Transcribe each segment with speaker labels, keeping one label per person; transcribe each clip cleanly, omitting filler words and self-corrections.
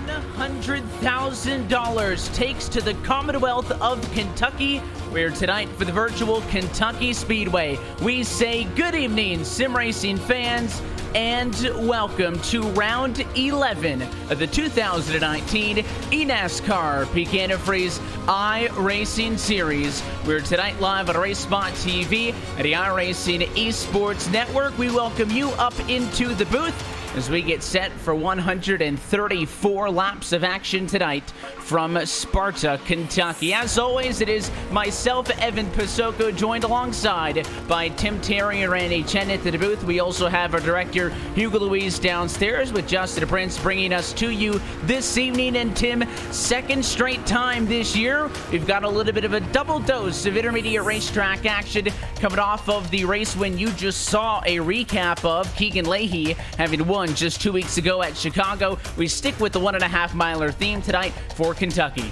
Speaker 1: $100,000 takes to the Commonwealth of Kentucky. We're tonight for the virtual Kentucky Speedway. We say good evening, sim racing fans, and welcome to round 11 of the 2019 eNASCAR PEAK Antifreeze iRacing Series. We're tonight live on RaceSpotTV at the iRacing Esports Network. We welcome you up into the booth as we get set for 134 laps of action tonight from Sparta, Kentucky. As always, it is myself, Evan Pasoko, joined alongside by Tim Terry and Randy Chen at the booth. We also have our director, Hugo Louise, downstairs with Justin Prince bringing us to you this evening. And Tim, second straight time this year, we've got a little bit of a double dose of intermediate racetrack action coming off of the race when you just saw a recap of Keegan Leahy having won just 2 weeks ago at Chicago. We stick with the 1.5 miler theme tonight for Kentucky.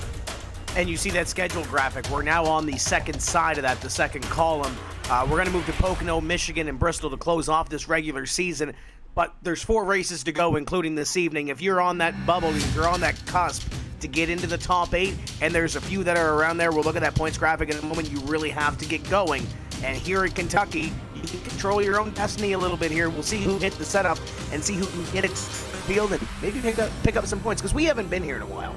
Speaker 2: And you see that schedule graphic. We're now on the second side of that, the second column. We're going to move to Pocono, Michigan, and Bristol to close off this regular season. But there's 4 races to go, including this evening. If you're on that bubble, if you're on that cusp to get into the top 8, and there's a few that are around there, we'll look at that points graphic in a moment. You really have to get going. And here in Kentucky, you can control your own destiny a little bit here. We'll see who hit the setup and see who can hit its field and maybe pick up some points, because we haven't been here in a while.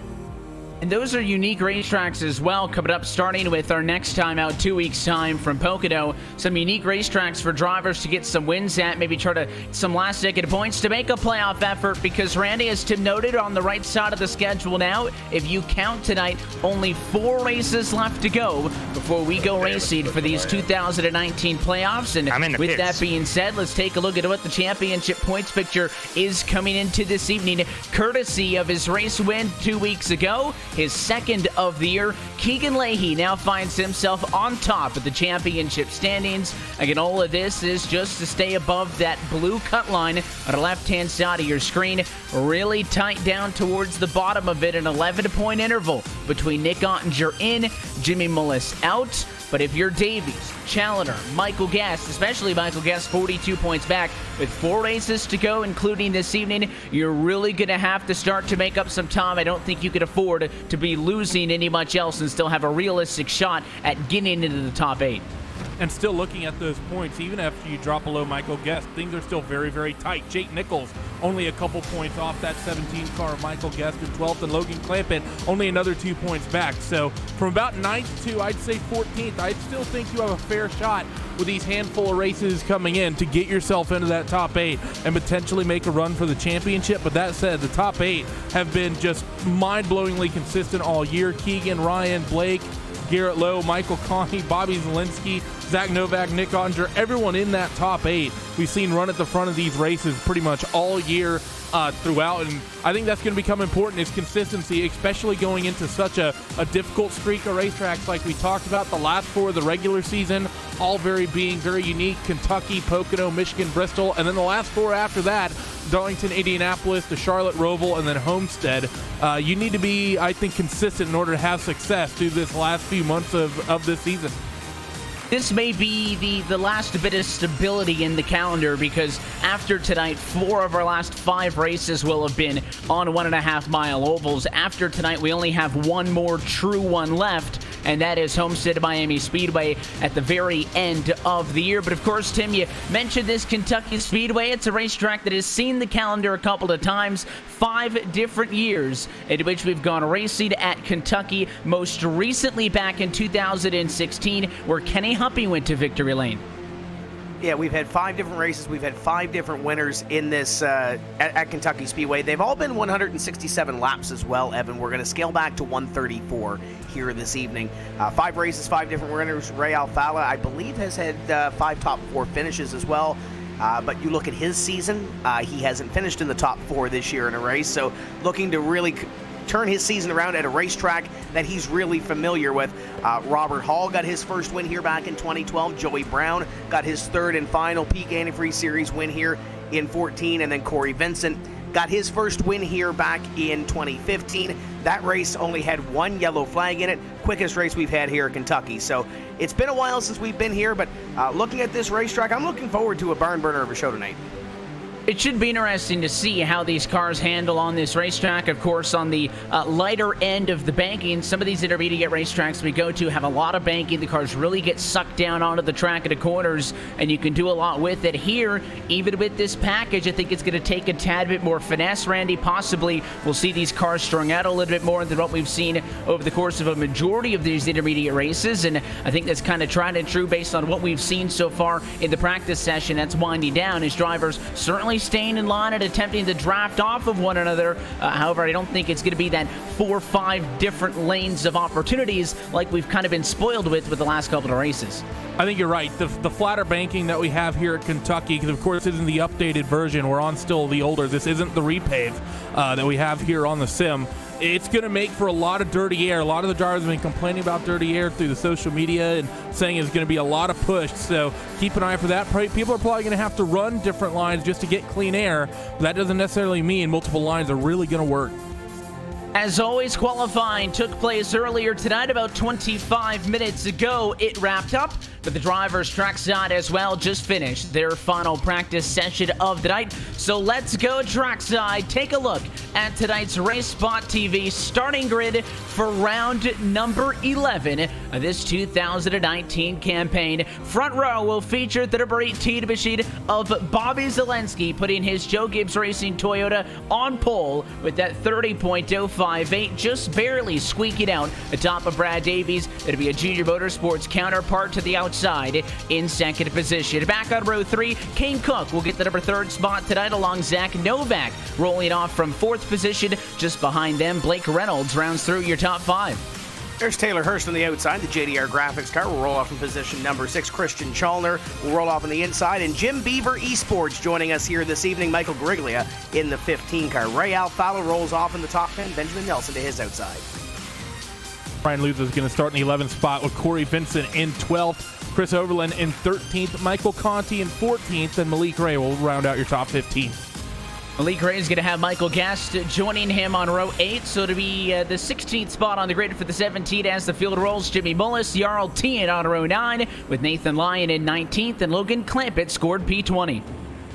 Speaker 1: And those are unique racetracks as well, coming up starting with our next time out 2 weeks time from Pocono. Some unique racetracks for drivers to get some wins at, maybe try to some last second points to make a playoff effort, because Randy, as Tim noted, on the right side of the schedule now, if you count tonight, only 4 races left to go before we go racing for these 2019 playoffs. And with that being said, let's take a look at what the championship points picture is coming into this evening, courtesy of his race win 2 weeks ago. His second of the year, Keegan Leahy now finds himself on top of the championship standings. Again, all of this is just to stay above that blue cut line on the left-hand side of your screen. Really tight down towards the bottom of it, an 11-point interval between Nick Ottinger in, Jimmy Mullis out. But if you're Davies, Challoner, Michael Guest, especially Michael Guest, 42 points back with 4 races to go, including this evening, you're really going to have to start to make up some time. I don't think you could afford to be losing any much else and still have a realistic shot at getting into the top 8.
Speaker 3: And still looking at those points, even after you drop below Michael Guest, things are still very, very tight. Jake Nichols only a couple points off that 17 car of Michael Guest in 12th, and Logan Clampett only another 2 points back. So from about 9th to, I'd say, 14th, I still think you have a fair shot with these handful of races coming in to get yourself into that top 8 and potentially make a run for the championship. But that said, the top 8 have been just mind-blowingly consistent all year. Keegan, Ryan, Blake, Garrett Lowe, Michael Conti, Bobby Zielinski, Zach Novak, Nick Ottinger, everyone in that top 8 we've seen run at the front of these races pretty much all year throughout, and I think that's going to become important, is consistency, especially going into such a difficult streak of racetracks like we talked about. The last 4 of the regular season, all being very unique: Kentucky, Pocono, Michigan, Bristol, and then the last 4 after that, Darlington, Indianapolis, the Charlotte Roval, and then Homestead. You need to be, I think, consistent in order to have success through this last few months of this season.
Speaker 1: This may be the last bit of stability in the calendar, because after tonight, 4 of our last 5 races will have been on 1.5 mile ovals. After tonight, we only have 1 more true one left, and that is Homestead Miami Speedway at the very end of the year. But of course, Tim, you mentioned this Kentucky Speedway. It's a racetrack that has seen the calendar a couple of times, 5 different years in which we've gone racing at Kentucky, most recently back in 2016, where Kenny Huppy went to victory lane.
Speaker 2: Yeah, we've had 5 different races. We've had 5 different winners in this at Kentucky Speedway. They've all been 167 laps as well, Evan. We're going to scale back to 134 here this evening. 5 races, 5 different winners. Ray Alfala, I believe, has had 5 top 4 finishes as well. But you look at his season, he hasn't finished in the top 4 this year in a race. So looking to really turn his season around at a racetrack that he's really familiar with. Robert Hall got his first win here back in 2012. Joey Brown got his 3rd and final PEAK Antifreeze Series win here in 14. And then Corey Vincent got his first win here back in 2015. That race only had 1 yellow flag in it. Quickest race we've had here at Kentucky. So it's been a while since we've been here, but looking at this racetrack, I'm looking forward to a barn burner of a show tonight.
Speaker 1: It should be interesting to see how these cars handle on this racetrack. Of course, on the lighter end of the banking, some of these intermediate racetracks we go to have a lot of banking. The cars really get sucked down onto the track at the corners, and you can do a lot with it. Here, even with this package, I think it's going to take a tad bit more finesse, Randy. Possibly we'll see these cars strung out a little bit more than what we've seen over the course of a majority of these intermediate races, and I think that's kind of tried and true based on what we've seen so far in the practice session. That's winding down as drivers certainly staying in line and attempting to draft off of one another. However, I don't think it's going to be that 4 or 5 different lanes of opportunities like we've kind of been spoiled with the last couple of races.
Speaker 3: I think you're right. The flatter banking that we have here at Kentucky, because of course this isn't the updated version. We're on still the older. This isn't the repave that we have here on the sim. It's going to make for a lot of dirty air. A lot of the drivers have been complaining about dirty air through the social media and saying it's going to be a lot of push. So keep an eye for that. People are probably going to have to run different lines just to get clean air. But that doesn't necessarily mean multiple lines are really going to work.
Speaker 1: As always, qualifying took place earlier tonight, about 25 minutes ago. It wrapped up, but the drivers trackside as well just finished their final practice session of the night. So let's go trackside, take a look at tonight's RaceSpotTV starting grid for round number 11 of this 2019 campaign. Front row will feature the number 18 machine of Bobby Zelensky, putting his Joe Gibbs Racing Toyota on pole with that 30.058, just barely squeaking out atop of Brad Davies. It'll be a Junior Motorsports counterpart to the outside in second position. Back on row 3, Kane Cook will get the number 3rd spot tonight along Zach Novak, rolling off from 4th position. Just behind them, Blake Reynolds rounds through your top 5.
Speaker 2: There's Taylor Hurst on the outside. The JDR Graphics car will roll off from position number 6. Christian Chalner will roll off on the inside. And Jim Beaver Esports joining us here this evening. Michael Gariglia in the 15 car. Ray Alfalo rolls off in the top 10. Benjamin Nelson to his outside.
Speaker 3: Brian Luther is going to start in the 11th spot with Corey Vincent in 12th. Chris Overland in 13th. Michael Conti in 14th. And Malik Ray will round out your top 15.
Speaker 1: Malik Ray is going to have Michael Guest joining him on row 8, so to be the 16th spot on the grid for the 17 as the field rolls. Jimmy Mullis, Jarl Tien on row 9, with Nathan Lyon in 19th, and Logan Clampett scored P20.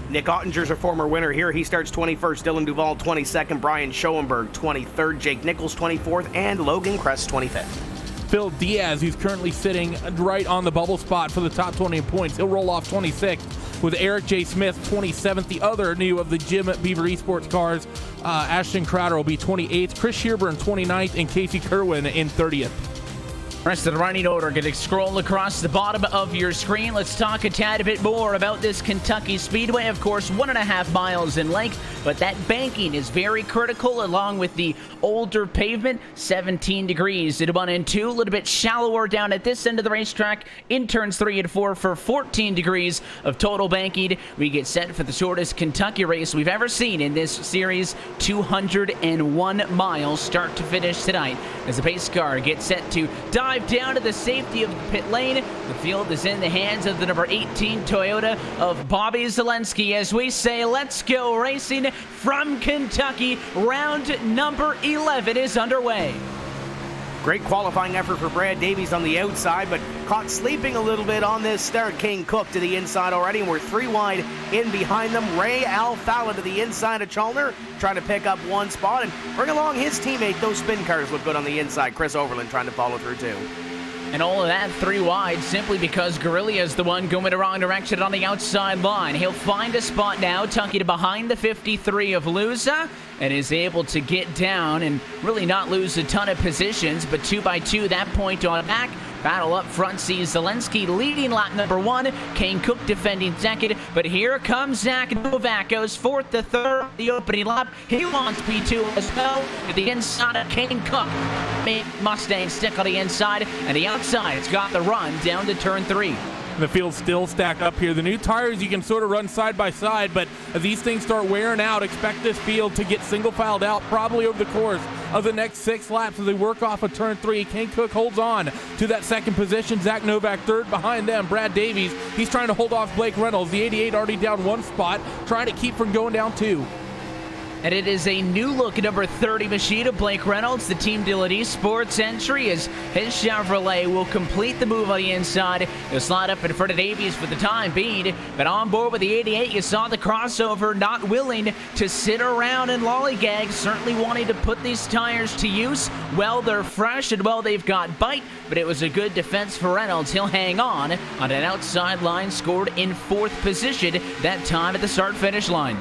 Speaker 2: Nick Ottinger's a former winner here. He starts 21st. Dylan Duval 22nd. Brian Schoenberg 23rd. Jake Nichols 24th. And Logan Kress 25th.
Speaker 3: Phil Diaz, who's currently sitting right on the bubble spot for the top 20 in points. He'll roll off 26th with Eric J. Smith 27th. The other new of the Jim Beaver Esports cars, Ashton Crowder will be 28th. Chris Shearburn 29th and Casey Kerwin in 30th.
Speaker 1: Rest of the running order going to scroll across the bottom of your screen. Let's talk a tad bit more about this Kentucky Speedway. Of course, 1.5 miles in length, but that banking is very critical along with the older pavement. 17 degrees at 1 and 2, a little bit shallower down at this end of the racetrack in turns 3 and 4 for 14 degrees of total banking. We get set for the shortest Kentucky race we've ever seen in this series, 201 miles start to finish tonight as the pace car gets set to dive down to the safety of the pit lane. The field is in the hands of the number 18 Toyota of Bobby Zelensky as we say, let's go racing from Kentucky. Round number 11 is underway.
Speaker 2: Great qualifying effort for Brad Davies on the outside, but caught sleeping a little bit on this start. Kane Cook to the inside already, and we're 3 wide in behind them. Ray Alfalo to the inside of Chalner, trying to pick up 1 spot and bring along his teammate. Those spin cars look good on the inside. Chris Overland trying to follow through too.
Speaker 1: And all of that 3 wide simply because Guerrilla is the one going the wrong direction on the outside line. He'll find a spot now, tucking behind the 53 of Luza, and is able to get down and really not lose a ton of positions, but 2 by 2, that point on back. Battle up front sees Zelensky leading lap number 1, Kane Cook defending second, but here comes Zach Novak, goes 4th to 3rd the opening lap. He wants P2 as well to the inside of Kane Cook. Mustang stick on the inside, and the outside has got the run down to turn 3.
Speaker 3: The field still stacked up here. The new tires, you can sort of run side by side, but as these things start wearing out, expect this field to get single filed out probably over the course of the next 6 laps as they work off of turn 3. Kane Cook holds on to that second position. Zach Novak third behind them. Brad Davies, he's trying to hold off Blake Reynolds. The 88 already down 1 spot, trying to keep from going down 2.
Speaker 1: And it is a new look number 30 machine of Blake Reynolds, the Team Dillon Esports entry, as his Chevrolet will complete the move on the inside. He'll slide up in front of Davies for the time being, but on board with the 88, you saw the crossover, not willing to sit around and lollygag, certainly wanting to put these tires to use. Well, they're fresh and well, they've got bite, but it was a good defense for Reynolds. He'll hang on an outside line, scored in 4th position, that time at the start-finish line.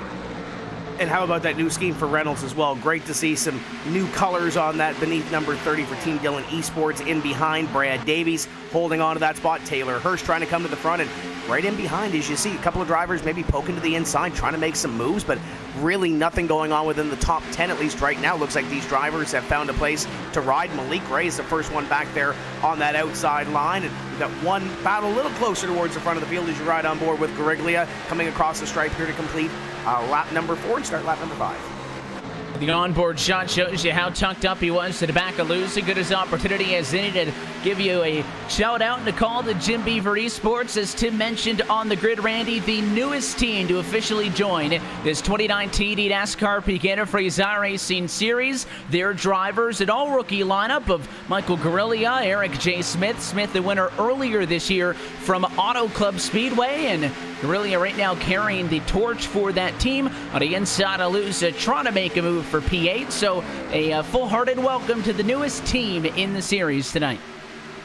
Speaker 2: And how about that new scheme for Reynolds as well? Great to see some new colors on that beneath number 30 for Team Dillon Esports. In behind, Brad Davies holding on to that spot. Taylor Hirsch trying to come to the front, and right in behind, as you see, a couple of drivers maybe poking to the inside, trying to make some moves, but really nothing going on within the top 10, at least right now. Looks like these drivers have found a place to ride. Malik Ray is the first one back there on that outside line, and we've got one battle a little closer towards the front of the field as you ride on board with Gariglia coming across the stripe here to complete lap number 4 and start lap number 5.
Speaker 1: The onboard shot shows you how tucked up he was to the back of Lucy. Good as opportunity as any to give you a shout out and a call to Jim Beaver Esports. As Tim mentioned on the grid, Randy, the newest team to officially join this 2019 eNASCAR PEAK Antifreeze iRacing Series. Their drivers, an all-rookie lineup of Michael Gariglia, Eric J. Smith, the winner earlier this year from Auto Club Speedway, and Gariglia right now carrying the torch for that team on the inside of Lusa, trying to make a move for P8. So a full-hearted welcome to the newest team in the series tonight.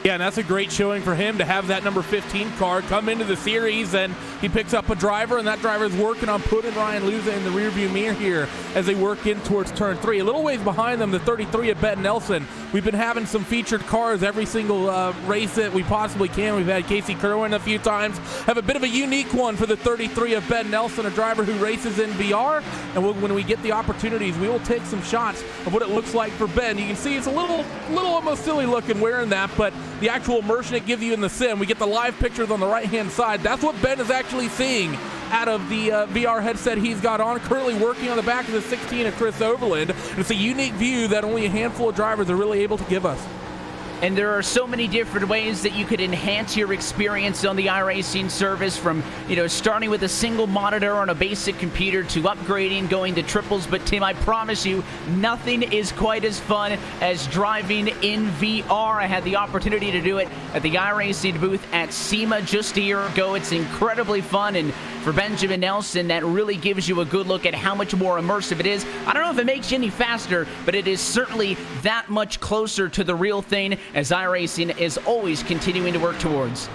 Speaker 3: Yeah, and that's a great showing for him to have that number 15 car come into the series, and he picks up a driver, and that driver's working on putting Ryan Luza in the rearview mirror here as they work in towards turn 3. A little ways behind them, the 33 of Ben Nelson. We've been having some featured cars every single race that we possibly can. We've had Casey Kerwin a few times. Have a bit of a unique one for the 33 of Ben Nelson, a driver who races in VR, and when we get the opportunities, we will take some shots of what it looks like for Ben. You can see it's a little almost silly looking wearing that, but the actual immersion it gives you in the sim, we get the live pictures on the right-hand side. That's what Ben is actually seeing out of the VR headset he's got on, currently working on the back of the 16 of Chris Overland. And it's a unique view that only a handful of drivers are really able to give us.
Speaker 1: And there are so many different ways that you could enhance your experience on the iRacing service, from, starting with a single monitor on a basic computer to upgrading, going to triples. But Tim, I promise you, nothing is quite as fun as driving in VR. I had the opportunity to do it at the iRacing booth at SEMA just a year ago. It's incredibly fun, and for Benjamin Nelson, that really gives you a good look at how much more immersive it is. I don't know if it makes you any faster, but it is certainly that much closer to the real thing, as iRacing is always continuing to work towards.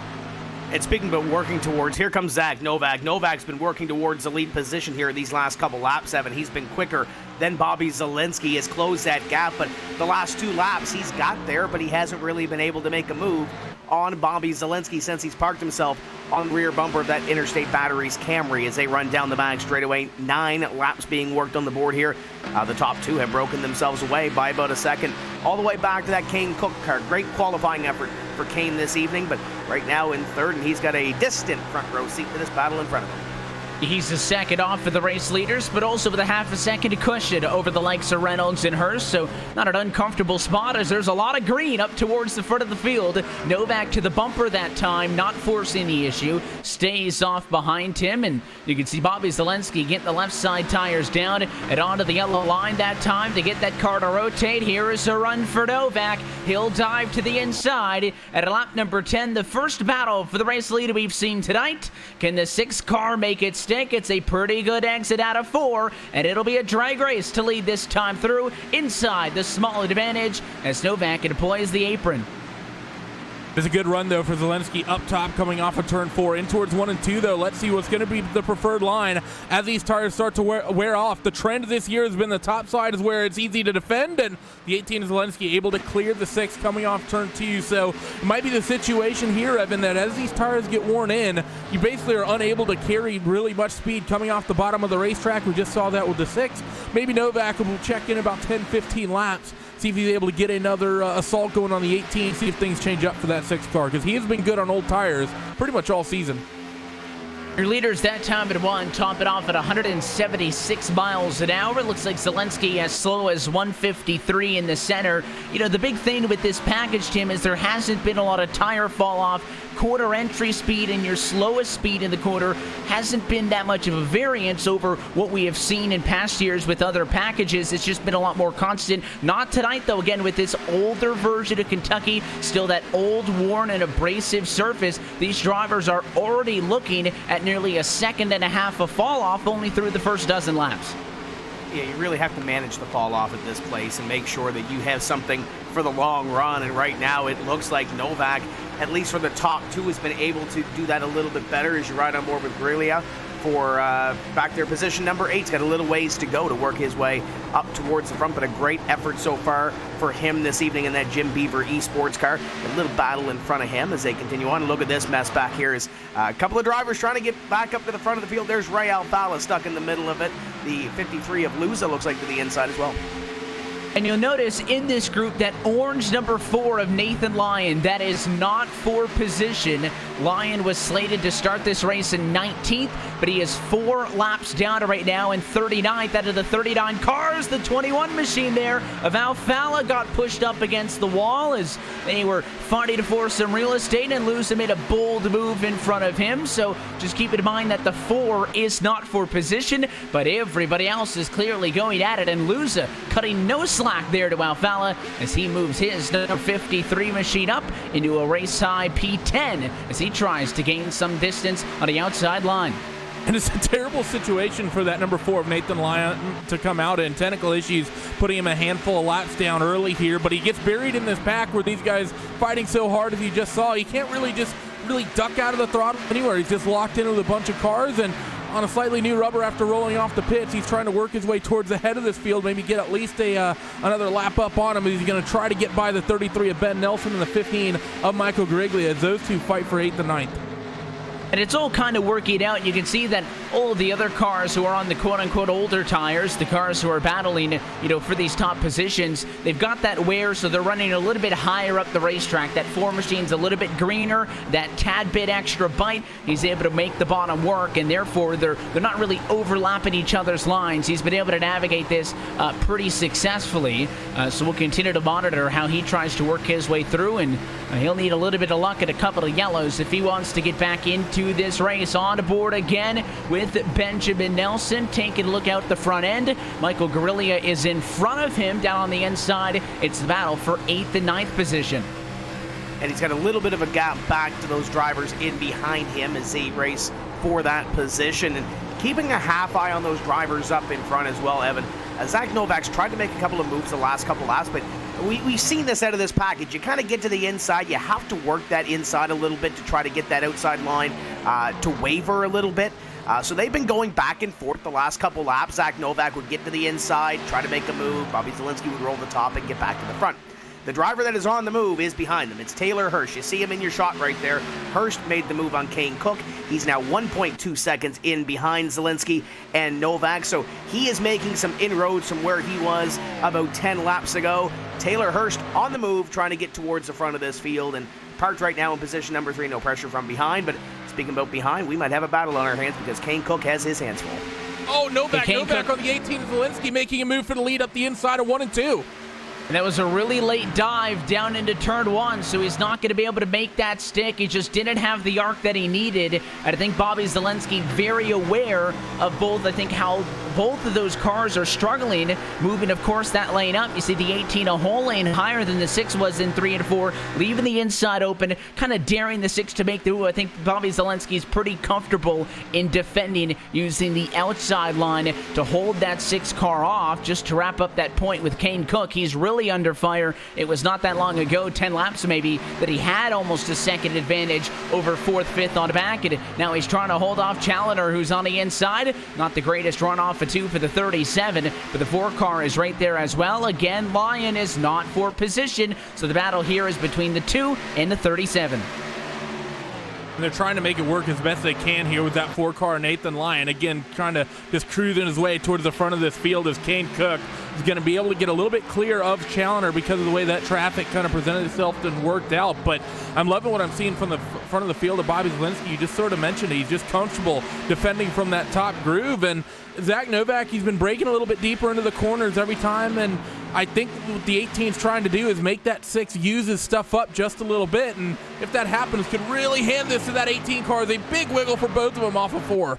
Speaker 2: And speaking about working towards, here comes Zach Novak. Novak's been working towards the lead position here these last couple laps, Evan. He's been quicker than Bobby Zielinski, has closed that gap, but the last 2 laps he's got there, but he hasn't really been able to make a move on Bobby Zielinski since he's parked himself on the rear bumper of that Interstate Batteries Camry as they run down the back straightaway. 9 laps being worked on the board here. The top 2 have broken themselves away by about a second, all the way back to that Kane Cook car. Great qualifying effort for Kane this evening, but right now in 3rd, and he's got a distant front row seat to this battle in front of him.
Speaker 1: He's the second off for the race leaders, but also with a half a second to cushion over the likes of Reynolds and Hurst, so not an uncomfortable spot as there's a lot of green up towards the front of the field. Novak to the bumper that time, not forcing the issue, stays off behind him, and you can see Bobby Zielinski getting the left side tires down and onto the yellow line that time to get that car to rotate. Here is a run for Novak. He'll dive to the inside at lap number 10. The first battle for the race leader we've seen tonight. Can the 6 car make it stick? It's a pretty good exit out of 4, and it'll be a drag race to lead this time through inside the small advantage as Novak deploys the apron.
Speaker 3: It's a good run, though, for Zielinski up top coming off of turn 4 in towards 1 and 2, though. Let's see what's going to be the preferred line as these tires start to wear off. The trend this year has been the top side is where it's easy to defend, and the 18 of Zielinski able to clear the 6 coming off turn 2. So it might be the situation here, Evan, that as these tires get worn in, you basically are unable to carry really much speed coming off the bottom of the racetrack. We just saw that with the 6. Maybe Novak will check in about 10-15 laps, see if he's able to get another assault going on the 18, see if things change up for that 6 car, because he has been good on old tires pretty much all season.
Speaker 1: Your leaders that time at 1, top it off at 176 miles an hour. It looks like Zielinski as slow as 153 in the center. The big thing with this package, Tim, is there hasn't been a lot of tire fall off quarter entry speed and your slowest speed in the quarter hasn't been that much of a variance over what we have seen in past years with other packages. It's just been a lot more constant. Not tonight, though. Again, with this older version of Kentucky, still that old, worn, and abrasive surface, these drivers are already looking at nearly a second and a half of fall off only through the first dozen laps.
Speaker 2: Yeah, you really have to manage the fall off at this place and make sure that you have something for the long run. And right now it looks like Novak, at least for the top two, has been able to do that a little bit better as you ride on board with Griglia for back there. Position number 8's got a little ways to go to work his way up towards the front, but a great effort so far for him this evening in that Jim Beaver eSports car. A little battle in front of him as they continue on. Look at this mess back here as a couple of drivers trying to get back up to the front of the field. There's Ray Alfala stuck in the middle of it. The 53 of Luza looks like to the inside as well.
Speaker 1: And you'll notice in this group that orange number 4 of Nathan Lyon, that is not for position. Lyon was slated to start this race in 19th, but he is 4 laps down right now in 39th out of the 39 cars. The 21 machine there of Alfala got pushed up against the wall as they were fighting for some real estate, and Luza made a bold move in front of him. So just keep in mind that the 4 is not for position, but everybody else is clearly going at it, and Luza cutting no slack there to Alfala as he moves his number 53 machine up into a race high P10 as he tries to gain some distance on the outside line.
Speaker 3: And it's a terrible situation for that number 4 of Nathan Lyon to come out in. Technical issues putting him a handful of laps down early here, but he gets buried in this pack where these guys fighting so hard, as you just saw. He can't really duck out of the throttle anywhere. He's just locked in with a bunch of cars, and on a slightly new rubber after rolling off the pits, he's trying to work his way towards the head of this field, maybe get at least another lap up on him. He's going to try to get by the 33 of Ben Nelson and the 15 of Michael Griglia as those two fight for 8th and 9th.
Speaker 1: And it's all kind of working out. You can see that all of the other cars who are on the quote-unquote older tires, the cars who are battling, for these top positions, they've got that wear, so they're running a little bit higher up the racetrack. That 4 machine's a little bit greener, that tad bit extra bite. He's able to make the bottom work, and therefore they're not really overlapping each other's lines. He's been able to navigate this pretty successfully. So we'll continue to monitor how he tries to work his way through, and he'll need a little bit of luck at a couple of yellows if he wants to get back into this race. On board again with Benjamin Nelson, taking a look out the front end. Michael Griglia is in front of him down on the inside. It's the battle for 8th and 9th position.
Speaker 2: And he's got a little bit of a gap back to those drivers in behind him as they race for that position. And keeping a half eye on those drivers up in front as well, Evan. Zach Novak's tried to make a couple of moves the last couple laps, but we've seen this out of this package. You kind of get to the inside. You have to work that inside a little bit to try to get that outside line to waver a little bit. So they've been going back and forth the last couple laps. Zach Novak would get to the inside, try to make a move. Bobby Zielinski would roll the top and get back to the front. The driver that is on the move is behind them. It's Taylor Hirsch. You see him in your shot right there. Hirsch made the move on Kane Cook. He's now 1.2 seconds in behind Zielinski and Novak. So he is making some inroads from where he was about 10 laps ago. Taylor Hirsch on the move, trying to get towards the front of this field and parked right now in position number 3. No pressure from behind, but speaking about behind, we might have a battle on our hands because Kane Cook has his hands full.
Speaker 3: Oh, Novak on the 18 of Zielinski making a move for the lead up the inside of 1 and 2.
Speaker 1: And that was a really late dive down into turn 1, so he's not going to be able to make that stick. He just didn't have the arc that he needed. And I think Bobby Zielinski very aware of both, how both of those cars are struggling, moving, of course, that lane up. You see the 18 a whole lane higher than the 6 was in 3 and 4, leaving the inside open, kind of daring the 6 to make the move. I think Bobby Zielinski is pretty comfortable in defending, using the outside line to hold that 6 car off. Just to wrap up that point with Kane Cook, he's really under fire. It was not that long ago, 10 laps maybe, that he had almost a second advantage over 4th, 5th on the back, and now he's trying to hold off Challenger, who's on the inside. Not the greatest run off of 2 for the 37, but the 4 car is right there as well. Again, Lyon is not for position, so the battle here is between the 2 and the 37.
Speaker 3: And they're trying to make it work as best they can here with that 4 car Nathan Lyon. Again, trying to just cruising his way towards the front of this field as Kane Cook is going to be able to get a little bit clear of Challenger because of the way that traffic kind of presented itself and worked out. But I'm loving what I'm seeing from the front of the field of Bobby Zielinski. You just sort of mentioned it. He's just comfortable defending from that top groove. And Zach Novak, he's been breaking a little bit deeper into the corners every time, and I think what the 18's trying to do is make that 6 use his stuff up just a little bit, and if that happens, could really hand this to that 18 car as a big wiggle for both of them off of 4.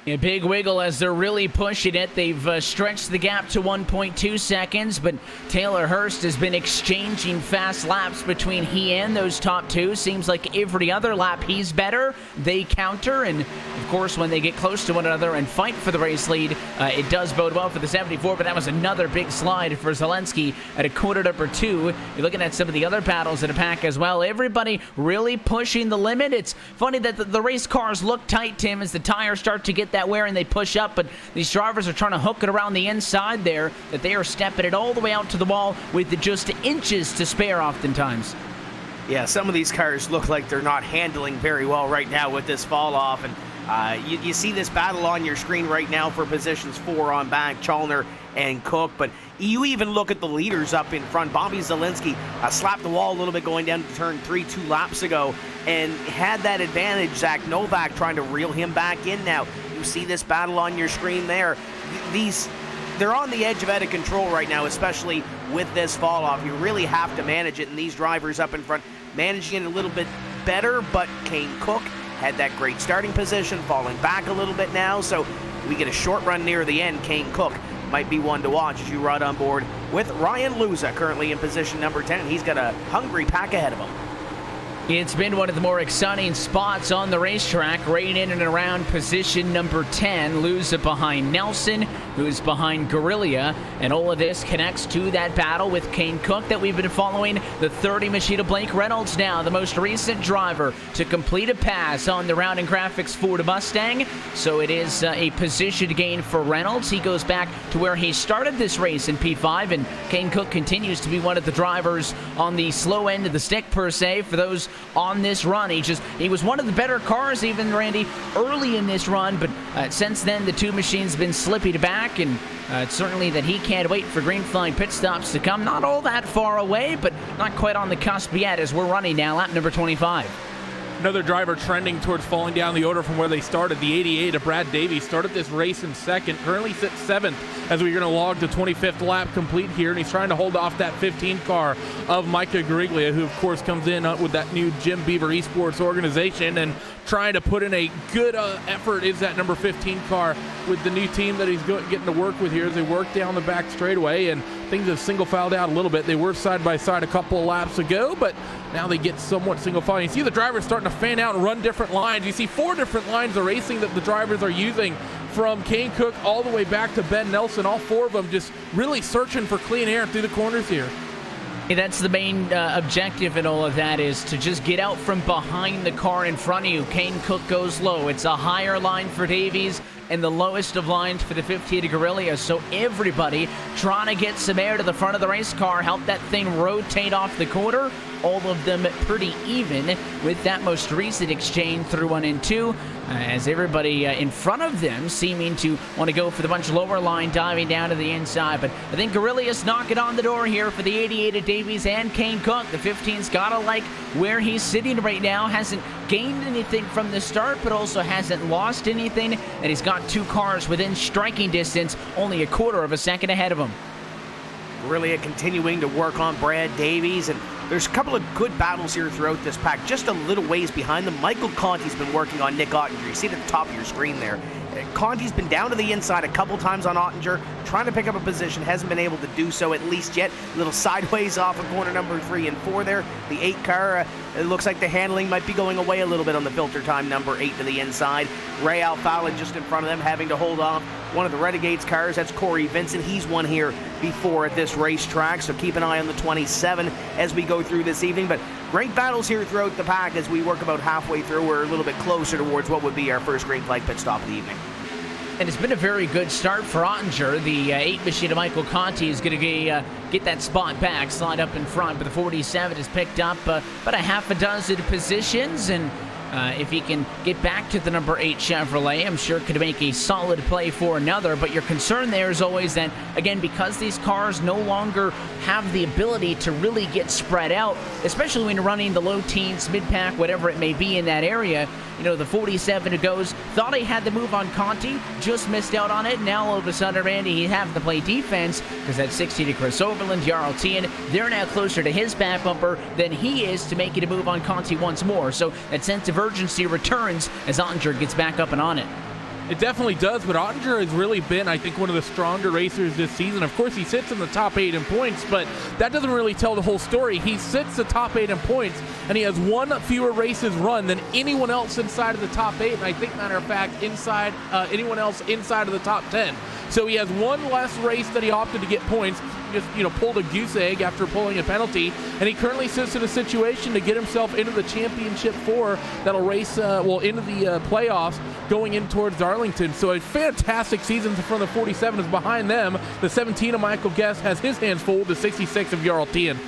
Speaker 1: A big wiggle as they're really pushing it. They've stretched the gap to 1.2 seconds, but Taylor Hurst has been exchanging fast laps between he and those top 2. Seems like every other lap he's better, they counter, and of course when they get close to one another and fight for the race lead, it does bode well for the 74, but that was another big slide for Zelensky at a quarter number 2. You're looking at some of the other battles in a pack as well. Everybody really pushing the limit. It's funny that the race cars look tight, Tim, as the tires start to get that wear and they push up, but these drivers are trying to hook it around the inside there, that they are stepping it all the way out to the wall with just inches to spare oftentimes.
Speaker 2: Yeah, some of these cars look like they're not handling very well right now with this fall off, and you see this battle on your screen right now for positions 4 on back, Chalner and Cook, but you even look at the leaders up in front. Bobby Zelensky slapped the wall a little bit going down to turn 3 2 laps ago and had that advantage. Zach Novak trying to reel him back in now. You see this battle on your screen there. They're on the edge of out of control right now, especially with this fall off. You really have to manage it, and these drivers up in front managing it a little bit better, but Kane Cook had that great starting position, falling back a little bit now, so we get a short run near the end. Kane Cook might be one to watch as you ride on board with Ryan Luza, currently in position number 10, and he's got a hungry pack ahead of him.
Speaker 1: It's been one of the more exciting spots on the racetrack, right in and around position number 10. Luza behind Nelson, who's behind Guerrilla, and all of this connects to that battle with Kane Cook that we've been following. The 30 machine of Blake Reynolds now, the most recent driver to complete a pass on the Round and Graphics Ford Mustang. So it is a position gain for Reynolds. He goes back to where he started this race in P5, and Kane Cook continues to be one of the drivers on the slow end of the stick, per se, for those on this run. He was one of the better cars, even, Randy, early in this run, but since then the two machines have been slipping back, and it's certainly that he can't wait for green flag pit stops to come. Not all that far away, but not quite on the cusp yet as we're running now lap number 25.
Speaker 3: Another driver trending towards falling down the order from where they started. The 88 of Brad Davies started this race in second, currently sits 7th as we're going to log the 25th lap complete here, and he's trying to hold off that 15 car of Micah Gariglia, who of course comes in with that new Jim Beaver Esports organization, and trying to put in a good effort is that number 15 car with the new team that he's getting to work with here as they work down the back straightaway, and things have single filed out a little bit. They were side by side a couple of laps ago, but now they get somewhat single file. You see the drivers starting to fan out and run different lines. You see 4 different lines of racing that the drivers are using, from Kane Cook all the way back to Ben Nelson. All 4 of them just really searching for clean air through the corners here.
Speaker 1: Yeah, that's the main objective in all of that, is to just get out from behind the car in front of you. Kane Cook goes low. It's a higher line for Davies and the lowest of lines for the 58 Guerrilla. So everybody trying to get some air to the front of the race car, help that thing rotate off the quarter. All of them pretty even with that most recent exchange through 1 and 2, as everybody in front of them seeming to want to go for the much lower line, diving down to the inside. But I think Guerrilla's knocking on the door here for the 88 of Davies and Kane Cook. The 15's got to like where he's sitting right now. Hasn't gained anything from the start, but also hasn't lost anything. And he's got 2 cars within striking distance, only a quarter of a second ahead of him.
Speaker 2: Really continuing to work on Brad Davies, and there's a couple of good battles here throughout this pack. Just a little ways behind them, Michael Conti's been working on Nick Ottinger. You see it at the top of your screen there. Conti's been down to the inside a couple times on Ottinger, trying to pick up a position, hasn't been able to do so, at least yet. A little sideways off of corner number 3 and 4 there. The 8 car, it looks like the handling might be going away a little bit on the filter time, number 8 to the inside. Ray Alfala just in front of them, having to hold off one of the Renegades cars. That's Corey Vincent. He's won here before at this racetrack, so keep an eye on the 27 as we go through this evening. But great battles here throughout the pack as we work about halfway through. We're a little bit closer towards what would be our first green flag pit stop of the evening.
Speaker 1: And it's been a very good start for Ottinger. The 8 machine of Michael Conti is going to get that spot back, slide up in front, but the 47 has picked up about a half a dozen positions, and If he can get back to the number 8 Chevrolet, I'm sure could make a solid play for another. But your concern there is always that, again, because these cars no longer have the ability to really get spread out, especially when you're running the low teens, mid-pack, whatever it may be in that area. You know, the 47 who goes, thought he had the move on Conti, just missed out on it. Now all of a sudden, Randy, he's having to play defense because that 60 to Chris Overland, Jarl Tien, they're now closer to his back bumper than he is to making a move on Conti once more. So that sense of urgency returns as Ottinger gets back up and on it.
Speaker 3: It definitely does, but Ottinger has really been, I think, one of the stronger racers this season. Of course, he sits in the top 8 in points, but that doesn't really tell the whole story. He sits the top 8 in points, and he has one fewer races run than anyone else inside of the top 8, and I think, matter of fact, anyone else inside of the top 10. So he has one less race that he opted to get points. Just, pulled a goose egg after pulling a penalty, and he currently sits in a situation to get himself into the championship 4 that'll race, into the playoffs going in towards Darlington. So a fantastic season from the 47 is behind them. The 17 of Michael Guest has his hands full with the 66 of Jarl Tien.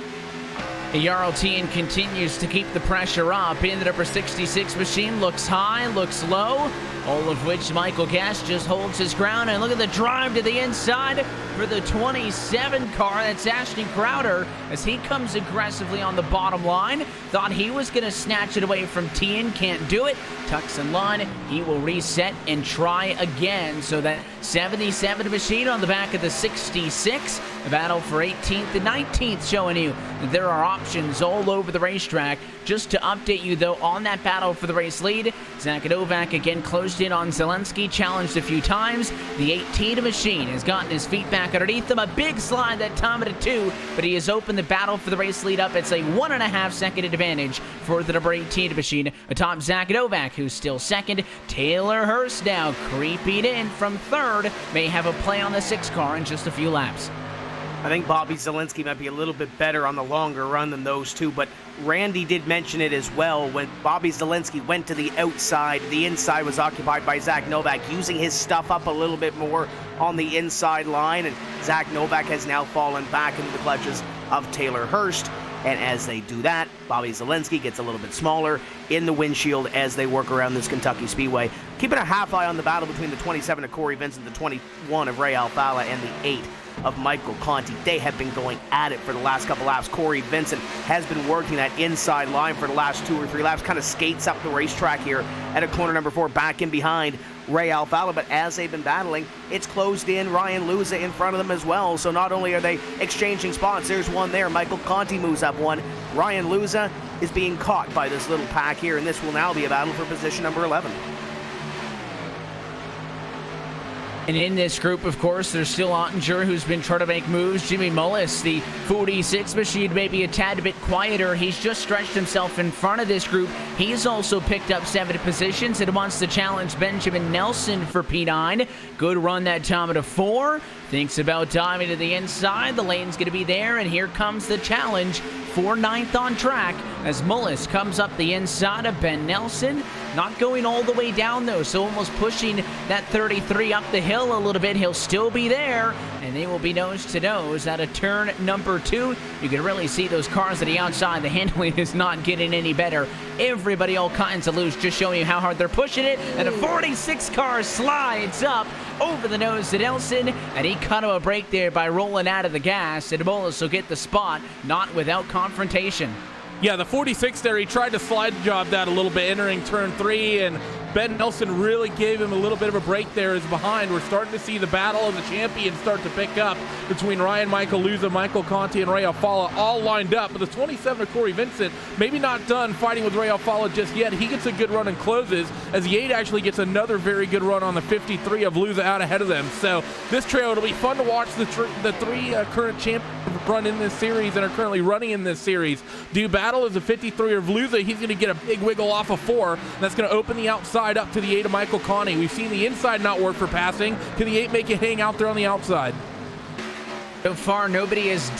Speaker 1: Jarl Tien continues to keep the pressure up. In the number 66 machine, looks high, looks low, all of which Michael Guest just holds his ground. And look at the drive to the inside for the 27 car. That's Ashton Crowder as he comes aggressively on the bottom line. Thought he was going to snatch it away from Tien, can't do it. Tucks in line, he will reset and try again. So that 77 machine on the back of the 66. The battle for 18th and 19th showing you that there are options all over the racetrack. Just to update you, though, on that battle for the race lead, Zach Novak again closed in on Zelensky, challenged a few times. The 18 machine has gotten his feet back underneath him. A big slide that time at a 2, but he has opened the battle for the race lead up. It's a 1.5 second advantage for the number 18 machine atop Zach Novak, who's still second. Taylor Hurst now creeping in from third. May have a play on the 6 car in just a few laps.
Speaker 2: I think Bobby Zelensky might be a little bit better on the longer run than those two, but Randy did mention it as well. When Bobby Zelensky went to the outside, the inside was occupied by Zach Novak, using his stuff up a little bit more on the inside line, and Zach Novak has now fallen back into the clutches of Taylor Hurst. And as they do that, Bobby Zelensky gets a little bit smaller in the windshield as they work around this Kentucky Speedway. Keeping a half eye on the battle between the 27 of Corey Vincent, the 21 of Ray Alfala, and the 8 of Michael Conti. They have been going at it for the last couple laps. Corey Vincent has been working that inside line for the last 2 or 3 laps, kind of skates up the racetrack here at a corner number 4, back in behind Ray Alfala. But as they've been battling, it's closed in. Ryan Luza in front of them as well. So not only are they exchanging spots, there's one there. Michael Conti moves up one. Ryan Luza is being caught by this little pack here, and this will now be a battle for position number 11.
Speaker 1: And in this group, of course, there's still Ottinger, who's been trying to make moves. Jimmy Mullis, the 46 machine, maybe a tad bit quieter. He's just stretched himself in front of this group. He's also picked up 7 positions and wants to challenge Benjamin Nelson for P9. Good run that time at a 4. Thinks about diving to the inside. The lane's going to be there, and here comes the challenge for 9th on track as Mullis comes up the inside of Ben Nelson. Not going all the way down, though, so almost pushing that 33 up the hill a little bit. He'll still be there, and they will be nose-to-nose at a turn number 2. You can really see those cars at the outside. The handling is not getting any better. Everybody all kinds of loose, just showing you how hard they're pushing it. And a 46 car slides up over the nose to Nelson, and he cut him a break there by rolling out of the gas, and Mullis will get the spot, not without confrontation.
Speaker 3: Yeah, the 46 there, he tried to slide job that a little bit entering turn 3, and Ben Nelson really gave him a little bit of a break there as behind. We're starting to see the battle of the champions start to pick up between Ryan Michael Luza, Michael Conti, and Ray Alfala all lined up. But the 27 of Corey Vincent, maybe not done fighting with Ray Alfala just yet. He gets a good run and closes as the 8 actually gets another very good run on the 53 of Luza out ahead of them. So this trail, it'll be fun to watch the 3 current champions run in this series and are currently running in this series. Do battle as a 53 of Luza. He's going to get a big wiggle off of 4. That's going to open the outside up to the 8 of Michael Conti. We've seen the inside not work for passing. Can the 8 make it hang out there on the outside?
Speaker 1: So far, nobody has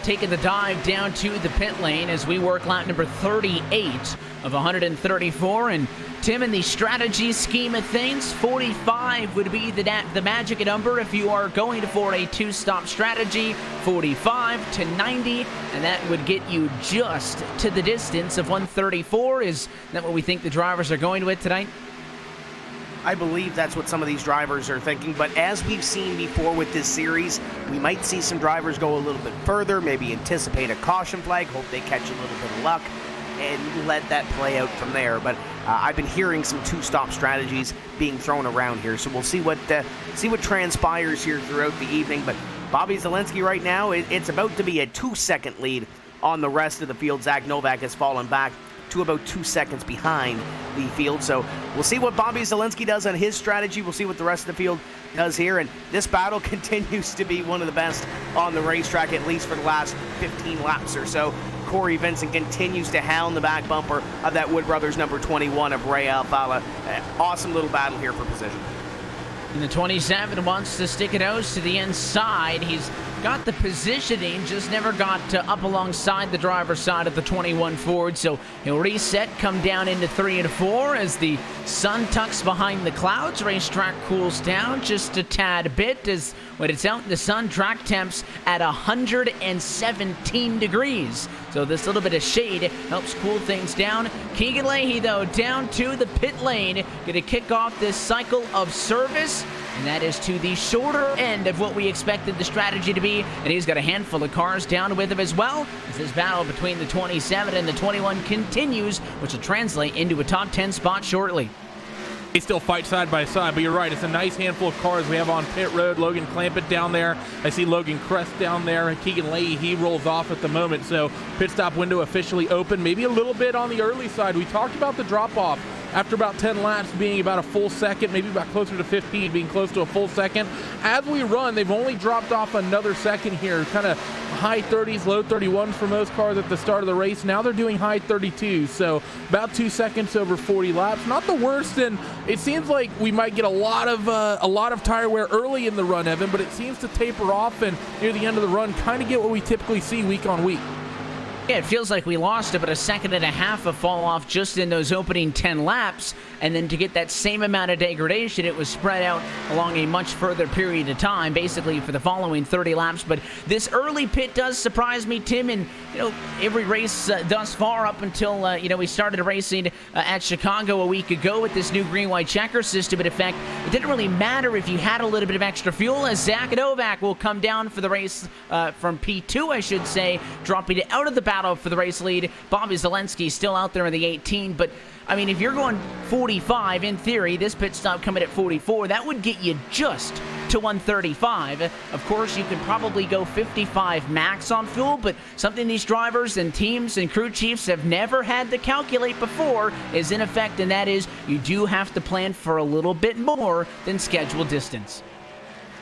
Speaker 1: taken the dive down to the pit lane as we work lap number 38 of 134. And Tim, in the strategy scheme of things, 45 would be the magic number if you are going for a two-stop strategy, 45 to 90, and that would get you just to the distance of 134. Is that what we think the drivers are going with tonight?
Speaker 2: I believe that's what some of these drivers are thinking, but as we've seen before with this series, we might see some drivers go a little bit further, maybe anticipate a caution flag, hope they catch a little bit of luck, and let that play out from there. But I've been hearing some two-stop strategies being thrown around here, so we'll see what transpires here throughout the evening. But Bobby Zalenski right now, it's about to be a 2-second lead on the rest of the field. Zach Novak has fallen back to about 2 seconds behind the field. So we'll see what Bobby Zalenski does on his strategy. We'll see what the rest of the field does here. And this battle continues to be one of the best on the racetrack, at least for the last 15 laps or so. Corey Vincent continues to hound the back bumper of that Wood Brothers number 21 of Ray Alfala. Awesome little battle here for position.
Speaker 1: And the 27 wants to stick it out to the inside. He's got the positioning, just never got up alongside the driver's side of the 21 Ford. So he'll reset, come down into 3 and 4 as the sun tucks behind the clouds. Racetrack cools down just a tad bit as when it's out in the sun, track temps at 117 degrees. So this little bit of shade helps cool things down. Keegan Leahy, though, down to the pit lane. Going to kick off this cycle of service. And that is to the shorter end of what we expected the strategy to be. And he's got a handful of cars down with him as well, as this battle between the 27 and the 21 continues, which will translate into a top 10 spot shortly.
Speaker 3: They still fight side by side, but you're right. It's a nice handful of cars we have on pit road. Logan Clampett down there. I see Logan Crest down there. Keegan Leahy, he rolls off at the moment. So pit stop window officially open. Maybe a little bit on the early side. We talked about the drop-off after about 10 laps being about a full second, maybe about closer to 15, being close to a full second. As we run, they've only dropped off another second here, kind of high 30s, low 31s for most cars at the start of the race. Now they're doing high 32s, so about 2 seconds over 40 laps. Not the worst, and it seems like we might get a lot of tire wear early in the run, Evan, but it seems to taper off, and near the end of the run, kind of get what we typically see week on week.
Speaker 1: Yeah, it feels like we lost about a second and a half of fall off just in those opening 10 laps, and then to get that same amount of degradation, it was spread out along a much further period of time, basically for the following 30 laps. But this early pit does surprise me, Tim, and every race thus far up until we started racing at Chicago a week ago with this new green-white checker system in effect. It didn't really matter if you had a little bit of extra fuel, as Zach Novak will come down for the race from P2, I should say, dropping it out of the battle for the race lead. Bobby Zalenski still out there in the 18, but I mean, if you're going 45, in theory, this pit stop coming at 44, that would get you just to 135. Of course, you can probably go 55 max on fuel, but something these drivers and teams and crew chiefs have never had to calculate before is in effect, and that is you do have to plan for a little bit more than scheduled distance.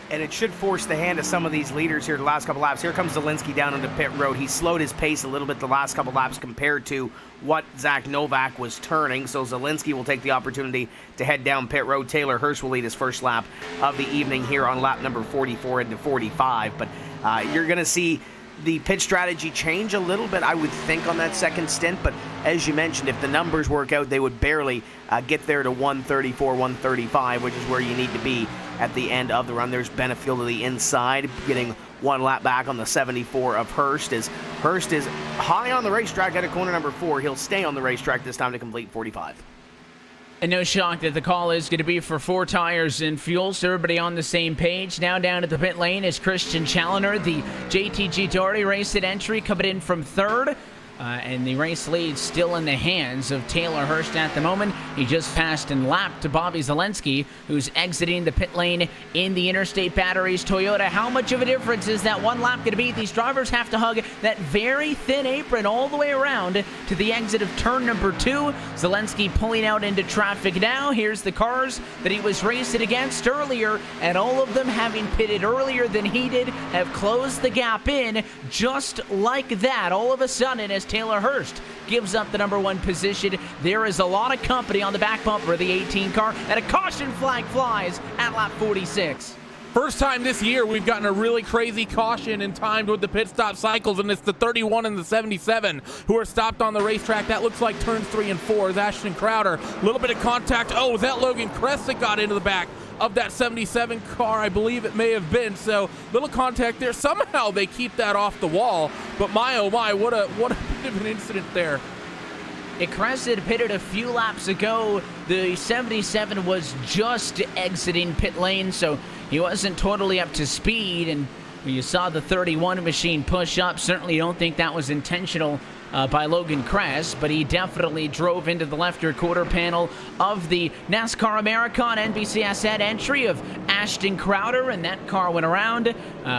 Speaker 2: And it should force the hand of some of these leaders here the last couple laps. Here comes Zalenski down on the pit road. He slowed his pace a little bit the last couple laps compared to what Zach Novak was turning. So Zalenski will take the opportunity to head down pit road. Taylor Hirsch will lead his first lap of the evening here on lap number 44 into 45. But you're going to see the pit strategy change a little bit, I would think, on that second stint. But as you mentioned, if the numbers work out, they would barely get there to 134, 135, which is where you need to be at the end of the run. There's Benefield to the inside, getting one lap back on the 74 of Hurst. As Hurst is high on the racetrack at corner number 4. He'll stay on the racetrack this time to complete 45.
Speaker 1: And no shock that the call is going to be for 4 tires and fuel, so everybody on the same page. Now down at the pit lane is Christian Challoner, the JTG Doherty race at entry, coming in from 3rd. And the race lead still in the hands of Taylor Hurst at the moment. He just passed and lapped Bobby Zalenski, who's exiting the pit lane in the Interstate Batteries Toyota. How much of a difference is that one lap going to be? These drivers have to hug that very thin apron all the way around to the exit of turn number 2. Zalenski pulling out into traffic now. Here's the cars that he was racing against earlier, and all of them, having pitted earlier than he did, have closed the gap in just like that. All of a sudden, as Taylor Hurst gives up the number 1 position, there is a lot of company on the back bumper of the 18 car, and a caution flag flies at lap 46.
Speaker 3: First time this year we've gotten a really crazy caution and timed with the pit stop cycles, and it's the 31 and the 77 who are stopped on the racetrack. That looks like turns 3 and 4 is Ashton Crowder. A little bit of contact. Oh, is that Logan Kress that got into the back of that 77 car? I believe it may have been. So little contact there. Somehow they keep that off the wall, but my oh my, what a bit of an incident there.
Speaker 1: Kress had pitted a few laps ago. The 77 was just exiting pit lane, so he wasn't totally up to speed. And when you saw the 31 machine push up, certainly don't think that was intentional by Logan Kress, but he definitely drove into the left rear quarter panel of the NASCAR America on NBCS at entry of Ashton Crowder, and that car went around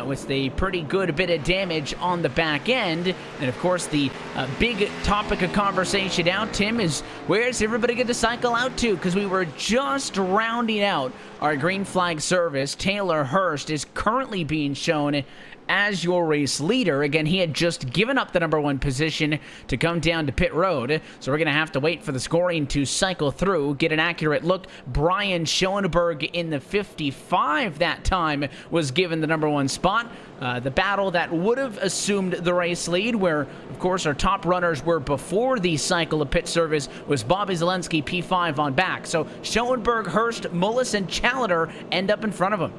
Speaker 1: with a pretty good bit of damage on the back end. And of course, the big topic of conversation now, Tim, is where's everybody going to cycle out to? Because we were just rounding out our green flag service. Taylor Hurst is currently being shown as your race leader. Again, he had just given up the #1 position to come down to pit road, so we're going to have to wait for the scoring to cycle through, get an accurate look. Brian Schoenberg in the 55 that time was given the #1 spot. The battle that would have assumed the race lead, where, of course, our top runners were before the cycle of pit service, was Bobby Zelensky, P5 on back. So Schoenberg, Hurst, Mullis, and Challenger end up in front of him.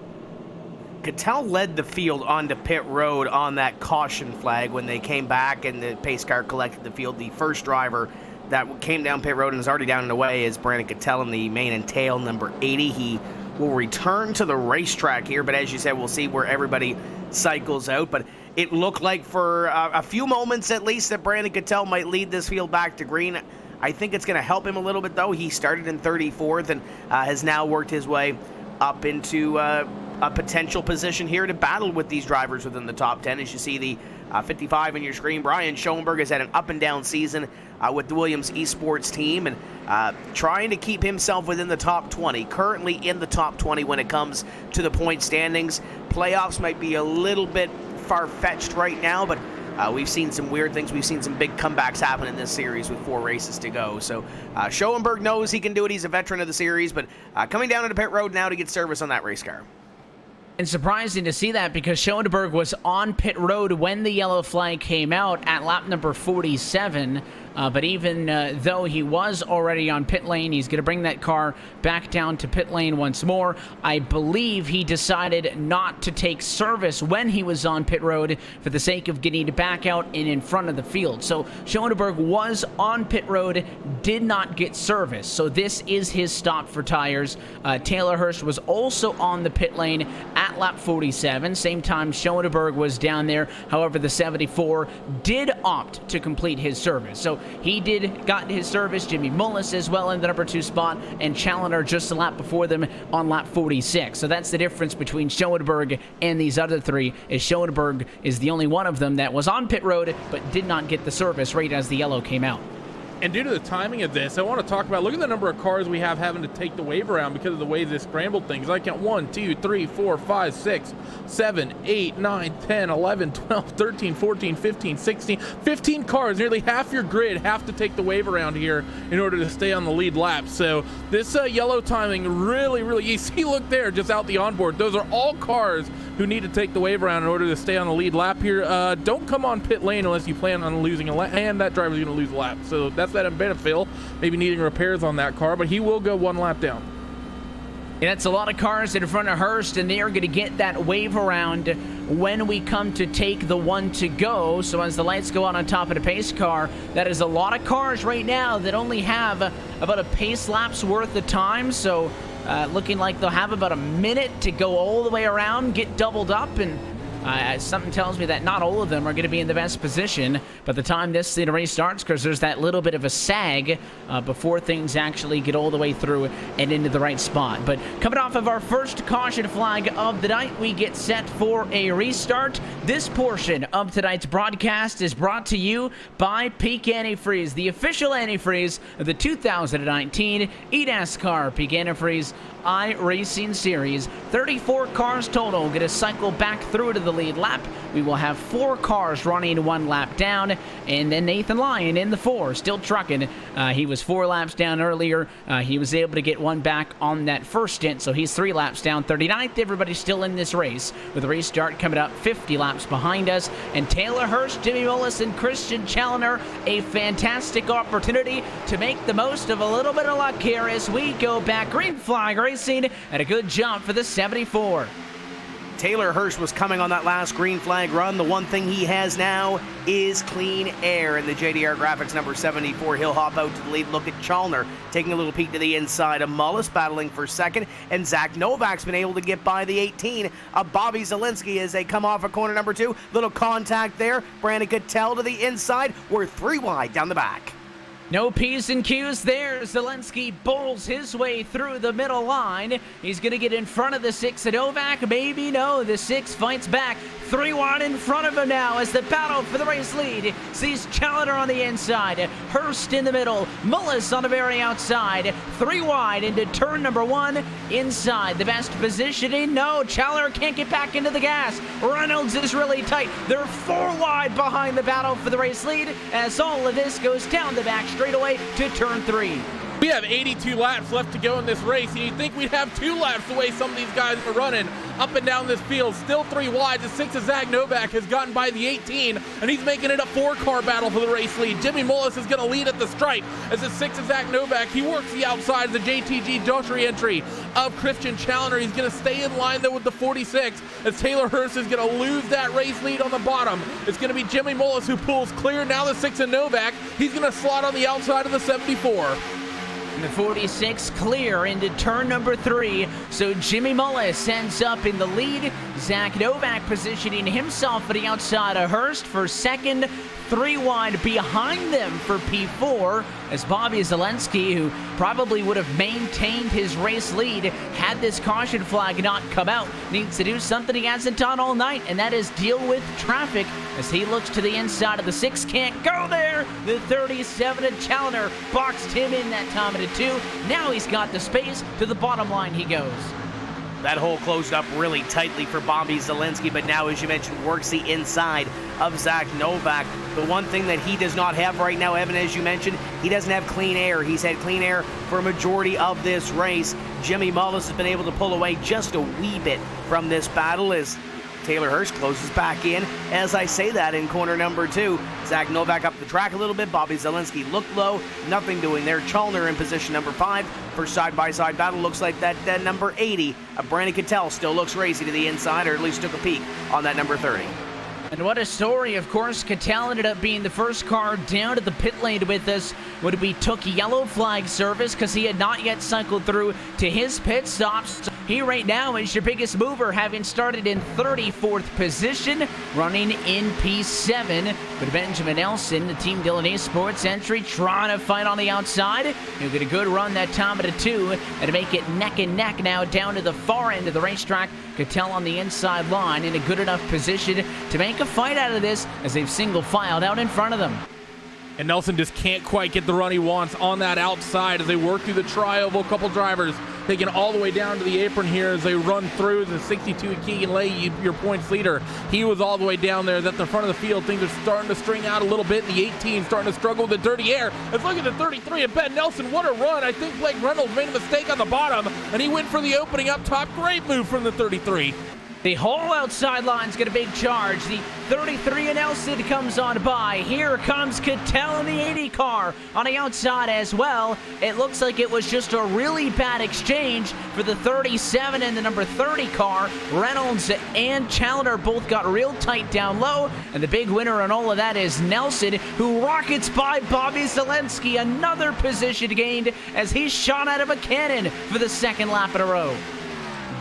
Speaker 2: Cattell led the field onto pit road on that caution flag when they came back and the pace car collected the field. The first driver that came down pit road and is already down and away is Brandon Cattell in the mane and tail, number 80. He will return to the racetrack here, but as you said, we'll see where everybody cycles out. But it looked like for a few moments at least that Brandon Cattell might lead this field back to green. I think it's going to help him a little bit, though. He started in 34th and has now worked his way up into a potential position here to battle with these drivers within the top 10. As you see the 55 on your screen, Brian Schoenberg has had an up and down season with the Williams Esports team and trying to keep himself within the top 20. Currently in the top 20 when it comes to the point standings. Playoffs might be a little bit far-fetched right now, but we've seen some weird things. We've seen some big comebacks happen in this series with 4 races to go. So Schoenberg knows he can do it. He's a veteran of the series, but coming down into pit road now to get service on that race car.
Speaker 1: And surprising to see that, because Schoenberg was on pit road when the yellow flag came out at lap number 47. But even though he was already on pit lane, he's going to bring that car back down to pit lane once more. I believe he decided not to take service when he was on pit road for the sake of getting back out and in front of the field. So Schoenberg was on pit road, did not get service. So this is his stop for tires. Taylor Hurst was also on the pit lane at lap 47. Same time Schoenberg was down there. However, the 74 did opt to complete his service. So he got his service. Jimmy Mullis as well in the #2 spot, and Challenger just a lap before them on lap 46. So that's the difference between Schoenberg and these other three, is Schoenberg is the only one of them that was on pit road but did not get the service right as the yellow came out.
Speaker 3: And due to the timing of this, I want to talk about, look at the number of cars we have having to take the wave around because of the way this scrambled things. I count 1, 2, 3, 4, 5, 6, 7, 8, 9, 10, 11, 12, 13, 14, 15, 16, 15 cars. Nearly half your grid have to take the wave around here in order to stay on the lead lap. So this yellow timing really, you see, look there, just out the onboard. Those are all cars who need to take the wave around in order to stay on the lead lap here. Don't come on pit lane unless you plan on losing a lap, and that driver's going to lose a lap. So that's that in Phil, maybe needing repairs on that car, but he will go 1 lap down.
Speaker 1: And that's a lot of cars in front of Hurst, and they are going to get that wave around when we come to take the 1 to go. So as the lights go on top of the pace car, that is a lot of cars right now that only have about a pace lap's worth of time. So looking like they'll have about a minute to go all the way around, get doubled up, and something tells me that not all of them are going to be in the best position by the time this race starts, because there's that little bit of a sag before things actually get all the way through and into the right spot. But coming off of our first caution flag of the night, we get set for a restart. This portion of tonight's broadcast is brought to you by PEAK Antifreeze, the official antifreeze of the 2019 eNASCAR PEAK Antifreeze iRacing Series. 34 cars total. Going to cycle back through to the lead lap. We will have 4 cars running 1 lap down, and then Nathan Lyon in the 4, still trucking. He was 4 laps down earlier. He was able to get 1 back on that first stint, so he's 3 laps down. 39th, everybody's still in this race, with the race start coming up 50 laps behind us. And Taylor Hirsch, Jimmy Mullis, and Christian Challoner, a fantastic opportunity to make the most of a little bit of luck here as we go back. Green flag racing and a good jump for the 74.
Speaker 2: Taylor Hirsch was coming on that last green flag run. The one thing he has now is clean air in the JDR Graphics number 74. He'll hop out to the lead. Look at Chalner taking a little peek to the inside of Mullis, battling for second. And Zach Novak's been able to get by the 18 of Bobby Zalinski as they come off of corner number 2. Little contact there. Brandon Cattell to the inside. We're 3 wide down the back.
Speaker 1: No P's and Q's there. Zelensky bowls his way through the middle line. He's going to get in front of the 6 at Novak. Maybe no. The 6 fights back. 3 wide in front of him now as the battle for the race lead sees Challoner on the inside. Hurst in the middle. Mullis on the very outside. 3 wide into turn number 1. Inside. The best positioning. No. Challoner can't get back into the gas. Reynolds is really tight. They're 4 wide behind the battle for the race lead as all of this goes down the back straight away to turn 3.
Speaker 3: We have 82 laps left to go in this race, and you'd think we'd have 2 laps the way some of these guys are running up and down this field. Still 3 wide. The 6 of Zach Novak has gotten by the 18, and he's making it a 4-car battle for the race lead. Jimmy Mullis is going to lead at the stripe as the 6 of Zach Novak. He works the outside of the JTG Daughtry entry of Christian Challoner. He's going to stay in line, though, with the 46 as Taylor Hirsch is going to lose that race lead on the bottom. It's going to be Jimmy Mullis who pulls clear. Now the 6 of Novak. He's going to slot on the outside of the 74.
Speaker 1: And the 46 clear into turn number 3. So Jimmy Mullis ends up in the lead. Zach Novak positioning himself at the outside of Hurst for second. 3 wide behind them for P4 as Bobby Zalinski, who probably would have maintained his race lead had this caution flag not come out, needs to do something he hasn't done all night, and that is deal with traffic as he looks to the inside of the 6. Can't go there. The 37 of Challoner boxed him in that time at a 2. Now he's got the space. To the bottom line he goes.
Speaker 2: That hole closed up really tightly for Bobby Zalinski, but now, as you mentioned, works the inside of Zach Novak. The one thing that he does not have right now, Evan, as you mentioned, he doesn't have clean air. He's had clean air for a majority of this race. Jimmy Mullis has been able to pull away just a wee bit from this battle as Taylor Hirsch closes back in. As I say that, in corner number 2, Zach Novak up the track a little bit. Bobby Zalinski looked low, nothing doing there. Challoner in position number 5 for side-by-side battle. Looks like that number 80, Brandon Cattell, still looks racy to the inside, or at least took a peek on that number 30.
Speaker 1: And what a story. Of course, Cattell ended up being the first car down to the pit lane with us when we took yellow flag service because he had not yet cycled through to his pit stops. He right now is your biggest mover, having started in 34th position, running in P7. But Benjamin Nelson, the Team Dylan Sports entry, trying to fight on the outside. He'll get a good run that time at a 2 and make it neck and neck now down to the far end of the racetrack. Cattell on the inside line in a good enough position to make a fight out of this as they've single filed out in front of them.
Speaker 3: And Nelson just can't quite get the run he wants on that outside as they work through the trioval. A couple drivers taking all the way down to the apron here as they run through. The 62 Keegan Lay, your points leader, he was all the way down there. At the front of the field, things are starting to string out a little bit. The 18 starting to struggle with the dirty air. Let's look at the 33 of Ben Nelson. What a run. I think Blake Reynolds made a mistake on the bottom, and he went for the opening up top. Great move from the 33.
Speaker 1: The whole outside line's got a big charge. The 33 and Nelson comes on by. Here comes Cattell in the 80 car on the outside as well. It looks like it was just a really bad exchange for the 37 and the number 30 car. Reynolds and Challoner both got real tight down low, and the big winner on all of that is Nelson, who rockets by Bobby Zalinski. Another position gained as he's shot out of a cannon for the 2nd lap in a row.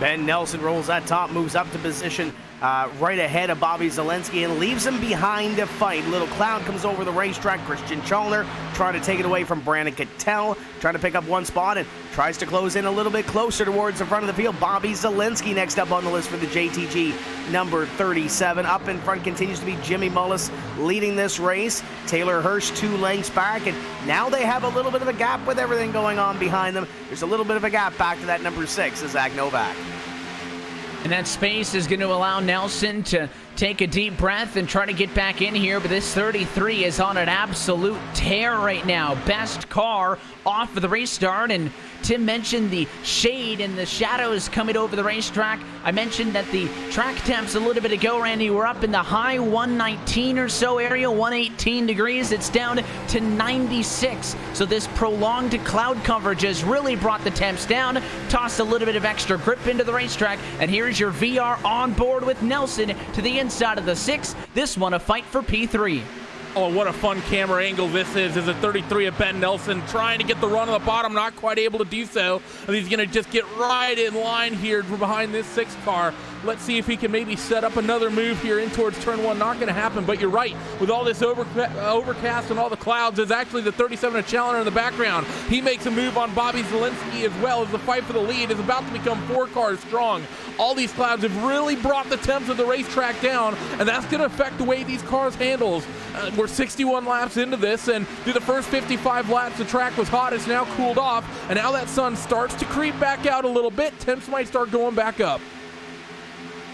Speaker 2: Ben Nelson rolls that top, moves up to position right ahead of Bobby Zalinski and leaves him behind to fight. Little cloud comes over the racetrack. Christian Challoner trying to take it away from Brandon Cattell, trying to pick up one spot and tries to close in a little bit closer towards the front of the field. Bobby Zalinski next up on the list for the JTG number 37. Up in front continues to be Jimmy Mullis leading this race. Taylor Hirsch 2 lengths back, and now they have a little bit of a gap with everything going on behind them. There's a little bit of a gap back to that number 6, Zach Novak.
Speaker 1: And that space is going to allow Nelson to take a deep breath and try to get back in here. But this 33 is on an absolute tear right now. Best car off of the restart. And Tim mentioned the shade and the shadows coming over the racetrack. I mentioned that the track temps a little bit ago, Randy, were up in the high 119 or so area, 118 degrees. It's down to 96. So this prolonged cloud coverage has really brought the temps down, tossed a little bit of extra grip into the racetrack. And here's your VR on board with Nelson to the inside of the 6. This one a fight for P3.
Speaker 3: Oh, what a fun camera angle this is a 33 of Ben Nelson trying to get the run on the bottom, not quite able to do so. And he's going to just get right in line here from behind this 6 car. Let's see if he can maybe set up another move here in towards turn 1. Not going to happen, but you're right. With all this overcast and all the clouds, there's actually the 37 of Challenger in the background. He makes a move on Bobby Zielinski as well, as the fight for the lead is about to become 4 cars strong. All these clouds have really brought the temps of the racetrack down, and that's going to affect the way these cars handles. We're 61 laps into this, and through the first 55 laps, the track was hot. It's now cooled off, and now that sun starts to creep back out a little bit. Temps might start going back up.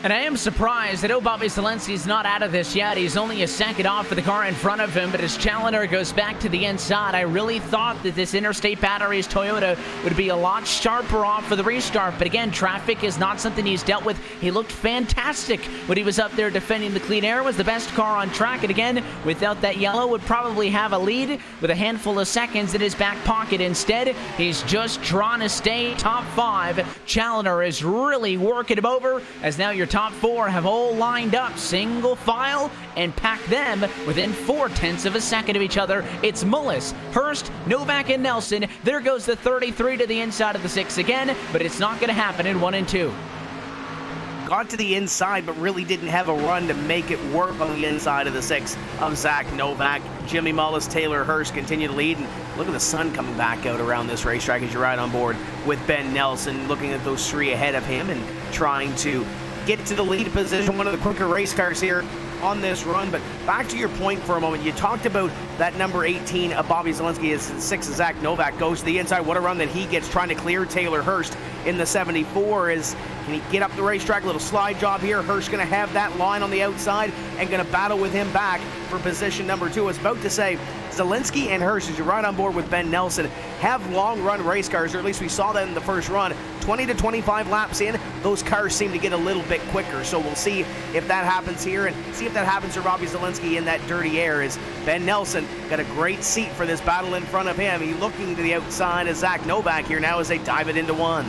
Speaker 1: And I am surprised that Bobby Zielinski's not out of this yet. He's only a second off for the car in front of him, but as Challenger goes back to the inside, I really thought that this Interstate Batteries Toyota would be a lot sharper off for the restart. But again, traffic is not something he's dealt with. He looked fantastic when he was up there defending the clean air, was the best car on track. And again, without that yellow, would probably have a lead with a handful of seconds in his back pocket. Instead, he's just trying to stay top 5. Challenger is really working him over, as now your top 4 have all lined up single file and pack them within 0.4 of a second of each other. It's Mullis, Hurst, Novak, and Nelson. There goes the 33 to the inside of the 6 again, but it's not going to happen in 1 and 2.
Speaker 2: Got to the inside, but really didn't have a run to make it work on the inside of the 6 of Zach Novak. Jimmy Mullis, Taylor Hurst continue to lead. And look at the sun coming back out around this racetrack as you ride on board with Ben Nelson, looking at those 3 ahead of him and trying to get to the lead position, one of the quicker race cars here on this run. But back to your point for a moment, you talked about that number 18 of Bobby Zielinski as 6 of Zach Novak goes to the inside. What a run that he gets trying to clear Taylor Hurst in the 74. Can he get up the racetrack? A little slide job here. Hurst going to have that line on the outside and going to battle with him back for position number 2. I was about to say, Zielinski and Hurst, as you ride on board with Ben Nelson, have long run race cars, or at least we saw that in the first run. 20 to 25 laps in, those cars seem to get a little bit quicker. So we'll see if that happens here, and see if that happens to Robbie Zielinski in that dirty air, as Ben Nelson got a great seat for this battle in front of him. He's looking to the outside of Zach Novak here now as they dive it into 1.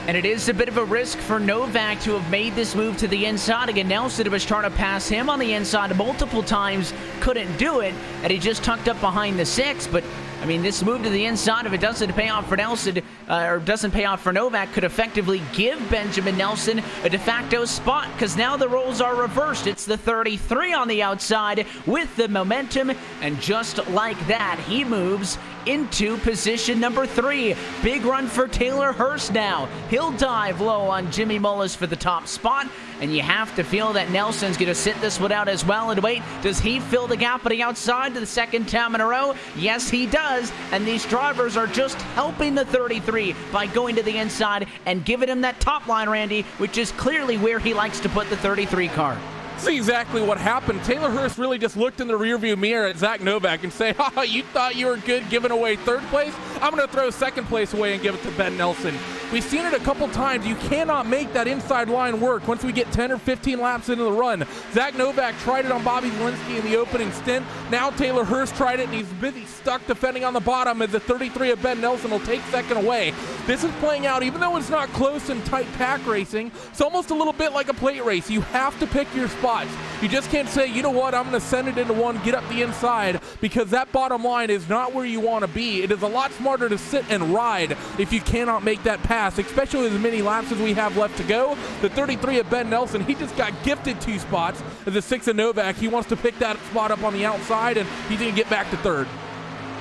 Speaker 1: And it is a bit of a risk for Novak to have made this move to the inside. Again, Nelson was trying to pass him on the inside multiple times, couldn't do it, and he just tucked up behind the 6. But I mean, this move to the inside, if it doesn't pay off for Nelson, or doesn't pay off for Novak, could effectively give Benjamin Nelson a de facto spot, because now the roles are reversed. It's the 33 on the outside with the momentum, and just like that, he moves into position number 3. Big run for Taylor Hurst now. He'll dive low on Jimmy Mullis for the top spot, and you have to feel that Nelson's going to sit this one out as well and wait. Does he fill the gap on the outside to the second time in a row? Yes, he does, and these drivers are just helping the 33 by going to the inside and giving him that top line, Randy, which is clearly where he likes to put the 33 car.
Speaker 3: See exactly what happened. Taylor Hurst really just looked in the rearview mirror at Zach Novak and say, "Ha, you thought you were good giving away 3rd place? I'm going to throw 2nd place away and give it to Ben Nelson." We've seen it a couple times. You cannot make that inside line work once we get 10 or 15 laps into the run. Zach Novak tried it on Bobby Zielinski in the opening stint. Now Taylor Hurst tried it, and he's busy stuck defending on the bottom as the 33 of Ben Nelson will take 2nd away. This is playing out, even though it's not close and tight pack racing, it's almost a little bit like a plate race. You have to pick your spots. You just can't say, you know what, I'm going to send it into 1, get up the inside, because that bottom line is not where you want to be. It is a lot smarter to sit and ride if you cannot make that pass, especially with as many laps as we have left to go. The 33 of Ben Nelson, he just got gifted 2 spots. As the 6 of Novak, he wants to pick that spot up on the outside, and he's going to get back to 3rd.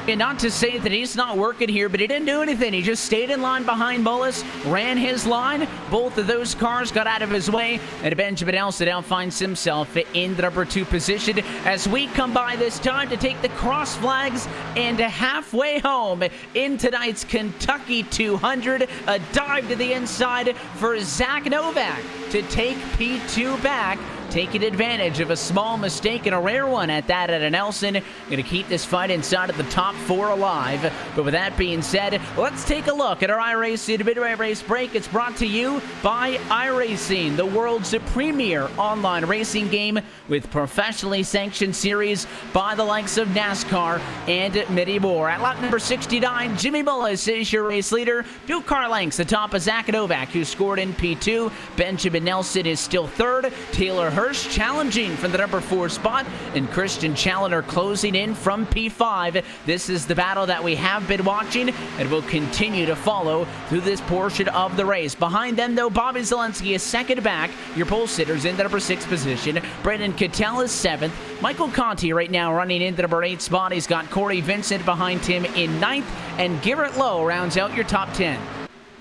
Speaker 1: And not to say that he's not working here, but he didn't do anything. He just stayed in line behind Mullis, ran his line. Both of those cars got out of his way, and Benjamin Nelson now finds himself in the number 2 position as we come by this time to take the cross flags and halfway home in tonight's Kentucky 200. A dive to the inside for Zach Novak to take P2 back, taking advantage of a small mistake and a rare one at that at a Nelson. Going to keep this fight inside of the top 4 alive. But with that being said, let's take a look at our iRacing midway race break. It's brought to you by iRacing, the world's premier online racing game with professionally sanctioned series by the likes of NASCAR and many more. At lap number 69, Jimmy Mullis is your race leader. 2 car lengths atop of Zach Novak, who scored in P2. Benjamin Nelson is still 3rd. Taylor Hirsch challenging for the number 4 spot, and Christian Challenger closing in from P5. This is the battle that we have been watching and will continue to follow through this portion of the race. Behind them, though, Bobby Zelensky is second back. Your pole sitters in the number 6 position. Brandon Cattell is 7th. Michael Conti right now running in the number 8 spot. He's got Corey Vincent behind him in 9th, and Garrett Lowe rounds out your top 10.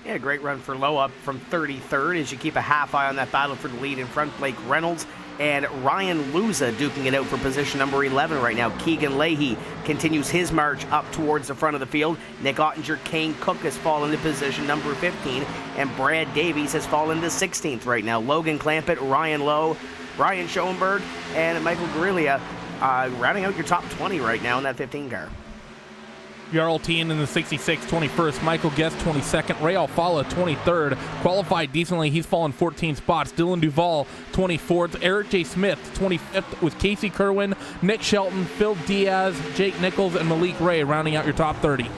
Speaker 2: Yeah, great run for Lowe, up from 33rd as you keep a half eye on that battle for the lead in front. Blake Reynolds and Ryan Luza duking it out for position number 11 right now. Keegan Leahy continues his march up towards the front of the field. Nick Ottinger, Kane Cook has fallen to position number 15, and Brad Davies has fallen to 16th right now. Logan Clampett, Ryan Lowe, Ryan Schoenberg, and Michael Grillia rounding out your top 20 right now in that 15 car.
Speaker 3: Jarl Tien in the 66, 21st. Michael Guest, 22nd. Ray Alfala, 23rd. Qualified decently. He's fallen 14 spots. Dylan Duvall, 24th. Eric J. Smith, 25th, with Casey Kerwin, Nick Shelton, Phil Diaz, Jake Nichols, and Malik Ray rounding out your top 30.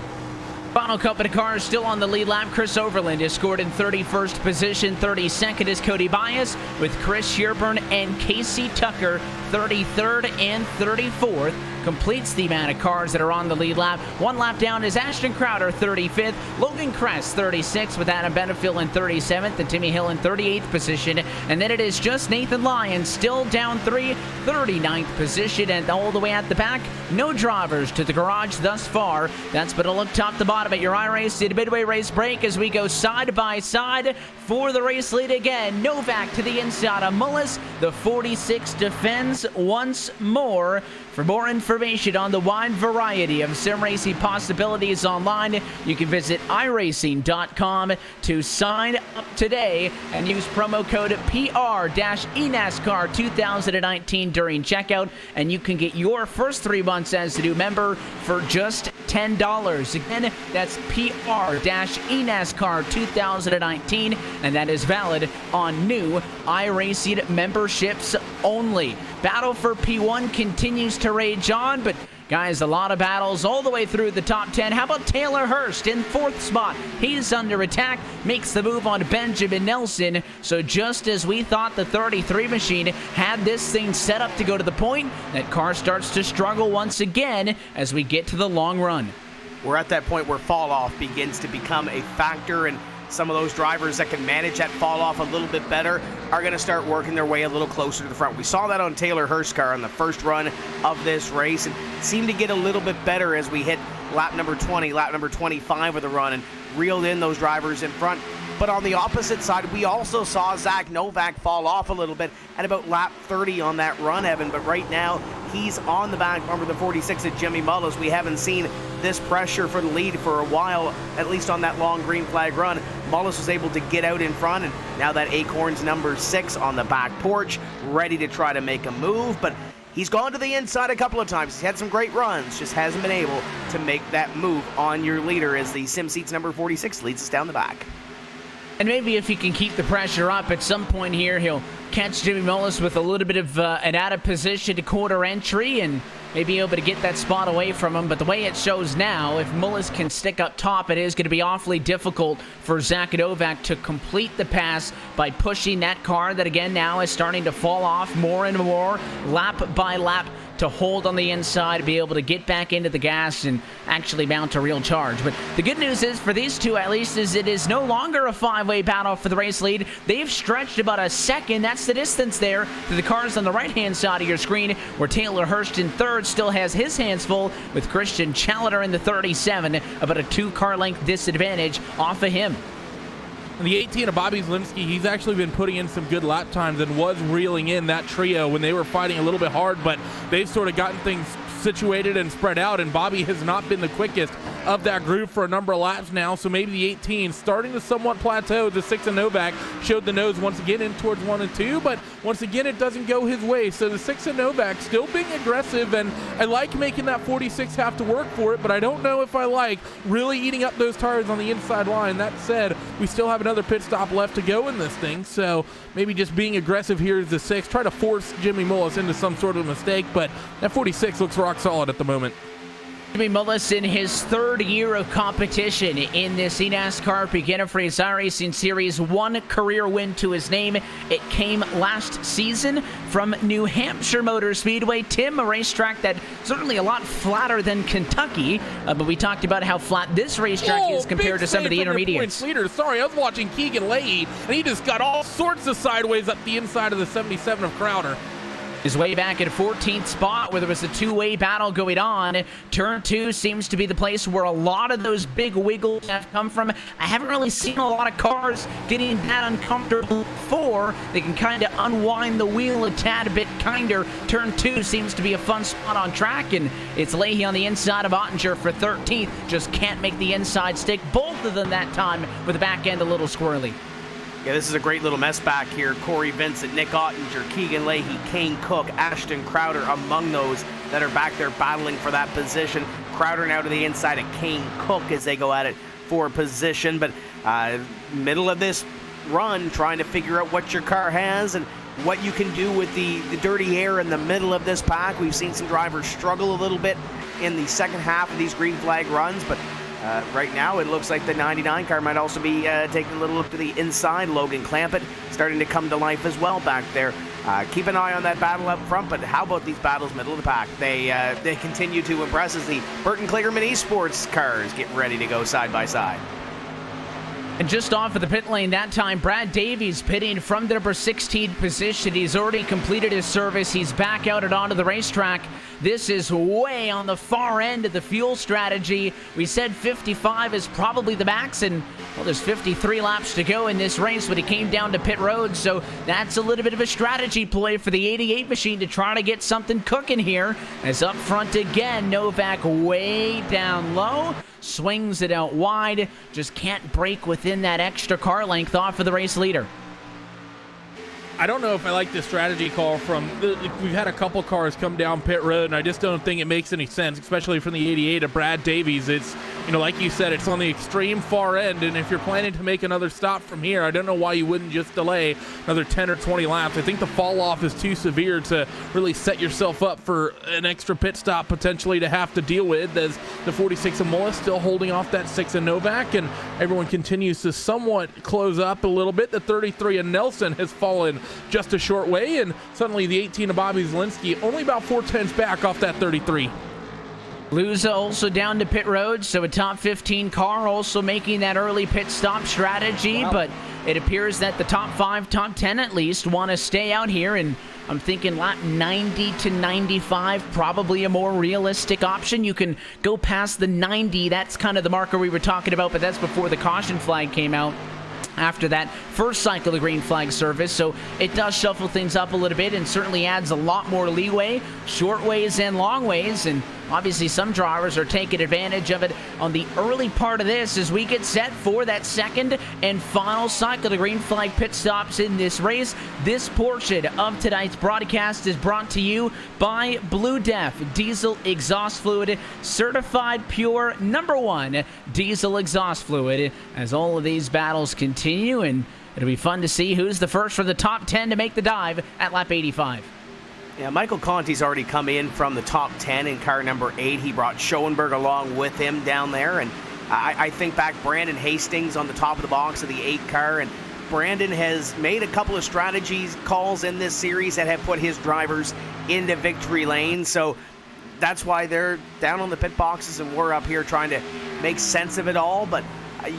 Speaker 1: Final company cars still on the lead lap. Chris Overland is scored in 31st position. 32nd is Cody Bias, with Chris Shearburn and Casey Tucker 33rd and 34th. Completes the amount of cars that are on the lead lap. 1 lap down is Ashton Crowder, 35th. Logan Kress, 36th, with Adam Benefield in 37th, and Timmy Hill in 38th position. And then it is just Nathan Lyons still down 3, 39th position. And all the way at the back, no drivers to the garage thus far. That's been a look top to bottom at your iRacing midway race break as we go side by side for the race lead again. Novak to the inside of Mullis. The 46 defends once more. For more information on the wide variety of sim racing possibilities online, you can visit iRacing.com to sign up today and use promo code PR-eNASCAR 2019 during checkout, and you can get your first 3 months as a new member for just $10. Again, that's PR-eNASCAR 2019, and that is valid on new iRacing memberships only. Battle for P1 continues to rage on, but guys, a lot of battles all the way through the top 10. How about Taylor Hurst in 4th spot? He's under attack, makes the move on Benjamin Nelson. So just as we thought the 33 machine had this thing set up to go to the point, that car starts to struggle once again as we get to the long run.
Speaker 2: We're at that point where fall off begins to become a factor, and some of those drivers that can manage that fall off a little bit better are going to start working their way a little closer to the front. We saw that on Taylor Hurst's car on the first run of this race, and seemed to get a little bit better as we hit lap number 20, lap number 25 of the run, and reeled in those drivers in front. But on the opposite side, we also saw Zach Novak fall off a little bit at about lap 30 on that run, Evan. But right now, he's on the back bumper, the 46 at Jimmy Mullis. We haven't seen this pressure for the lead for a while, at least on that long green flag run. Mullis was able to get out in front, and now that Acorn's number 6 on the back porch, ready to try to make a move. But he's gone to the inside a couple of times. He's had some great runs, just hasn't been able to make that move on your leader as the Sim Seats number 46 leads us down the back.
Speaker 1: And maybe if he can keep the pressure up at some point here, he'll catch Jimmy Mullis with a little bit of an out of position to quarter entry and maybe able to get that spot away from him. But the way it shows now, if Mullis can stick up top, it is going to be awfully difficult for Zach Novak to complete the pass by pushing that car that, again, now is starting to fall off more and more lap by lap to to hold on the inside, be able to get back into the gas and actually mount a real charge. But the good news is for these two, at least, is it is no longer a 5-way battle for the race lead. They've stretched about a second. That's the distance there to the cars on the right-hand side of your screen, where Taylor Hurst in third still has his hands full with Christian Challenger in the 37, about a 2-car length disadvantage off of him.
Speaker 3: And the 18 of Bobby Zielinski, he's actually been putting in some good lap times and was reeling in that trio when they were fighting a little bit hard, but they've sort of gotten things situated and spread out, and Bobby has not been the quickest of that group for a number of laps now, so maybe the 18 starting to somewhat plateau. The 6 of Novak showed the nose once again in towards 1 and 2, but once again it doesn't go his way. So the 6 of Novak still being aggressive, and I like making that 46 have to work for it, but I don't know if I like really eating up those tires on the inside line. That said, we still have another pit stop left to go in this thing, so maybe just being aggressive here is the 6. Try to force Jimmy Mullis into some sort of mistake, but that 46 looks rock solid at the moment.
Speaker 1: Jimmy Mullis in his third year of competition in this eNASCAR PEAK Antifreeze iRacing Series, 1 career win to his name. It came last season from New Hampshire Motor Speedway. Tim, a racetrack that certainly a lot flatter than Kentucky, but we talked about how flat this racetrack is compared to some of the intermediates.
Speaker 3: Sorry, I was watching Keegan Leahy, and he just got all sorts of sideways up the inside of the 77 of Crowder.
Speaker 1: His way back at 14th spot, where there was a 2-way battle going on. Turn 2 seems to be the place where a lot of those big wiggles have come from. I haven't really seen a lot of cars getting that uncomfortable before. They can kind of unwind the wheel a tad bit kinder. Turn 2 seems to be a fun spot on track, and it's Leahy on the inside of Ottinger for 13th. Just can't make the inside stick. Both of them that time with the back end a little squirrely.
Speaker 2: Yeah, this is a great little mess back here. Corey Vincent, Nick Ottinger, Keegan Leahy, Kane Cook, Ashton Crowder among those that are back there battling for that position. Crowder now to the inside of Kane Cook as they go at it for position. But middle of this run, trying to figure out what your car has and what you can do with the dirty air in the middle of this pack. We've seen some drivers struggle a little bit in the second half of these green flag runs, but right now, it looks like the 99 car might also be taking a little look to the inside. Logan Clampett starting to come to life as well back there. Keep an eye on that battle up front, but how about these battles middle of the pack? They continue to impress as the Burton Kligerman Esports cars get ready to go side by side.
Speaker 1: And just off of the pit lane that time, Brad Davies pitting from the number 16 position. He's already completed his service. He's back out and onto the racetrack. This is way on the far end of the fuel strategy. We said 55 is probably the max, and well, there's 53 laps to go in this race when he came down to pit road, so that's a little bit of a strategy play for the 88 machine to try to get something cooking here. As up front again, Novak way down low. Swings it out wide, just can't break within that extra car length off of the race leader.
Speaker 3: I don't know if I like this strategy call from we've had a couple cars come down pit road, and I just don't think it makes any sense, especially from the 88 of Brad Davies. It's, like you said, it's on the extreme far end, and if you're planning to make another stop from here, I don't know why you wouldn't just delay another 10 or 20 laps. I think the fall off is too severe to really set yourself up for an extra pit stop potentially to have to deal with, as the 46 of Mullis still holding off that 6 of Novak, and everyone continues to somewhat close up a little bit. The 33 of Nelson has fallen just a short way, and suddenly the 18 of Bobby Zielinski only about 4/10 back off that 33.
Speaker 1: Luza also down to pit road, so a top 15 car also making that early pit stop strategy. Wow. But it appears that the top 5, top 10 at least, want to stay out here, and I'm thinking lap 90 to 95, probably a more realistic option. You can go past the 90, that's kind of the marker we were talking about, but that's before the caution flag came out after that first cycle of green flag service, so it does shuffle things up a little bit and certainly adds a lot more leeway, short ways and long ways, and obviously some drivers are taking advantage of it on the early part of this as we get set for that second and final cycle of green flag pit stops in this race. This portion of tonight's broadcast is brought to you by Blue Def Diesel Exhaust Fluid, certified pure #1 diesel exhaust fluid, as all of these battles continue, and it'll be fun to see who's the first from the top 10 to make the dive at lap 85.
Speaker 2: Yeah, Michael Conti's already come in from the top 10 in car number 8. He brought Schoenberg along with him down there, and I think back Brandon Hastings on the top of the box of the 8 car, and Brandon has made a couple of strategies calls in this series that have put his drivers into victory lane. So that's why they're down on the pit boxes and we're up here trying to make sense of it all. But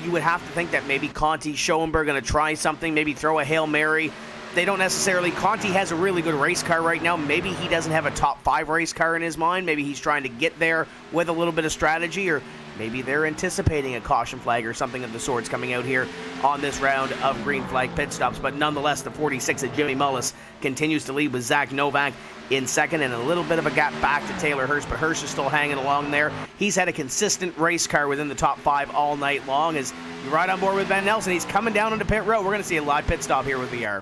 Speaker 2: you would have to think that maybe Conti, Schoenberg going to try something, maybe throw a Hail Mary. They don't necessarily. Conti has a really good race car right now. Maybe he doesn't have a top 5 race car in his mind. Maybe he's trying to get there with a little bit of strategy, or maybe they're anticipating a caution flag or something of the sorts coming out here on this round of green flag pit stops. But nonetheless, the 46 of Jimmy Mullis continues to lead with Zach Novak in second, and a little bit of a gap back to Taylor Hurst, but Hurst is still hanging along there. He's had a consistent race car within the top 5 all night long. As you're right on board with Ben Nelson, he's coming down into pit road. We're going to see a live pit stop here with VR.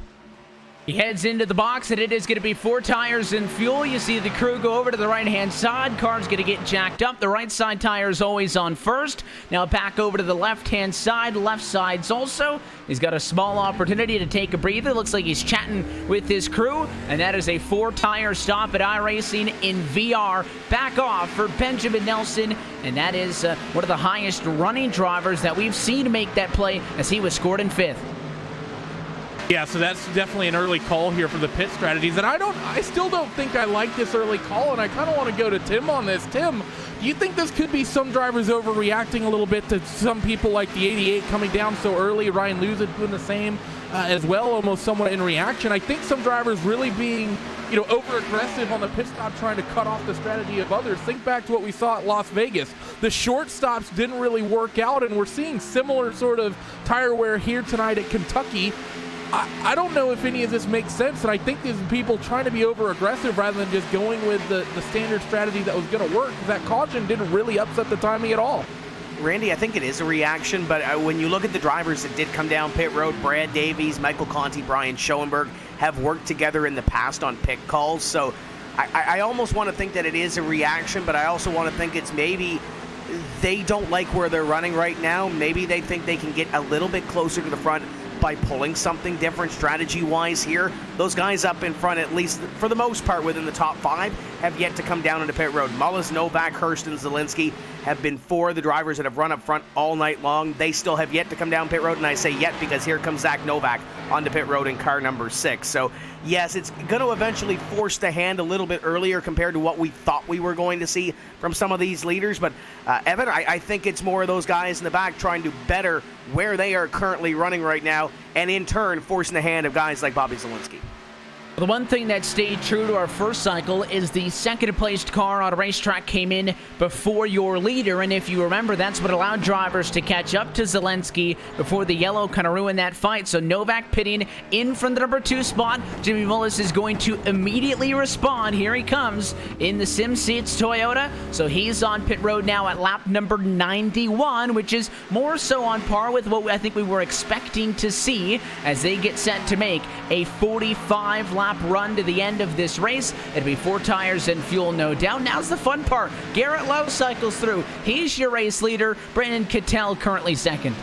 Speaker 1: He heads into the box, and it is going to be 4 tires and fuel. You see the crew go over to the right-hand side. Car's going to get jacked up. The right side tire is always on first. Now back over to the left-hand side. Left side's also. He's got a small opportunity to take a breather. Looks like he's chatting with his crew, and that is a 4-tire stop at iRacing in VR. Back off for Benjamin Nelson, and that is one of the highest running drivers that we've seen make that play, as he was scored in 5th.
Speaker 3: Yeah, so that's definitely an early call here for the pit strategies, and I still don't think I like this early call, and I kind of want to go to Tim on this. Tim, do you think this could be some drivers overreacting a little bit to some people like the 88 coming down so early? Ryan Luza doing the same as well, almost somewhat in reaction. I think some drivers really being, over-aggressive on the pit stop, trying to cut off the strategy of others. Think back to what we saw at Las Vegas. The short stops didn't really work out, and we're seeing similar sort of tire wear here tonight at Kentucky. I don't know if any of this makes sense, and I think there's people trying to be over-aggressive rather than just going with the standard strategy that was going to work. That caution didn't really upset the timing at all.
Speaker 2: Randy, I think it is a reaction, but when you look at the drivers that did come down pit road, Brad Davies, Michael Conti, Brian Schoenberg, have worked together in the past on pit calls. So I almost want to think that it is a reaction, but I also want to think it's maybe they don't like where they're running right now. Maybe they think they can get a little bit closer to the front by pulling something different strategy-wise here. Those guys up in front, at least for the most part within the top 5, have yet to come down into pit road. Mullis, Novak, Hurst, and Zielinski have been 4 of the drivers that have run up front all night long. They still have yet to come down pit road, and I say yet because here comes Zach Novak onto pit road in car number 6. So yes, it's going to eventually force the hand a little bit earlier compared to what we thought we were going to see from some of these leaders. But Evan, I think it's more of those guys in the back trying to better where they are currently running right now, and in turn forcing the hand of guys like Bobby Zielinski.
Speaker 1: The one thing that stayed true to our first cycle is the second-placed car on a racetrack came in before your leader, and if you remember, that's what allowed drivers to catch up to Zielinski before the yellow kind of ruined that fight. So Novak pitting in from the number 2 spot. Jimmy Mullis is going to immediately respond. Here he comes in the Sim Seats Toyota. So he's on pit road now at lap number 91, which is more so on par with what I think we were expecting to see as they get set to make a 45-lap run to the end of this race. It'll be 4 tires and fuel, no doubt. Now's the fun part. Garrett Lowe cycles through. He's your race leader. Brandon Cattell currently second.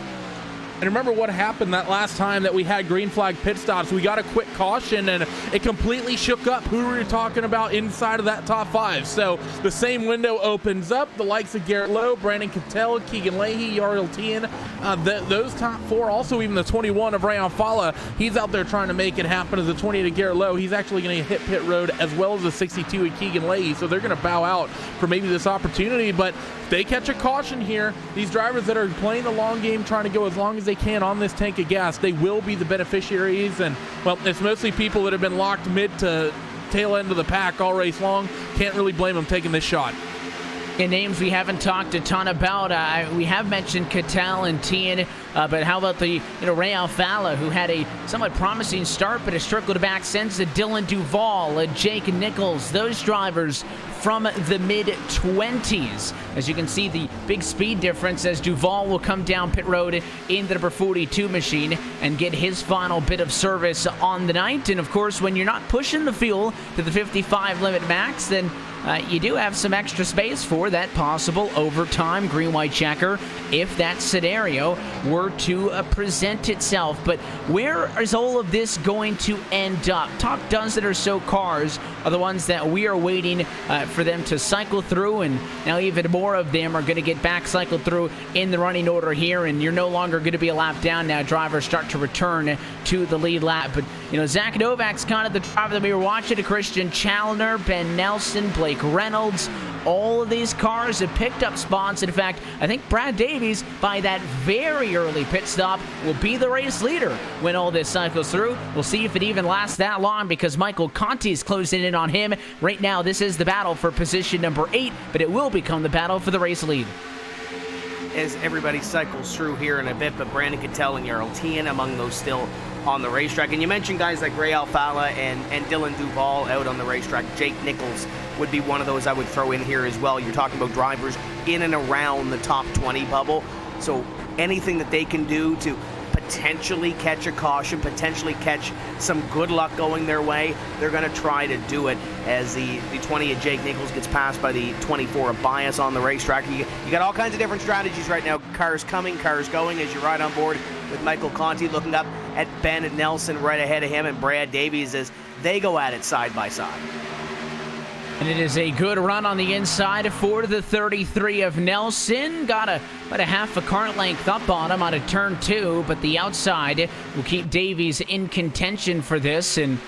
Speaker 3: And remember what happened that last time that we had green flag pit stops. We got a quick caution, and it completely shook up who we were talking about inside of that top 5. So the same window opens up. The likes of Garrett Lowe, Brandon Cattell, Keegan Leahy, Yariel Tien, those top 4, also even the 21 of Rayon Fala, he's out there trying to make it happen as a 20 to Garrett Lowe. He's actually going to hit pit road as well as the 62 of Keegan Leahy. So they're going to bow out for maybe this opportunity. But if they catch a caution here, these drivers that are playing the long game, trying to go as long as they can on this tank of gas, they will be the beneficiaries. And well, it's mostly people that have been locked mid to tail end of the pack all race long. Can't really blame them taking this shot.
Speaker 1: And names we haven't talked a ton about. We have mentioned Cattell and Tien, but how about the Rayon Fala, who had a somewhat promising start but has trickled back since. Dylan Duval, Jake Nichols, those drivers from the mid-20s. As you can see, the big speed difference as Duval will come down pit road in the number 42 machine and get his final bit of service on the night. And of course, when you're not pushing the fuel to the 55 limit max, then you do have some extra space for that possible overtime green-white checker if that scenario were were to present itself. But where is all of this going to end up? Top dozen or so cars are the ones that we are waiting for them to cycle through, and now even more of them are going to get back cycled through in the running order here, and you're no longer going to be a lap down now. Drivers start to return to the lead lap. But, Zach Novak's kind of the driver that we were watching. Christian Challoner, Ben Nelson, Blake Reynolds, all of these cars have picked up spots. In fact, I think Brad Davies, by that very early pit stop, will be the race leader when all this cycles through. We'll see if it even lasts that long, because Michael Conti is closing in on him. Right now, this is the battle for position number 8, but it will become the battle for the race lead.
Speaker 2: As everybody cycles through here in a bit, but Brandon Cattell and Jarl Tien among those still on the racetrack. And you mentioned guys like Ray Alfala and Dylan Duval out on the racetrack. Jake Nichols would be one of those I would throw in here as well. You're talking about drivers in and around the top 20 bubble. So anything that they can do to potentially catch a caution, potentially catch some good luck going their way, they're going to try to do it, as the 20 of Jake Nichols gets passed by the 24 of Bias on the racetrack. You got all kinds of different strategies right now. Cars coming, cars going, as you ride on board with Michael Conti looking up at Ben Nelson right ahead of him, and Brad Davies as they go at it side by side.
Speaker 1: And it is a good run on the inside for the 33 of Nelson. Got about a half a car length up on him out of turn 2, but the outside will keep Davies in contention for this. And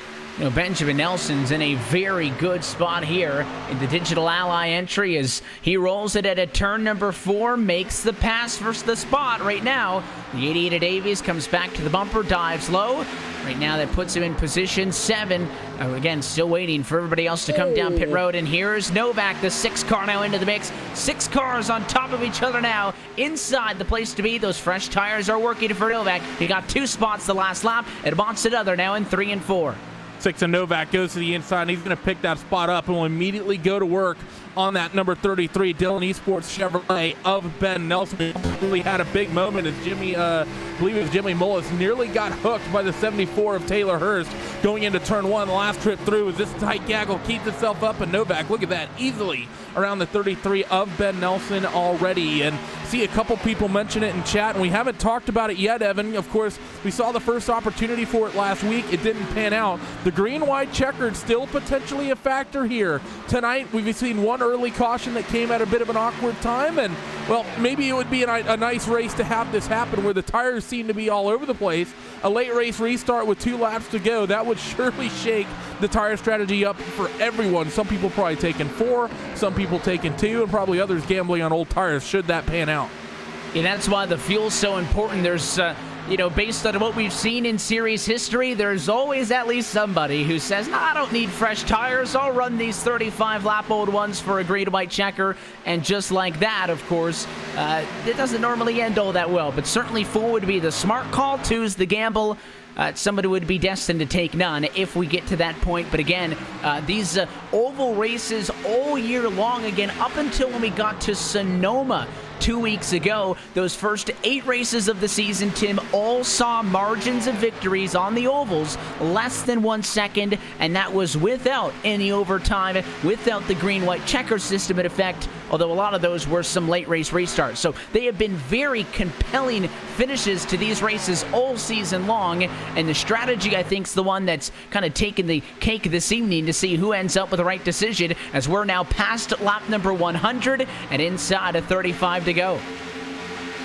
Speaker 1: Benjamin Nelson's in a very good spot here in the Digital Ally entry as he rolls it at a turn number 4, makes the pass for the spot right now. The 88 of Davies comes back to the bumper, dives low. Right now that puts him in position 7. Again, still waiting for everybody else to come down pit road. And here's Novak, the 6 car now into the mix. 6 cars on top of each other now inside the place to be. Those fresh tires are working for Novak. He got 2 spots the last lap. And wants another now in 3 and 4.
Speaker 3: 6 and Novak goes to the inside, and he's going to pick that spot up and will immediately go to work on that number 33 Dillon Esports Chevrolet of Ben Nelson. Really had a big moment as I believe it was Jimmy Mullis, nearly got hooked by the 74 of Taylor Hurst going into turn 1 the last trip through. As this tight gaggle keeps itself up, and Novak, look at that, easily around the 33 of Ben Nelson already. And see a couple people mention it in chat, and we haven't talked about it yet, Evan. Of course, we saw the first opportunity for it last week. It didn't pan out. The green-white checkered still potentially a factor here. Tonight, we've seen one early caution that came at a bit of an awkward time, and, well, maybe it would be a nice race to have this happen where the tires seem to be all over the place. A late race restart with 2 laps to go, that would surely shake the tire strategy up for everyone. Some people probably taking 4, some people taking 2, and probably others gambling on old tires should that pan out.
Speaker 1: Yeah, that's why the fuel's so important. There's, based on what we've seen in series history, there's always at least somebody who says, nah, I don't need fresh tires. I'll run these 35-lap-old ones for a green-white checker. And just like that, of course, it doesn't normally end all that well. But certainly 4 would be the smart call, 2 is the gamble. Somebody would be destined to take none if we get to that point. But again, these oval races all year long, again, up until when we got to Sonoma 2 weeks ago, those first 8 races of the season, Tim, all saw margins of victories on the ovals less than 1 second, and that was without any overtime, without the green-white checker system in effect, although a lot of those were some late race restarts. So they have been very compelling finishes to these races all season long, and the strategy, I think, is the one that's kind of taken the cake this evening to see who ends up with the right decision, as we're now past lap number 100 and inside of 35 to go.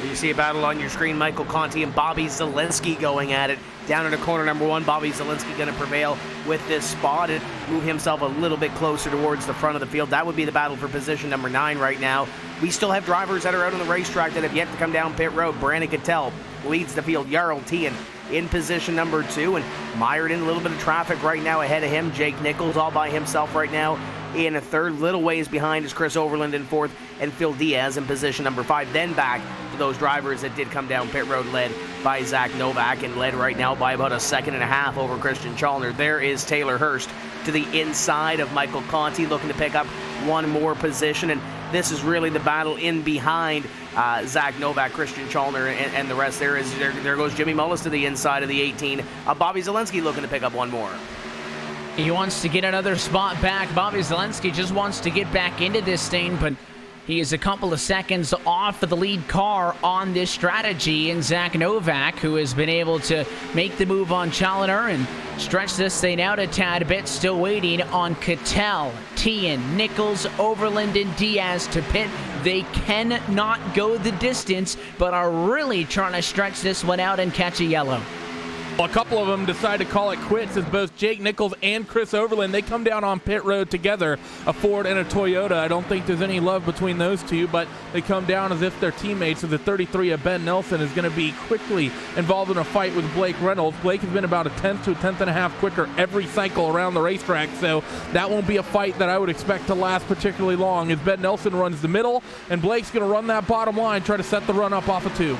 Speaker 2: You see a battle on your screen, Michael Conti and Bobby Zielinski going at it. Down into corner number 1, Bobby Zielinski going to prevail with this spot and move himself a little bit closer towards the front of the field. That would be the battle for position number 9 right now. We still have drivers that are out on the racetrack that have yet to come down pit road. Brandon Cattell leads the field. Jarl Tien in position number 2, and mired in a little bit of traffic right now ahead of him. Jake Nichols all by himself right now in a 3rd. Little ways behind is Chris Overland in 4th, and Phil Diaz in position number 5. Then back to those drivers that did come down pit road, led by Zach Novak, and led right now by about a 1.5 seconds over Christian Challoner. There is Taylor Hurst to the inside of Michael Conti, looking to pick up 1 more position, and this is really the battle in behind Zach Novak, Christian Challoner, and the rest. There goes Jimmy Mullis to the inside of the 18. Bobby Zielinski looking to pick up 1 more.
Speaker 1: He wants to get another spot back. Bobby Zielinski just wants to get back into this thing, but He is a couple of seconds off of the lead car on this strategy, and Zach Novak, who has been able to make the move on Challenger and stretch this thing out a tad bit, still waiting on Cattell, Tian, Nichols, Overland, and Diaz to pit. They cannot go the distance, but are really trying to stretch this one out and catch a yellow.
Speaker 3: Well, a couple of them decide to call it quits as both Jake Nichols and Chris Overland, they come down on pit road together, a Ford and a Toyota. I don't think there's any love between those two, but they come down as if they're teammates. So the 33 of Ben Nelson is going to be quickly involved in a fight with Blake Reynolds. Blake has been about a tenth to a tenth and a half quicker every cycle around the racetrack, so that won't be a fight that I would expect to last particularly long as Ben Nelson runs the middle, and Blake's going to run that bottom line, try to set the run up off of 2.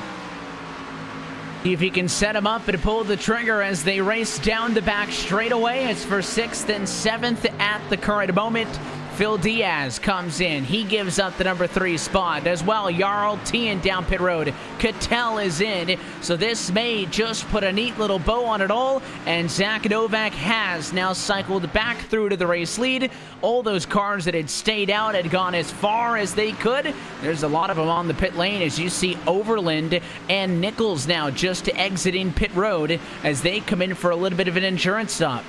Speaker 1: See if he can set him up and pull the trigger as they race down the back straightaway. It's for 6th and 7th at the current moment. Phil Diaz comes in. He gives up the number 3 spot as well. Jarl Tian down pit road. Cattell is in. So this may just put a neat little bow on it all. And Zach Novak has now cycled back through to the race lead. All those cars that had stayed out had gone as far as they could. There's a lot of them on the pit lane as you see Overland and Nichols now just exiting pit road as they come in for a little bit of an insurance stop.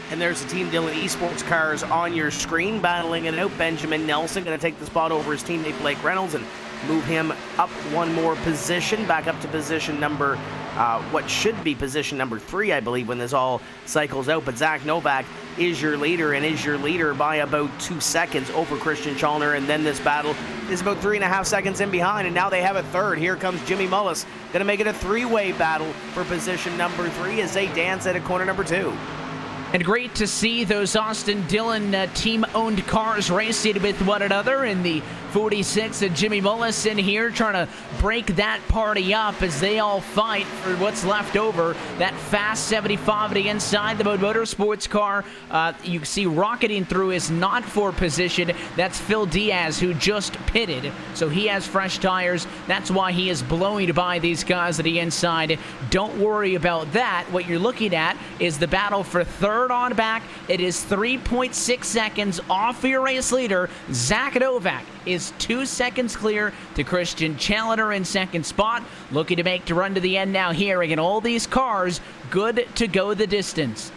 Speaker 2: And there's the Team Dillon Esports cars on your screen battling it out. Benjamin Nelson going to take the spot over his teammate Blake Reynolds and move him up one more position, back up to position number, what should be position number 3, I believe, when this all cycles out. But Zach Novak is your leader, and is your leader by about 2 seconds over Christian Challenger. And then this battle is about 3.5 seconds in behind, and now they have a third. Here comes Jimmy Mullis, going to make it a 3-way battle for position number 3 as they dance at corner number 2.
Speaker 1: And great to see those Austin Dillon team-owned cars racing with one another in the 46 and Jimmy Mullis in here trying to break that party up as they all fight for what's left over. That fast 75 to the inside, the Mode Motorsports car you see rocketing through is not for position. That's Phil Diaz, who just pitted, so he has fresh tires. That's why he is blowing by these guys at the inside. Don't worry about that. What you're looking at is the battle for third on back. It is 3.6 seconds off your race leader. Zach Novak is 2 seconds clear to Christian Challenger in second spot. Looking to make the run to the end now here. Again, all these cars good to go the distance.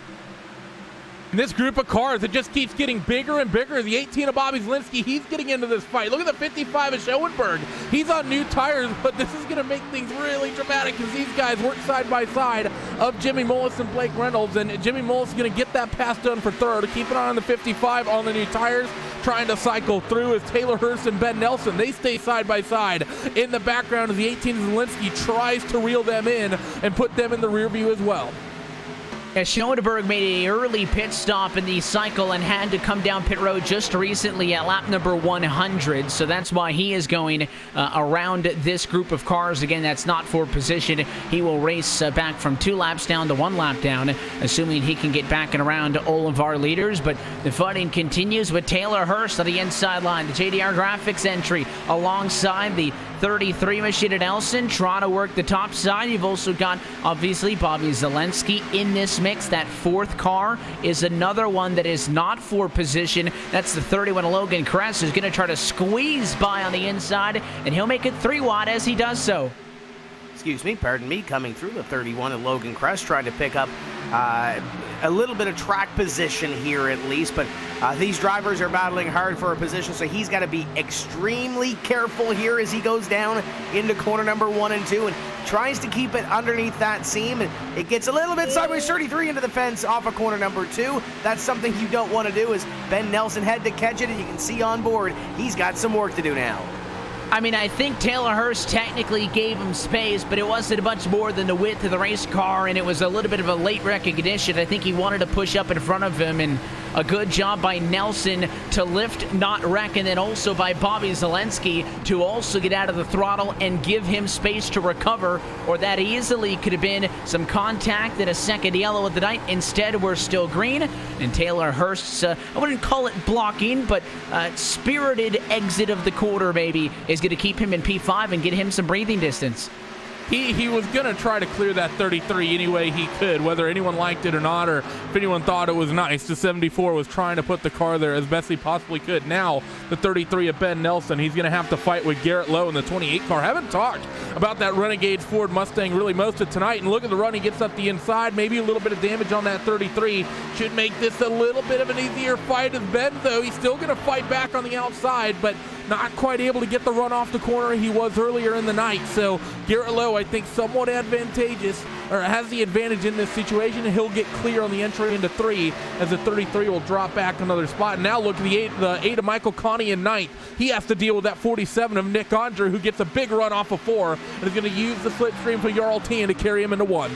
Speaker 3: And this group of cars, it just keeps getting bigger and bigger. The 18 of Bobby Zielinski, he's getting into this fight. Look at the 55 of Schoenberg. He's on new tires, but this is going to make things really dramatic because these guys work side by side of Jimmy Mullis and Blake Reynolds. And Jimmy Mullis is going to get that pass done for third. Keep an eye on the 55 on the new tires, trying to cycle through as Taylor Hurst and Ben Nelson. They stay side by side. In the background as the 18 of Zielinski tries to reel them in and put them in the rear view as well.
Speaker 1: As Schoenberg made an early pit stop in the cycle and had to come down pit road just recently at lap number 100, so that's why he is going around this group of cars. Again, that's not for position. He will race back from 2 laps down to 1 lap down, assuming he can get back and around all of our leaders. But the fighting continues with Taylor Hurst on the inside line, the JDR Graphics entry alongside the 33 machine at Nelson, trying to work the top side. You've also got, obviously, Bobby Zielinski in this mix. That 4th car is another one that is not for position. That's the 31 of Logan Kress, who's going to try to squeeze by on the inside, and he'll make it 3 wide as he does so.
Speaker 2: Pardon me, coming through the 31 of Logan Kress, trying to pick up a little bit of track position here at least, but these drivers are battling hard for a position, so he's got to be extremely careful here as he goes down into corner number 1 and 2 and tries to keep it underneath that seam, and it gets a little bit sideways, 33 into the fence off of corner number 2. That's something you don't want to do, as Ben Nelson had to catch it, and you can see on board he's got some work to do now.
Speaker 1: I mean, I think Taylor Hurst technically gave him space, but it wasn't a bunch more than the width of the race car, and it was a little bit of a late recognition. I think he wanted to push up in front of him, and a good job by Nelson to lift, not wreck, and then also by Bobby Zielinski to also get out of the throttle and give him space to recover, or that easily could have been some contact and a second yellow of the night. Instead, we're still green, and Taylor Hurst's, I wouldn't call it blocking, but spirited exit of the quarter maybe is going to keep him in P5 and get him some breathing distance.
Speaker 3: he was going to try to clear that 33 any way he could, whether anyone liked it or not, or if anyone thought it was nice. The 74 was trying to put the car there as best he possibly could. Now, the 33 of Ben Nelson, he's going to have to fight with Garrett Lowe in the 28 car. Haven't talked about that Renegade Ford Mustang really most of tonight, and look at the run. He gets up the inside, maybe a little bit of damage on that 33. Should make this a little bit of an easier fight as Ben, though. He's still going to fight back on the outside, but not quite able to get the run off the corner he was earlier in the night. So Garrett Lowe, I think, somewhat advantageous, or has the advantage in this situation, and he'll get clear on the entry into 3 as the 33 will drop back another spot. And now look at the 8 of Michael Connie in 9th. He has to deal with that 47 of Nick Andre, who gets a big run off of 4 and is going to use the slipstream for Jarl Tien to carry him into 1.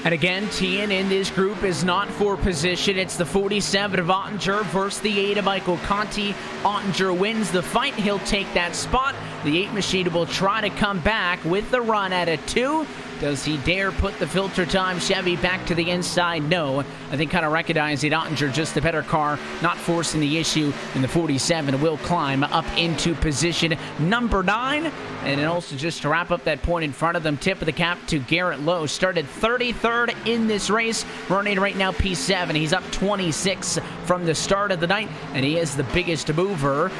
Speaker 1: And again, Tien in this group is not for position. It's the 47 of Ottinger versus the 8 of Michael Conti. Ottinger wins the fight. He'll take that spot. The 8 machine will try to come back with the run at a 2. Does he dare put the filter time Chevy back to the inside? No. I think kind of recognizing Ottinger just the better car, not forcing the issue, and the 47 will climb up into position number 9. And then also just to wrap up that point in front of them, tip of the cap to Garrett Lowe. Started 33rd in this race, running right now P7. He's up 26 from the start of the night, and he is the biggest mover,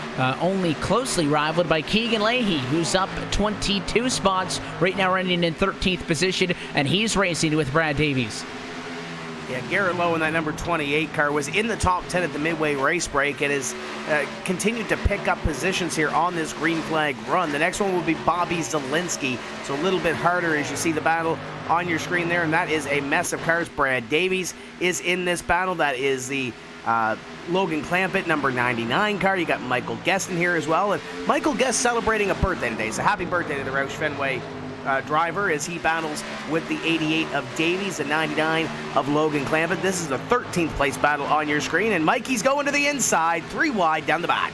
Speaker 1: only closely rivaled by Keegan Leahy, who's up 22 spots, right now running in 13th position, and he's racing with Brad Davies.
Speaker 2: Yeah, Garrett Lowe in that number 28 car was in the top 10 at the midway race break and has continued to pick up positions here on this green flag run. The next one will be Bobby Zielinski, so a little bit harder as you see the battle on your screen there, and that is a mess of cars. Brad Davies is in this battle. That is the Logan Clampett, number 99 car. You got Michael Guest in here as well, and Michael Guest celebrating a birthday today, so happy birthday to the Roush Fenway driver as he battles with the 88 of Davies, the 99 of Logan Clampett. This is the 13th place battle on your screen, and Mikey's going to the inside, 3 wide down the back.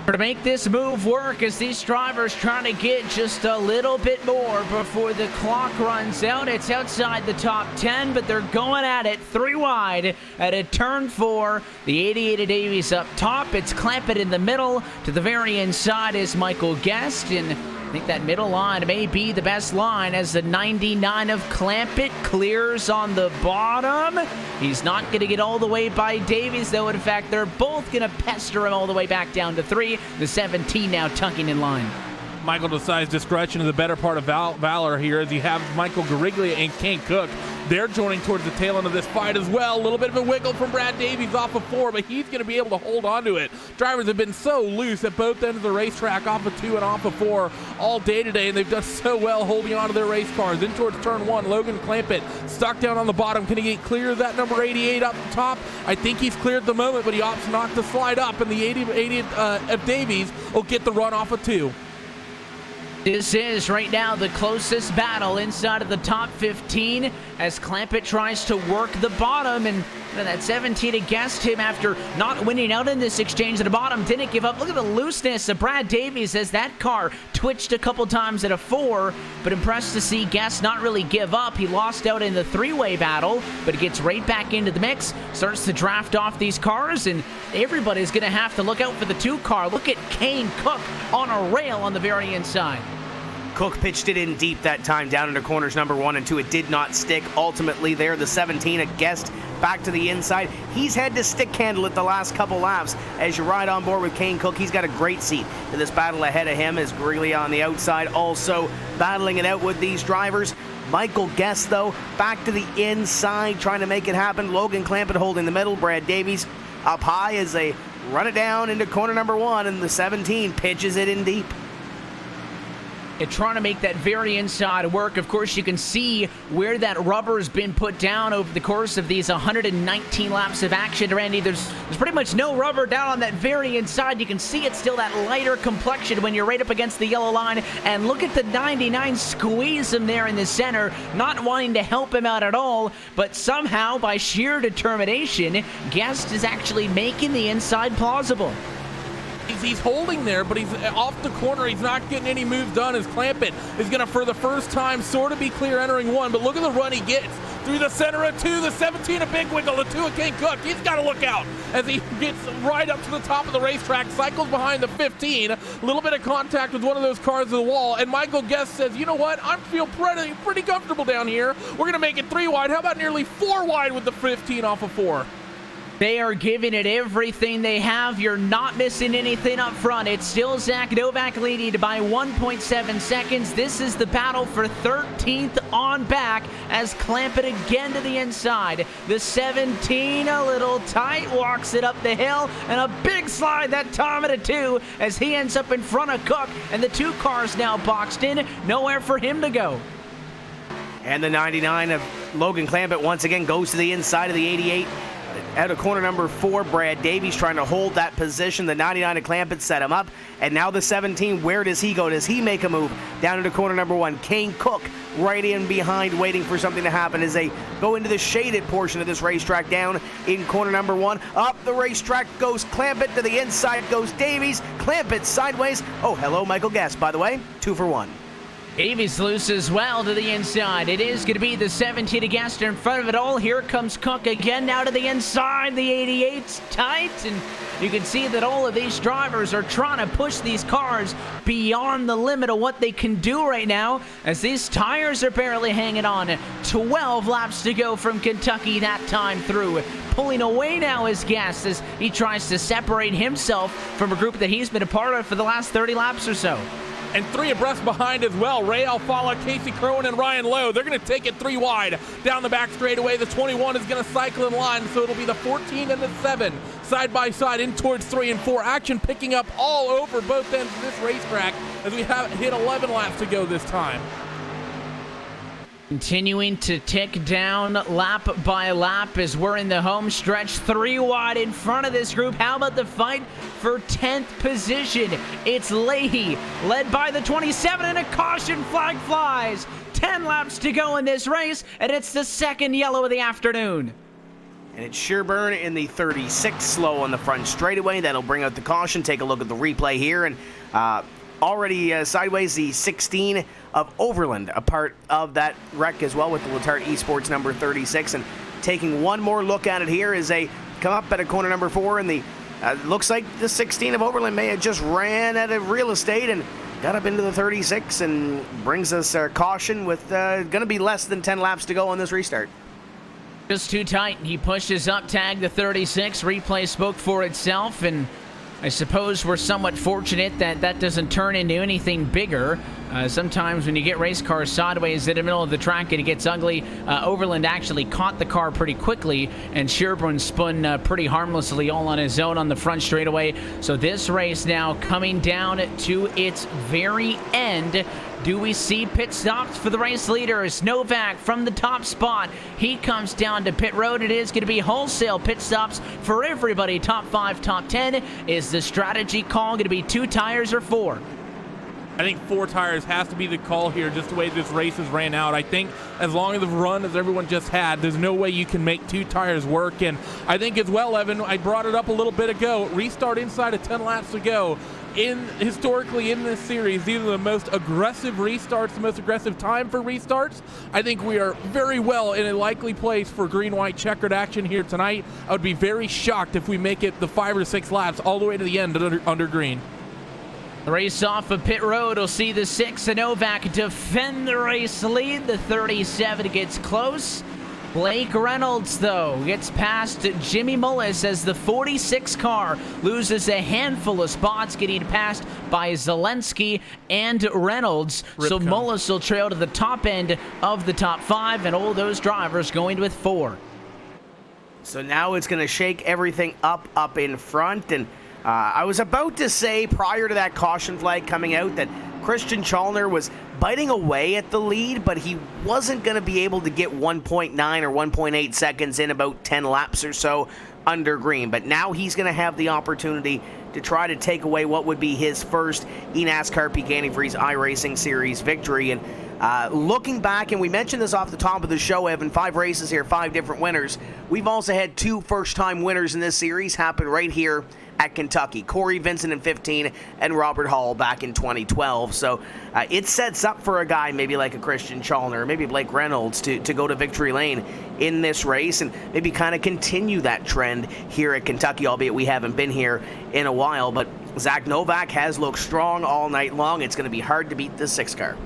Speaker 1: To make this move work as these drivers trying to get just a little bit more before the clock runs out. It's outside the top 10, but they're going at it 3 wide at a turn 4. The 88 of Davies up top. It's Clampett in the middle. To the very inside is Michael Guest, and I think that middle line may be the best line as the 99 of Clampett clears on the bottom. He's not going to get all the way by Davies, though. In fact, they're both going to pester him all the way back down to 3. The 17 now tucking in line.
Speaker 3: Michael decides to scratch into the better part of Valor here as you have Michael Gariglia and Kane Cook. They're joining towards the tail end of this fight as well. A little bit of a wiggle from Brad Davies off of 4, but he's going to be able to hold on to it. Drivers have been so loose at both ends of the racetrack, off of 2 and off of 4 all day today, and they've done so well holding on to their race cars. In towards turn 1, Logan Clampett stuck down on the bottom. Can he get clear of that number 88 up top? I think he's cleared at the moment, but he opts not to slide up, and the 80 of Davies will get the run off of 2.
Speaker 1: This is right now the closest battle inside of the top 15 as Clampett tries to work the bottom, and that 17 against him after not winning out in this exchange at the bottom didn't give up. Look at the looseness of Brad Davies as that car twitched a couple times at a 4, but impressed to see Guest not really give up. He lost out in the 3-way battle, but gets right back into the mix, starts to draft off these cars, and everybody's going to have to look out for the 2 car. Look at Kane Cook on a rail on the very inside.
Speaker 2: Cook pitched it in deep that time down into corners number 1 and 2. It did not stick. Ultimately there, the 17 at Guest back to the inside. He's had to stick handle it the last couple laps as you ride on board with Kane Cook. He's got a great seat to this battle ahead of him as Gariglia on the outside also battling it out with these drivers. Michael Guest, though, back to the inside trying to make it happen. Logan Clampett holding the middle. Brad Davies up high as they run it down into corner number 1, and the 17 pitches it in deep.
Speaker 1: And trying to make that very inside work. Of course, you can see where that rubber has been put down over the course of these 119 laps of action. Randy, there's pretty much no rubber down on that very inside. You can see it's still that lighter complexion when you're right up against the yellow line. And look at the 99 squeeze him there in the center, not wanting to help him out at all. But somehow, by sheer determination, Guest is actually making the inside plausible.
Speaker 3: He's holding there, but he's off the corner. He's not getting any moves done as Clampett is going to, for the first time, sort of be clear entering 1. But look at the run he gets through the center of 2, the 17, a big wiggle, the 2 of Kane Cook. He's got to look out as he gets right up to the top of the racetrack, cycles behind the 15, a little bit of contact with one of those cars to the wall, and Michael Guest says, you know what, I feel pretty comfortable down here. We're going to make it 3 wide. How about nearly 4 wide with the 15 off of 4?
Speaker 1: They are giving it everything they have. You're not missing anything up front. It's still Zach Novak leading by 1.7 seconds. This is the battle for 13th on back as Clampett again to the inside. The 17 a little tight, walks it up the hill, and a big slide that time at a 2 as he ends up in front of Cook, and the 2 cars now boxed in. Nowhere for him to go.
Speaker 2: And the 99 of Logan Clampett once again goes to the inside of the 88. Out of corner number 4, Brad Davies trying to hold that position. The 99 of Clampett set him up. And now the 17, where does he go? Does he make a move? Down into corner number 1. Kane Cook right in behind, waiting for something to happen as they go into the shaded portion of this racetrack. Down in corner number 1. Up the racetrack goes Clampett. To the inside goes Davies. Clampett sideways. Oh, hello, Michael Guest, by the way. 2 for 1.
Speaker 1: Davies loose as well to the inside. It is going to be the 17 against in front of it all. Here comes Cook again now to the inside. The 88's tight, and you can see that all of these drivers are trying to push these cars beyond the limit of what they can do right now as these tires are barely hanging on. 12 laps to go from Kentucky that time through. Pulling away now is Guest as he tries to separate himself from a group that he's been a part of for the last 30 laps or so.
Speaker 3: And 3 abreast behind as well. Ray Alfala, Casey Crowan, and Ryan Lowe. They're going to take it 3 wide down the back straightaway. The 21 is going to cycle in line, so it'll be the 14 and the 7 side by side in towards 3 and 4. Action picking up all over both ends of this racetrack as we have hit 11 laps to go this time.
Speaker 1: Continuing to tick down lap by lap as we're in the home stretch, 3 wide in front of this group. How about the fight for 10th position? It's Leahy, led by the 27, and a caution flag flies. 10 laps to go in this race, and it's the second yellow of the afternoon.
Speaker 2: And it's Sherburne in the 36, slow on the front straightaway. That'll bring out the caution. Take a look at the replay here, and already sideways, the 16 of Overland, a part of that wreck as well with the Letarte Esports number 36. And taking one more look at it here as they come up at a corner number 4, and the looks like the 16 of Overland may have just ran out of real estate and got up into the 36 and brings us caution with going to be less than 10 laps to go on this restart.
Speaker 1: Just too tight. He pushes up, tag the 36. Replay spoke for itself, and I suppose we're somewhat fortunate that that doesn't turn into anything bigger. Sometimes when you get race cars sideways in the middle of the track, it gets ugly. Overland actually caught the car pretty quickly, and Sherburne spun pretty harmlessly all on his own on the front straightaway. So this race now coming down to its very end. Do we see pit stops for the race leader? It's Novak from the top spot. He comes down to pit road. It is going to be wholesale pit stops for everybody. Top 5, top 10. Is the strategy call going to be 2 tires or 4?
Speaker 3: I think 4 tires has to be the call here, just the way this race has ran out. I think as long as the run as everyone just had, there's no way you can make 2 tires work. And I think as well, Evan, I brought it up a little bit ago, restart inside of 10 laps to go. Historically in this series, these are the most aggressive restarts, the most aggressive time for restarts. I think we are very well in a likely place for green-white checkered action here tonight. I would be very shocked if we make it the 5 or 6 laps all the way to the end under green.
Speaker 1: The race off of pit road will see the 6 of Novak defend the race lead. The 37 gets close. Blake Reynolds, though, gets past Jimmy Mullis as the 46 car loses a handful of spots, getting passed by Zelensky and Reynolds. So Mullis will trail to the top end of the top 5, and all those drivers going with 4.
Speaker 2: So now it's going to shake everything up in front. And I was about to say prior to that caution flag coming out that Christian Chalner was biting away at the lead, but he wasn't going to be able to get 1.9 or 1.8 seconds in about 10 laps or so under green. But now he's going to have the opportunity to try to take away what would be his first eNASCAR PEAK Antifreeze iRacing Series victory. And Looking back, and we mentioned this off the top of the show, Evan, 5 races here, 5 different winners. We've also had 2 first-time winners in this series happen right here at Kentucky. Corey Vincent in 15 and Robert Hall back in 2012. So it sets up for a guy maybe like a Christian Chalner, maybe Blake Reynolds to go to victory lane in this race and maybe kind of continue that trend here at Kentucky, albeit we haven't been here in a while. But Zach Novak has looked strong all night long. It's going to be hard to beat this 6 car.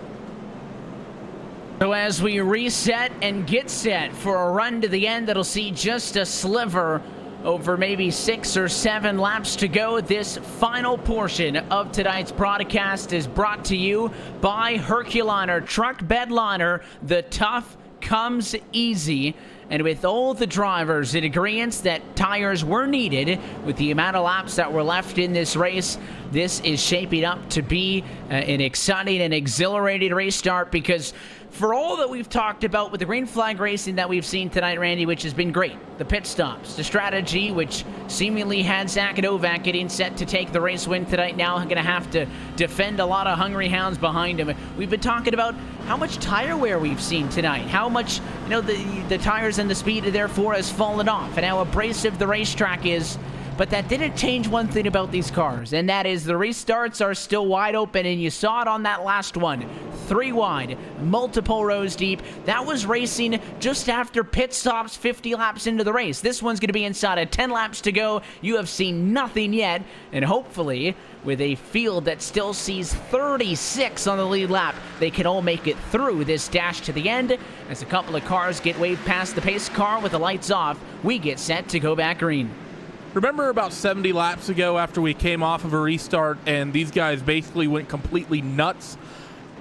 Speaker 1: So as we reset and get set for a run to the end that'll see just a sliver over maybe 6 or 7 laps to go, this final portion of tonight's broadcast is brought to you by Herculiner Truck Bedliner. The tough comes easy. And with all the drivers in agreement that tires were needed with the amount of laps that were left in this race, this is shaping up to be an exciting and exhilarating race start, because for all that we've talked about with the green flag racing that we've seen tonight, Randy, which has been great, the pit stops, the strategy, which seemingly had Zach Novak getting set to take the race win tonight, now going to have to defend a lot of hungry hounds behind him. We've been talking about how much tire wear we've seen tonight, how much, you know, the tires and the speed therefore has fallen off, and how abrasive the racetrack is. But that didn't change one thing about these cars, and that is the restarts are still wide open, and you saw it on that last one. 3 wide, multiple rows deep. That was racing just after pit stops 50 laps into the race. This one's going to be inside of 10 laps to go. You have seen nothing yet, and hopefully, with a field that still sees 36 on the lead lap, they can all make it through this dash to the end. As a couple of cars get waved past the pace car with the lights off, we get set to go back green.
Speaker 3: Remember about 70 laps ago after we came off of a restart and these guys basically went completely nuts?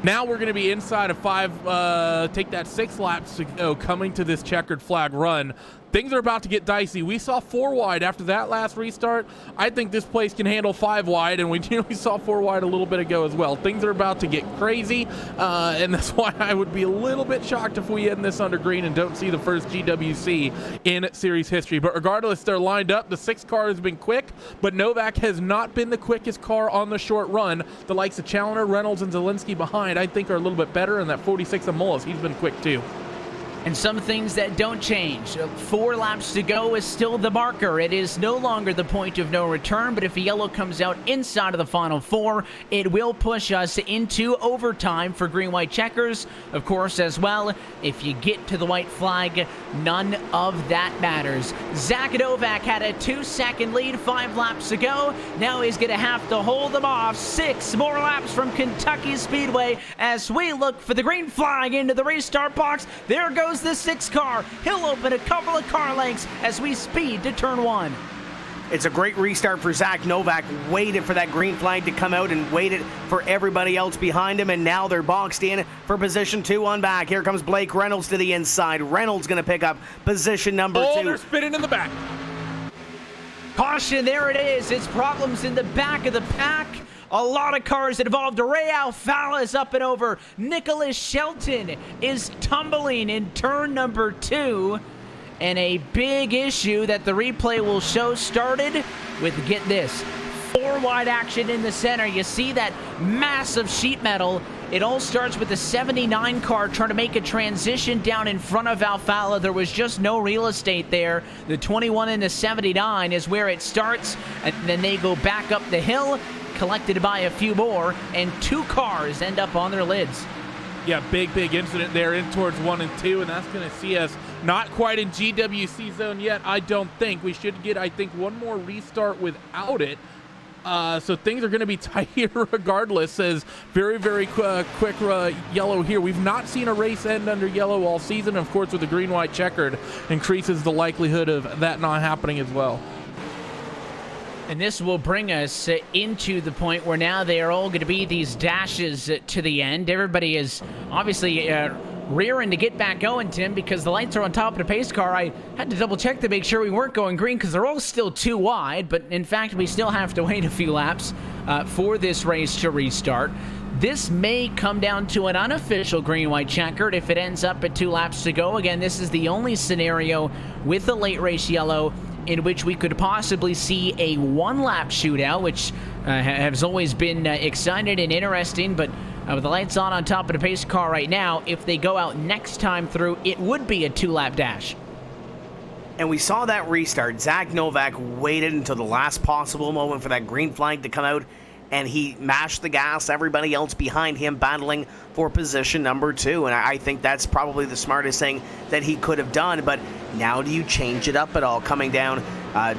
Speaker 3: Now we're going to be inside of 5, take that 6 laps to go, coming to this checkered flag run. Things are about to get dicey. We saw 4 wide after that last restart. I think this place can handle 5 wide, and we saw 4 wide a little bit ago as well. Things are about to get crazy, and that's why I would be a little bit shocked if we end this under green and don't see the first GWC in series history. But regardless, they're lined up. The 6 car has been quick, but Novak has not been the quickest car on the short run. The likes of Challoner, Reynolds, and Zielinski behind, I think, are a little bit better, and that 46 of Mullis, he's been quick too.
Speaker 1: And some things that don't change. 4 laps to go is still the marker. It is no longer the point of no return, but if a yellow comes out inside of the final 4, it will push us into overtime for green-white checkers. Of course, as well, if you get to the white flag, none of that matters. Zach Novak had a 2-second lead 5 laps to go. Now he's going to have to hold them off 6 more laps from Kentucky Speedway as we look for the green flag into the restart box. There goes the 6 car. He'll open a couple of car lengths as we speed to turn 1.
Speaker 2: It's a great restart for Zach Novak. Waited for that green flag to come out and waited for everybody else behind him, and now they're boxed in for position 2 on back. Here comes Blake Reynolds to the inside. Reynolds going to pick up position number 2.
Speaker 3: They're spinning in the back.
Speaker 1: Caution, there it is. It's problems in the back of the pack. A lot of cars involved. Ray Alfala is up and over. Nicholas Shelton is tumbling in turn number 2. And a big issue that the replay will show started with, get this, 4 wide action in the center. You see that massive sheet metal. It all starts with the 79 car trying to make a transition down in front of Alfala. There was just no real estate there. The 21 and the 79 is where it starts, and then they go back up the hill, collected by a few more, and 2 cars end up on their lids.
Speaker 3: Yeah, big incident there in towards 1 and 2, and that's going to see us not quite in GWC zone yet, I don't think. We should get, I think, 1 more restart without it. So things are going to be tight here regardless, as very quick yellow here. We've not seen a race end under yellow all season. Of course, with the green-white checkered, increases the likelihood of that not happening as well.
Speaker 1: And this will bring us into the point where now they are all going to be these dashes to the end. Everybody is obviously rearing to get back going, Tim, because the lights are on top of the pace car. I had to double check to make sure we weren't going green because they're all still 2 wide, but in fact we still have to wait a few laps for this race to restart. This may come down to an unofficial green-white checkered if it ends up at 2 laps to go. Again, this is the only scenario with a late race yellow in which we could possibly see a 1-lap shootout, which has always been exciting and interesting, but With the lights on top of the pace car right now, if they go out next time through, it would be a 2-lap dash.
Speaker 2: And we saw that restart. Zach Novak waited until the last possible moment for that green flag to come out, and he mashed the gas. Everybody else behind him battling for position number 2. And I think that's probably the smartest thing that he could have done. But now do you change it up at all, coming down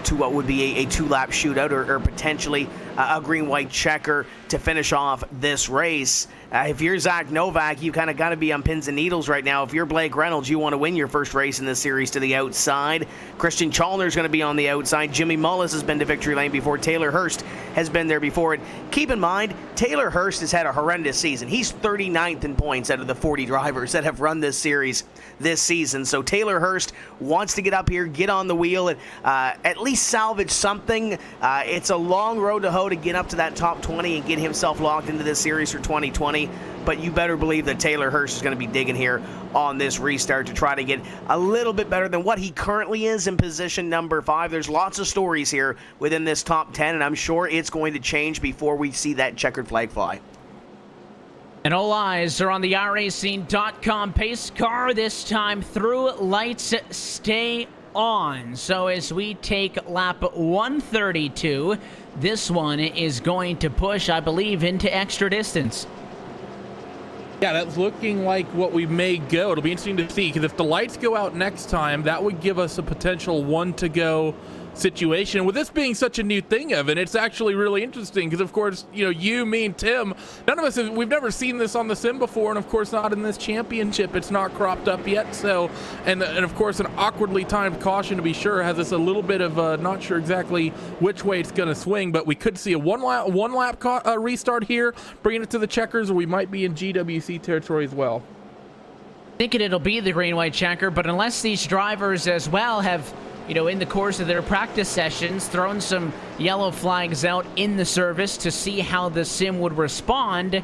Speaker 2: to what would be a 2-lap shootout or potentially a green-white checker to finish off this race? If you're Zach Novak, you kind of got to be on pins and needles right now. If you're Blake Reynolds, you want to win your first race in this series to the outside. Christian Chalner's going to be on the outside. Jimmy Mullis has been to victory lane before. Taylor Hurst has been there before. And keep in mind, Taylor Hurst has had a horrendous season. He's 39th in points out of the 40 drivers that have run this series this season. So Taylor Hurst wants to get up here, get on the wheel, and at least salvage something. It's a long road to hoe to get up to that top 20 and get himself locked into this series for 2020. But you better believe that Taylor Hurst is going to be digging here on this restart to try to get a little bit better than what he currently is in position number 5. There's lots of stories here within this top 10, and I'm sure it's going to change before we see that checkered flag fly.
Speaker 1: And all eyes are on the iRacing.com pace car. This time through, lights stay on. So as we take lap 132, this one is going to push, I believe, into extra distance.
Speaker 3: Yeah, that's looking like what we may go. It'll be interesting to see, because if the lights go out next time, that would give us a potential 1-to-go situation. With this being such a new thing, Evan, it's actually really interesting because, of course, you, me, and Tim, none of us we've never seen this on the sim before, and of course not in this championship. It's not cropped up yet. So, and of course, an awkwardly timed caution, to be sure, has us a little bit of not sure exactly which way it's going to swing, but we could see a one lap restart here, bringing it to the checkers, or we might be in GWC territory as well.
Speaker 1: Thinking it'll be the green-white checker, but unless these drivers as well have, in the course of their practice sessions, thrown some yellow flags out in the service to see how the sim would respond,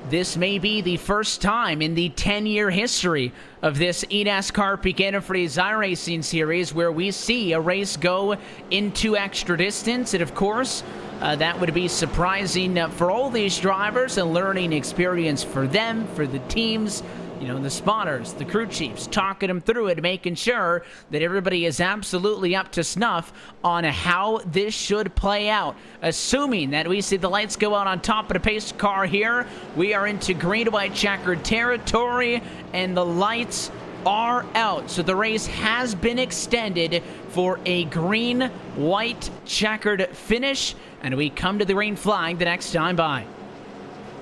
Speaker 1: this may be the first time in the 10-year history of this eNASCAR PEAK Antifreeze iRacing series where we see a race go into extra distance. And of course, that would be surprising for all these drivers, a learning experience for them, for the teams, the spotters, the crew chiefs, talking them through it, making sure that everybody is absolutely up to snuff on how this should play out. Assuming that we see the lights go out on top of the pace car here, we are into green-white checkered territory, and the lights are out. So the race has been extended for a green-white checkered finish, and we come to the green flag the next time by.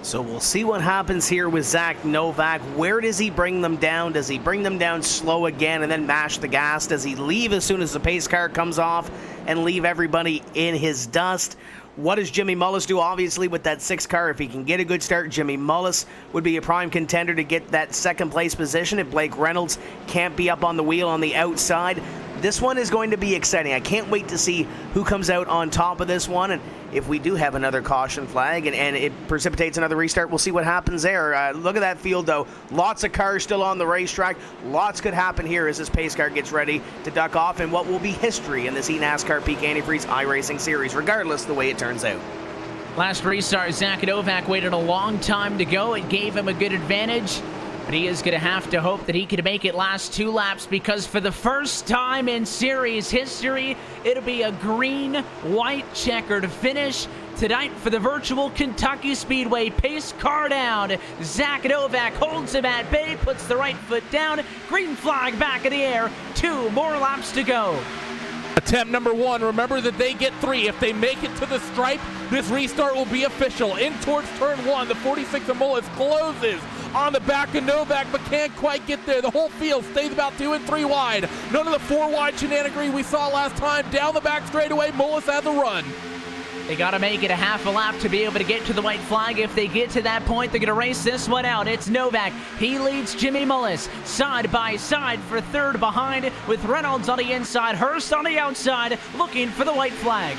Speaker 2: So we'll see what happens here with Zach Novak. Where does he bring them down? Does he bring them down slow again and then mash the gas? Does he leave as soon as the pace car comes off and leave everybody in his dust? What does Jimmy Mullis do? Obviously, with that 6 car, if he can get a good start, Jimmy Mullis would be a prime contender to get that second place position if Blake Reynolds can't be up on the wheel on the outside. This one is going to be exciting. I can't wait to see who comes out on top of this one. And if we do have another caution flag and it precipitates another restart, we'll see what happens there. Look at that field, though. Lots of cars still on the racetrack. Lots could happen here as this pace car gets ready to duck off in what will be history in this eNASCAR PEAK Antifreeze iRacing series, regardless of the way it turns out.
Speaker 1: Last restart, Zach Novak waited a long time to go. It gave him a good advantage. But he is going to have to hope that he can make it last 2 laps, because for the first time in series history, it'll be a green-white checkered finish tonight for the virtual Kentucky Speedway pace car down. Zach Novak holds him at bay, puts the right foot down, green flag back in the air, 2 more laps to go.
Speaker 3: Attempt number 1. Remember that they get 3. If they make it to the stripe, this restart will be official. In towards turn 1, the 46 of Mullis closes on the back of Novak, but can't quite get there. The whole field stays about 2 and 3 wide. None of the 4 wide shenanigans we saw last time. Down the back straightaway, Mullis has a run.
Speaker 1: They got to make it a half a lap to be able to get to the white flag. If they get to that point, they're going to race this one out. It's Novak. He leads Jimmy Mullis side by side for third behind, with Reynolds on the inside, Hurst on the outside, looking for the white flag.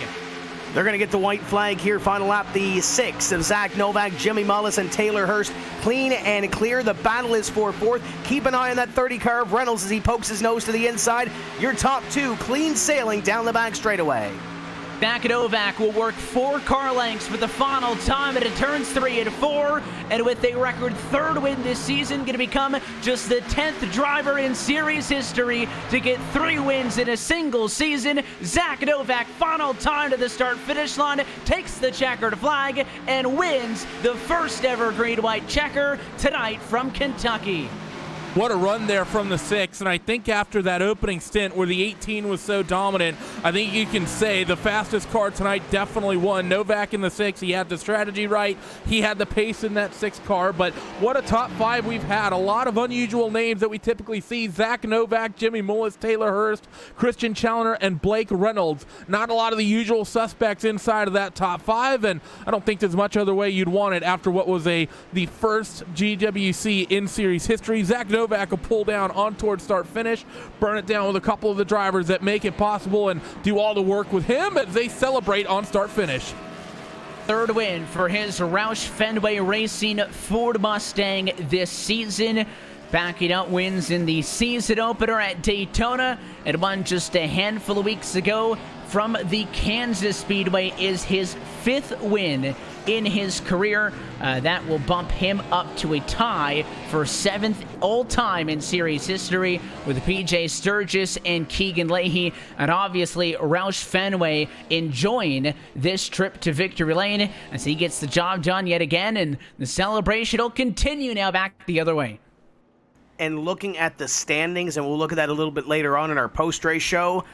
Speaker 2: They're going to get the white flag here. Final lap, the 6 of Zach Novak, Jimmy Mullis, and Taylor Hurst. Clean and clear. The battle is for 4th. Keep an eye on that 30 car of Reynolds as he pokes his nose to the inside. Your top 2 clean sailing down the back straightaway.
Speaker 1: Zach Novak will work 4 car lengths for the final time at turns 3 and 4, and with a record 3rd win this season, going to become just the 10th driver in series history to get 3 wins in a single season. Zach Novak, final time to the start-finish line, takes the checkered flag and wins the first ever green-white checker tonight from Kentucky.
Speaker 3: What a run there from the 6, and I think after that opening stint where the 18 was so dominant, I think you can say the fastest car tonight definitely won. Novak in the 6, he had the strategy right, he had the pace in that 6 car, but what a top 5 we've had. A lot of unusual names that we typically see: Zach Novak, Jimmy Mullis, Taylor Hurst, Christian Challoner, and Blake Reynolds. Not a lot of the usual suspects inside of that top 5, and I don't think there's much other way you'd want it after what was the first GWC in series history. Zach Novak will pull down on towards start finish, burn it down with a couple of the drivers that make it possible, and do all the work with him as they celebrate on start finish.
Speaker 1: 3rd win for his Roush Fenway Racing Ford Mustang this season. Backing up wins in the season opener at Daytona, and one just a handful of weeks ago from the Kansas Speedway is his 5th win in his career. That will bump him up to a tie for 7th all-time in series history with PJ Sturgis and Keegan Leahy, and obviously Roush Fenway enjoying this trip to victory lane as he gets the job done yet again, and the celebration will continue now back the other way.
Speaker 2: And looking at the standings, and we'll look at that a little bit later on in our post-race show,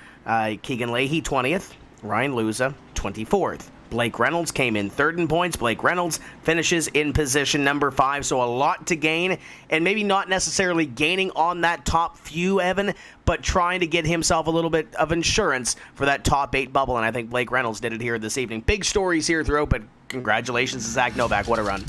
Speaker 2: Keegan Leahy 20th, Ryan Luza 24th. Blake Reynolds came in 3rd in points. Blake Reynolds finishes in position number 5, so a lot to gain, and maybe not necessarily gaining on that top few, Evan, but trying to get himself a little bit of insurance for that top 8 bubble, and I think Blake Reynolds did it here this evening. Big stories here throughout, but congratulations to Zach Novak. What a run.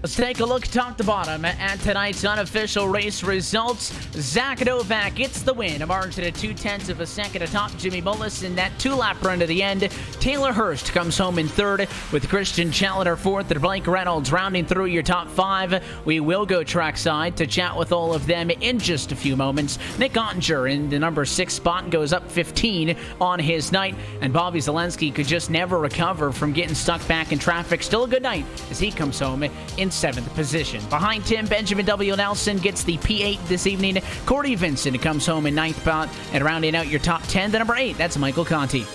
Speaker 1: Let's take a look top to bottom at tonight's unofficial race results. Zach Novak gets the win, a margin of 0.2 of a second atop Jimmy Mullis in that 2-lap run to the end. Taylor Hurst comes home in 3rd with Christian Challoner 4th and Blake Reynolds rounding through your top 5. We will go trackside to chat with all of them in just a few moments. Nick Ottinger in the number 6 spot goes up 15 on his night, and Bobby Zelensky could just never recover from getting stuck back in traffic. Still a good night as he comes home in 7th position. Behind him, Benjamin W. Nelson gets the P8 this evening. Cordy Vincent comes home in 9th spot, and rounding out your top 10, the number 8, that's Michael Conti.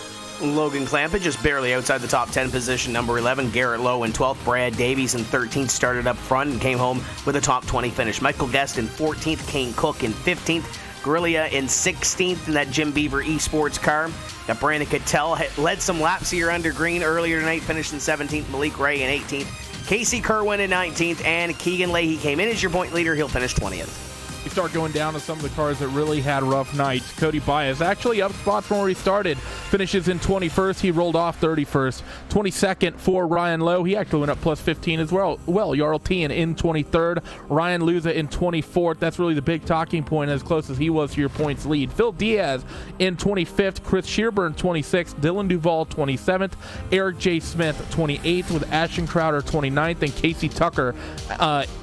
Speaker 2: Logan Clampett just barely outside the top 10 position, number 11. Garrett Lowe in 12th. Brad Davies in 13th, started up front and came home with a top 20 finish. Michael Guest in 14th. Kane Cook in 15th. Guerrilla in 16th in that Jim Beaver Esports car. Got Brandon Cattell, led some laps here under green earlier tonight, finished in 17th. Malik Ray in 18th. Casey Kerwin in 19th, and Keegan Leahy came in as your point leader. He'll finish 20th.
Speaker 3: You start going down to some of the cars that really had rough nights. Cody Baez actually up spots from where he started. Finishes in 21st. He rolled off 31st. 22nd for Ryan Lowe. He actually went up plus 15 as well. Jarl Tien in 23rd. Ryan Luza in 24th. That's really the big talking point, as close as he was to your points lead. Phil Diaz in 25th. Chris Shearburn 26th. Dylan Duvall 27th. Eric J. Smith 28th with Ashton Crowder 29th and Casey Tucker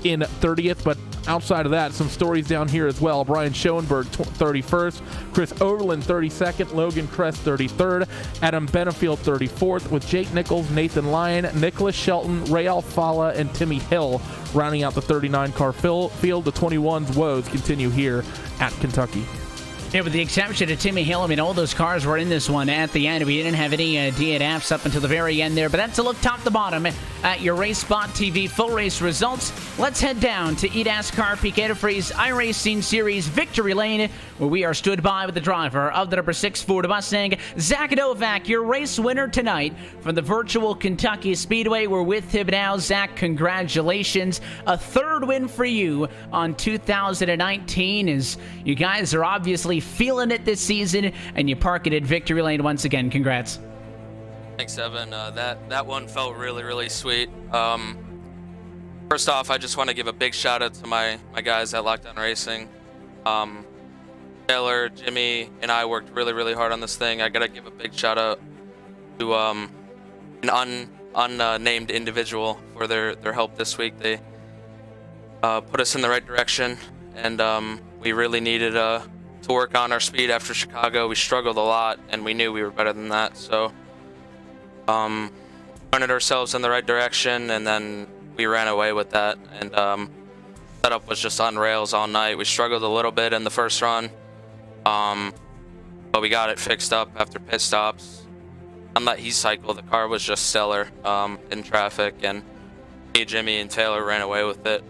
Speaker 3: in 30th. But outside of that, some stories down here as well. Brian Schoenberg 31st, Chris Overland 32nd, Logan Crest 33rd, Adam Benefield 34th, with Jake Nichols, Nathan Lyon, Nicholas Shelton, Ray Alfala, and Timmy Hill rounding out the 39-car field. The 21's woes continue here at Kentucky.
Speaker 1: Yeah, with the exception of Timmy Hill, I mean, all those cars were in this one at the end. We didn't have any DNFs up until the very end there, but that's a look top to bottom at your RaceSpotTV full race results. Let's head down to eNASCAR PEAK Antifreeze iRacing Series Victory Lane, where we are stood by with the driver of the number 6 Ford Mustang, Zach Novak, your race winner tonight from the virtual Kentucky Speedway. We're with him now. Zach, congratulations. A 3rd win for you on 2019, as you guys are obviously feeling it this season, and you park it at victory lane once again. Congrats.
Speaker 4: Thanks, Evan. That one felt really sweet. First off, I just want to give a big shout out to my guys at Lockdown Racing. Taylor, Jimmy, and I worked really hard on this thing. I gotta give a big shout out to an unnamed individual for their help this week. They put us in the right direction, and we really needed to work on our speed after Chicago. We struggled a lot, and we knew we were better than that. So pointed ourselves in the right direction, and then we ran away with that. And setup was just on rails all night. We struggled a little bit in the first run, but we got it fixed up after pit stops. On that heat cycle, the car was just stellar in traffic, and me, Jimmy, and Taylor ran away with it.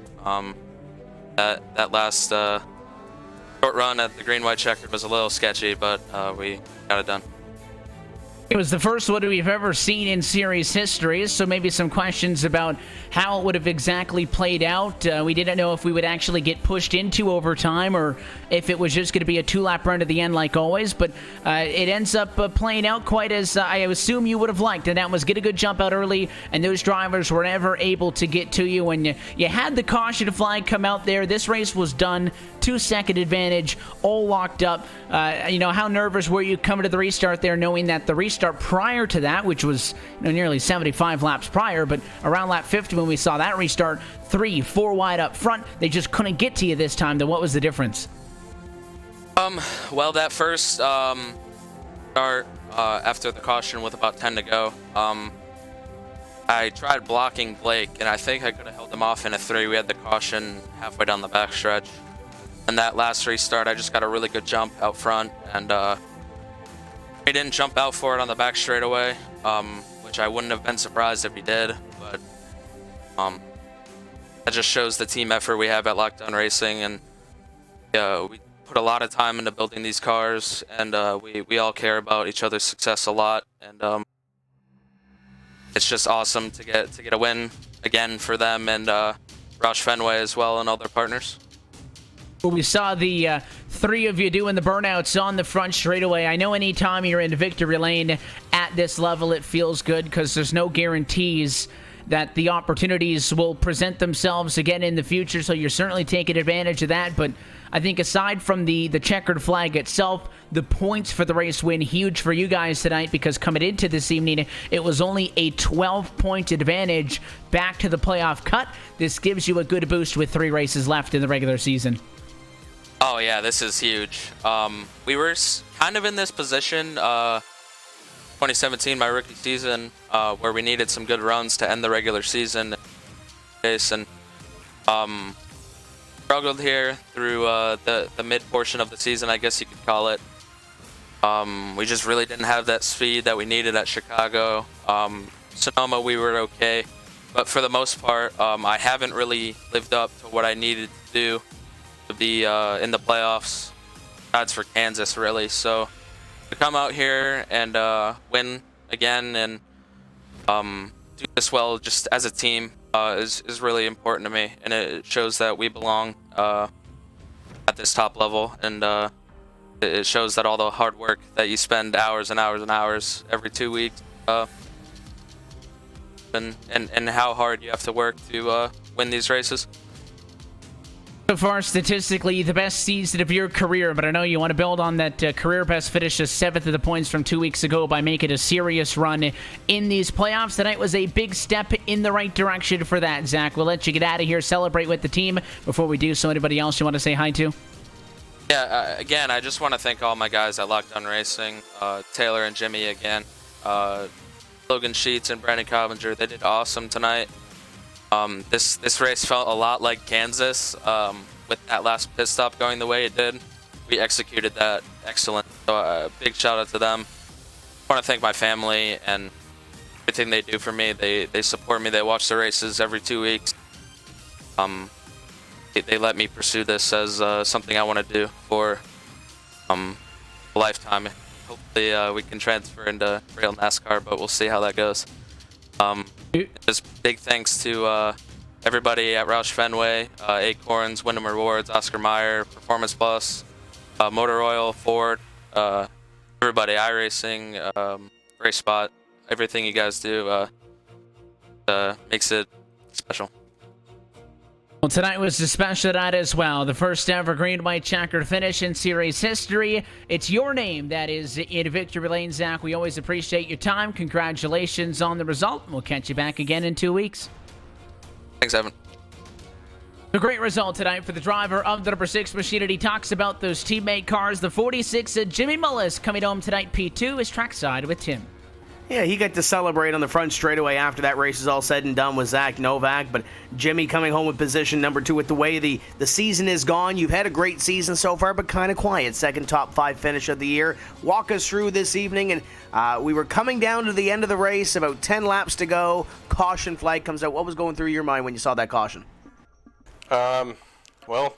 Speaker 4: That last short run at the green-white checkered was a little sketchy, but we got it done.
Speaker 1: It was the first one we've ever seen in series history, so maybe some questions about how it would have exactly played out. We didn't know if we would actually get pushed into overtime or if it was just going to be a 2-lap run to the end like always, but it ends up playing out quite as I assume you would have liked, and that was get a good jump out early, and those drivers were never able to get to you, and you had the caution flag come out there. This race was done, 2-second advantage, all locked up. How nervous were you coming to the restart there, knowing that the restart prior to that, which was nearly 75 laps prior, but around lap 50 when we saw that restart, 3-4 wide up front, they just couldn't get to you this time. Then what was the difference?
Speaker 4: Well, that first start after the caution with about 10 to go, I tried blocking Blake, and I think I could have held him off in a 3. We had the caution halfway down the backstretch. And that last restart, I just got a really good jump out front, and he didn't jump out for it on the back straightaway, which I wouldn't have been surprised if he did, but that just shows the team effort we have at Lockdown Racing, and we put a lot of time into building these cars, and we all care about each other's success a lot, and it's just awesome to get a win again for them and Roush Fenway as well and all their partners.
Speaker 1: We saw the 3 of you doing the burnouts on the front straightaway. I know anytime you're in victory lane at this level, it feels good because there's no guarantees that the opportunities will present themselves again in the future, so you're certainly taking advantage of that. But I think aside from the checkered flag itself, the points for the race win, huge for you guys tonight, because coming into this evening, it was only a 12-point advantage back to the playoff cut. This gives you a good boost with 3 races left in the regular season.
Speaker 4: Oh yeah, this is huge. We were kind of in this position 2017, my rookie season, where we needed some good runs to end the regular season. And struggled here through the mid portion of the season, I guess you could call it. We just really didn't have that speed that we needed at Chicago. Sonoma, we were okay, but for the most part, I haven't really lived up to what I needed to do to be in the playoffs. That's for Kansas, really. So to come out here and win again and do this well just as a team is really important to me, and it shows that we belong at this top level, and it shows that all the hard work that you spend hours and hours and hours every 2 weeks and how hard you have to work to win these races.
Speaker 1: So far, statistically, the best season of your career, but I know you want to build on that career best finish of 7th of the points from 2 weeks ago by making a serious run in these playoffs. Tonight was a big step in the right direction for that, Zach. We'll let you get out of here, celebrate with the team. Before we do so, anybody else you want to say hi to?
Speaker 4: Yeah, again, I just want to thank all my guys at Lockdown Racing, Taylor and Jimmy again, Logan Sheets and Brandon Cobbinger. They did awesome tonight. This race felt a lot like Kansas with that last pit stop going the way it did. We executed that excellent. So big shout out to them. I want to thank my family and everything they do for me. They support me. They watch the races every 2 weeks. They let me pursue this as something I want to do for a lifetime. Hopefully we can transfer into real NASCAR, but we'll see how that goes. Just big thanks to everybody at Roush Fenway, Acorns, Wyndham Rewards, Oscar Mayer, Performance Plus, Motor Oil, Ford, everybody, iRacing, RaceSpot, everything you guys do makes it special.
Speaker 1: Well, tonight was a special night as well. The first ever green-white checkered finish in series history. It's your name that is in victory lane, Zach. We always appreciate your time. Congratulations on the result. We'll catch you back again in 2 weeks.
Speaker 4: Thanks, Evan.
Speaker 1: A great result tonight for the driver of the number 6 machine, and he talks about those teammate cars. The 46 Jimmy Mullis coming home tonight. P2 is trackside with Tim.
Speaker 2: Yeah, he got to celebrate on the front straightaway after that race is all said and done with Zach Novak. But Jimmy coming home with position number 2 with the way the season is gone. You've had a great season so far, but kind of quiet. Second top 5 finish of the year. Walk us through this evening. And we were coming down to the end of the race, about 10 laps to go. Caution flag comes out. What was going through your mind when you saw that caution?
Speaker 5: Well,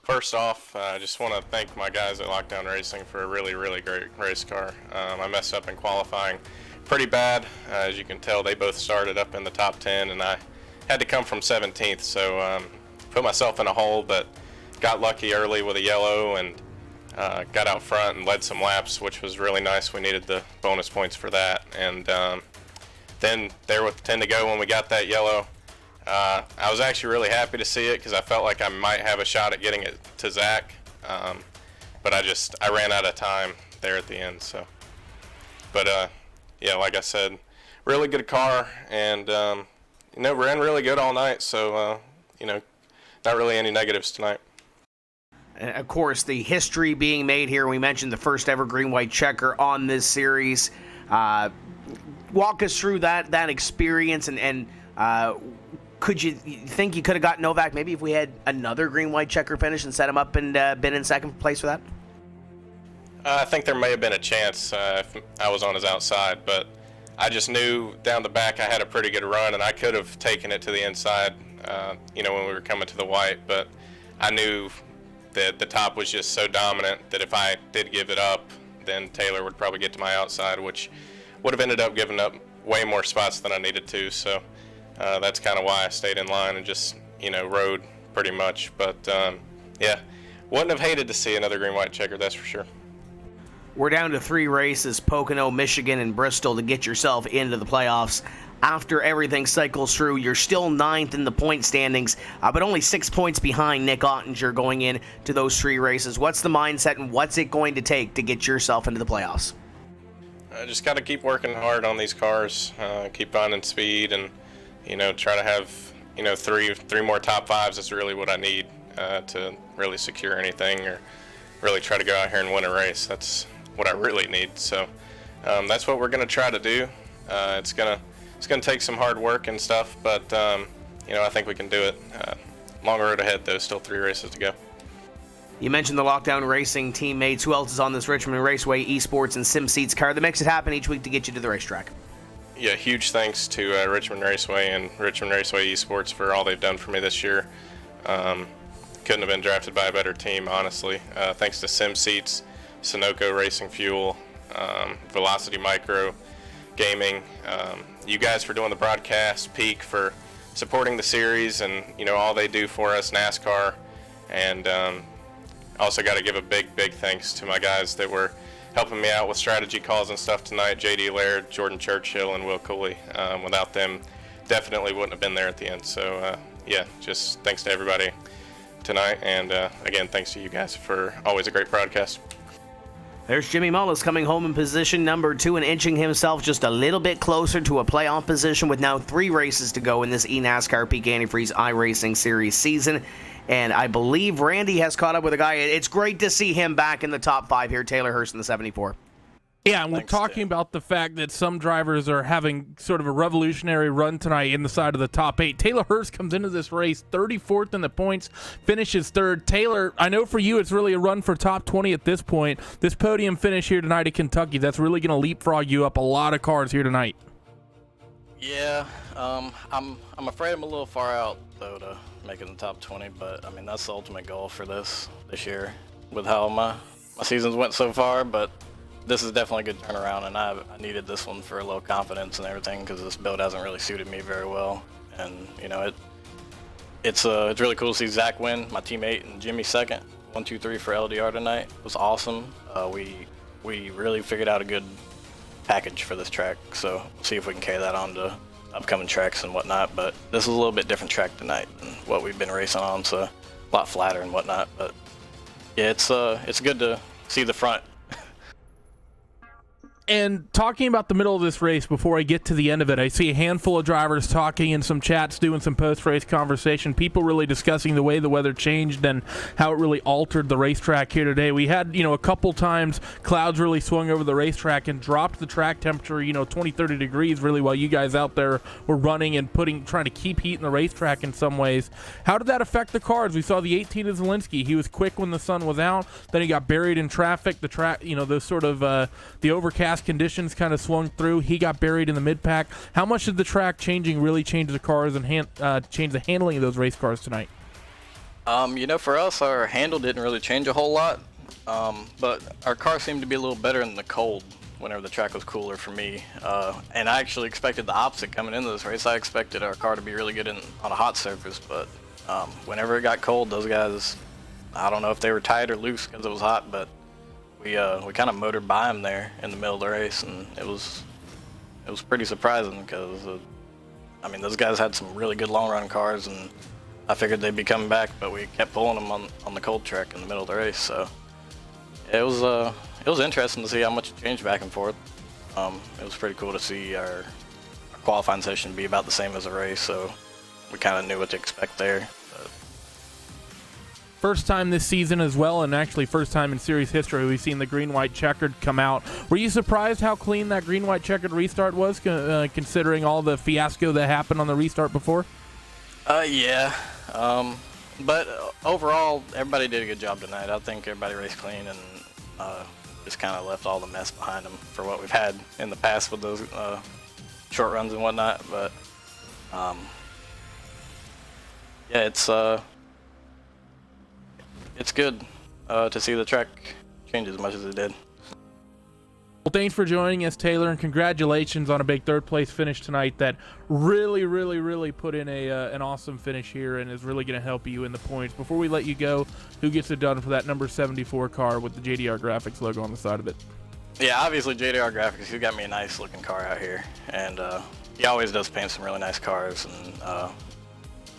Speaker 5: first off, I just want to thank my guys at Lockdown Racing for a really, really great race car. I messed up in qualifying pretty bad. As you can tell, they both started up in the top 10, and I had to come from 17th, so put myself in a hole, but got lucky early with a yellow and got out front and led some laps, which was really nice. We needed the bonus points for that. And then there with 10 to go when we got that yellow, I was actually really happy to see it because I felt like I might have a shot at getting it to Zach, but I ran out of time there at the end. So, but yeah, like I said, really good car, and ran really good all night. So not really any negatives tonight.
Speaker 2: And of course, the history being made here. We mentioned the first ever green-white checker on this series. Walk us through that experience, and could you think you could have got Novak maybe if we had another green-white checker finish and set him up and been in second place for that?
Speaker 5: I think there may have been a chance if I was on his outside, but I just knew down the back I had a pretty good run, and I could have taken it to the inside, when we were coming to the white. But I knew that the top was just so dominant that if I did give it up, then Taylor would probably get to my outside, which would have ended up giving up way more spots than I needed to. So that's kind of why I stayed in line and just, rode pretty much. But, yeah, wouldn't have hated to see another green-white checker, that's for sure.
Speaker 2: We're down to 3 races, Pocono, Michigan, and Bristol, to get yourself into the playoffs. After everything cycles through, you're still 9th in the point standings, but only 6 points behind Nick Ottinger going into those 3 races. What's the mindset, and what's it going to take to get yourself into the playoffs?
Speaker 5: I just got to keep working hard on these cars, keep finding speed, and, try to have, 3 more top 5s is really what I need to really secure anything or really try to go out here and win a race. That's what I really need. So that's what we're going to try to do. It's going to take some hard work and stuff, but I think we can do it. Long road ahead, though. Still 3 races to go.
Speaker 2: You mentioned the Lockdown Racing teammates. Who else is on this Richmond Raceway Esports and SimSeats car that makes it happen each week to get you to the racetrack?
Speaker 5: Yeah, huge thanks to Richmond Raceway and Richmond Raceway Esports for all they've done for me this year. Couldn't have been drafted by a better team, honestly. Thanks to SimSeats, Sunoco Racing Fuel, Velocity Micro Gaming, you guys for doing the broadcast, PEAK for supporting the series and all they do for us, NASCAR, and also got to give a big thanks to my guys that were helping me out with strategy calls and stuff tonight, JD Laird, Jordan Churchill, and Will Cooley. Without them, definitely wouldn't have been there at the end. So yeah, just thanks to everybody tonight, and again, thanks to you guys for always a great broadcast.
Speaker 2: There's Jimmy Mullis coming home in position number 2 and inching himself just a little bit closer to a playoff position with now 3 races to go in this eNASCAR PEAK Antifreeze iRacing Series season. And I believe Randy has caught up with a guy. It's great to see him back in the top 5 here, Taylor Hurst in the 74.
Speaker 3: Yeah, and we're talking about the fact that some drivers are having sort of a revolutionary run tonight in the side of the top 8. Taylor Hurst comes into this race 34th in the points, finishes 3rd. Taylor, I know for you it's really a run for top 20 at this point. This podium finish here tonight at Kentucky, that's really going to leapfrog you up a lot of cars here tonight.
Speaker 6: Yeah, I'm afraid I'm a little far out, though, to making the top 20, but, I mean, that's the ultimate goal for this year with how my seasons went so far, but this is definitely a good turnaround, and I needed this one for a little confidence and everything because this build hasn't really suited me very well. And it's really cool to see Zach win, my teammate, and Jimmy second. 1, 2, 3 for LDR tonight. It was awesome. We really figured out a good package for this track, so we'll see if we can carry that on to upcoming tracks and whatnot. But this is a little bit different track tonight than what we've been racing on, so a lot flatter and whatnot. But yeah, it's good to see the front.
Speaker 3: And talking about the middle of this race before I get to the end of it, I see a handful of drivers talking in some chats, doing some post-race conversation, people really discussing the way the weather changed and how it really altered the racetrack here today. We had, a couple times clouds really swung over the racetrack and dropped the track temperature, 20, 30 degrees really while you guys out there were running and trying to keep heat in the racetrack in some ways. How did that affect the cars? We saw the 18 of Zielinski. He was quick when the sun was out, then he got buried in traffic. The track, those sort of the overcast conditions kind of swung through. He got buried in the mid-pack. How much did the track changing really change the cars and change the handling of those race cars tonight?
Speaker 6: For us, our handle didn't really change a whole lot, but our car seemed to be a little better in the cold whenever the track was cooler for me. And I actually expected the opposite coming into this race. I expected our car to be really good on a hot surface, but whenever it got cold, those guys, I don't know if they were tight or loose because it was hot, but we kind of motored by them there in the middle of the race, and it was pretty surprising because those guys had some really good long run cars, and I figured they'd be coming back, but we kept pulling them on the cold track in the middle of the race. So it was interesting to see how much it changed back and forth. It was pretty cool to see our qualifying session be about the same as the race, so we kind of knew what to expect there.
Speaker 3: First time this season as well, and actually first time in series history we've seen the green-white checkered come out. Were you surprised how clean that green-white checkered restart was, considering all the fiasco that happened on the restart before?
Speaker 6: Yeah. But overall, everybody did a good job tonight. I think everybody raced clean and just kind of left all the mess behind them for what we've had in the past with those short runs and whatnot. But yeah, it's good to see the track change as much as it did.
Speaker 3: Well, thanks for joining us, Taylor, and congratulations on a big third-place finish tonight that really, really, really put in an awesome finish here and is really going to help you in the points. Before we let you go, who gets it done for that number 74 car with the JDR Graphics logo on the side of it?
Speaker 6: Yeah, obviously JDR Graphics, he got me a nice-looking car out here, and he always does paint some really nice cars, and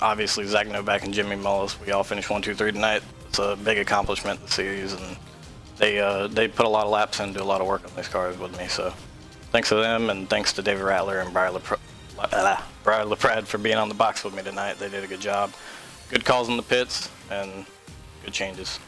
Speaker 6: obviously Zach Novak and Jimmy Mullis, we all finished 1, 2, 3 tonight. It's a big accomplishment in the series, and they put a lot of laps in, do a lot of work on these cars with me. So thanks to them, and thanks to David Rattler and Briar LaPrade for being on the box with me tonight. They did a good job. Good calls in the pits and good changes.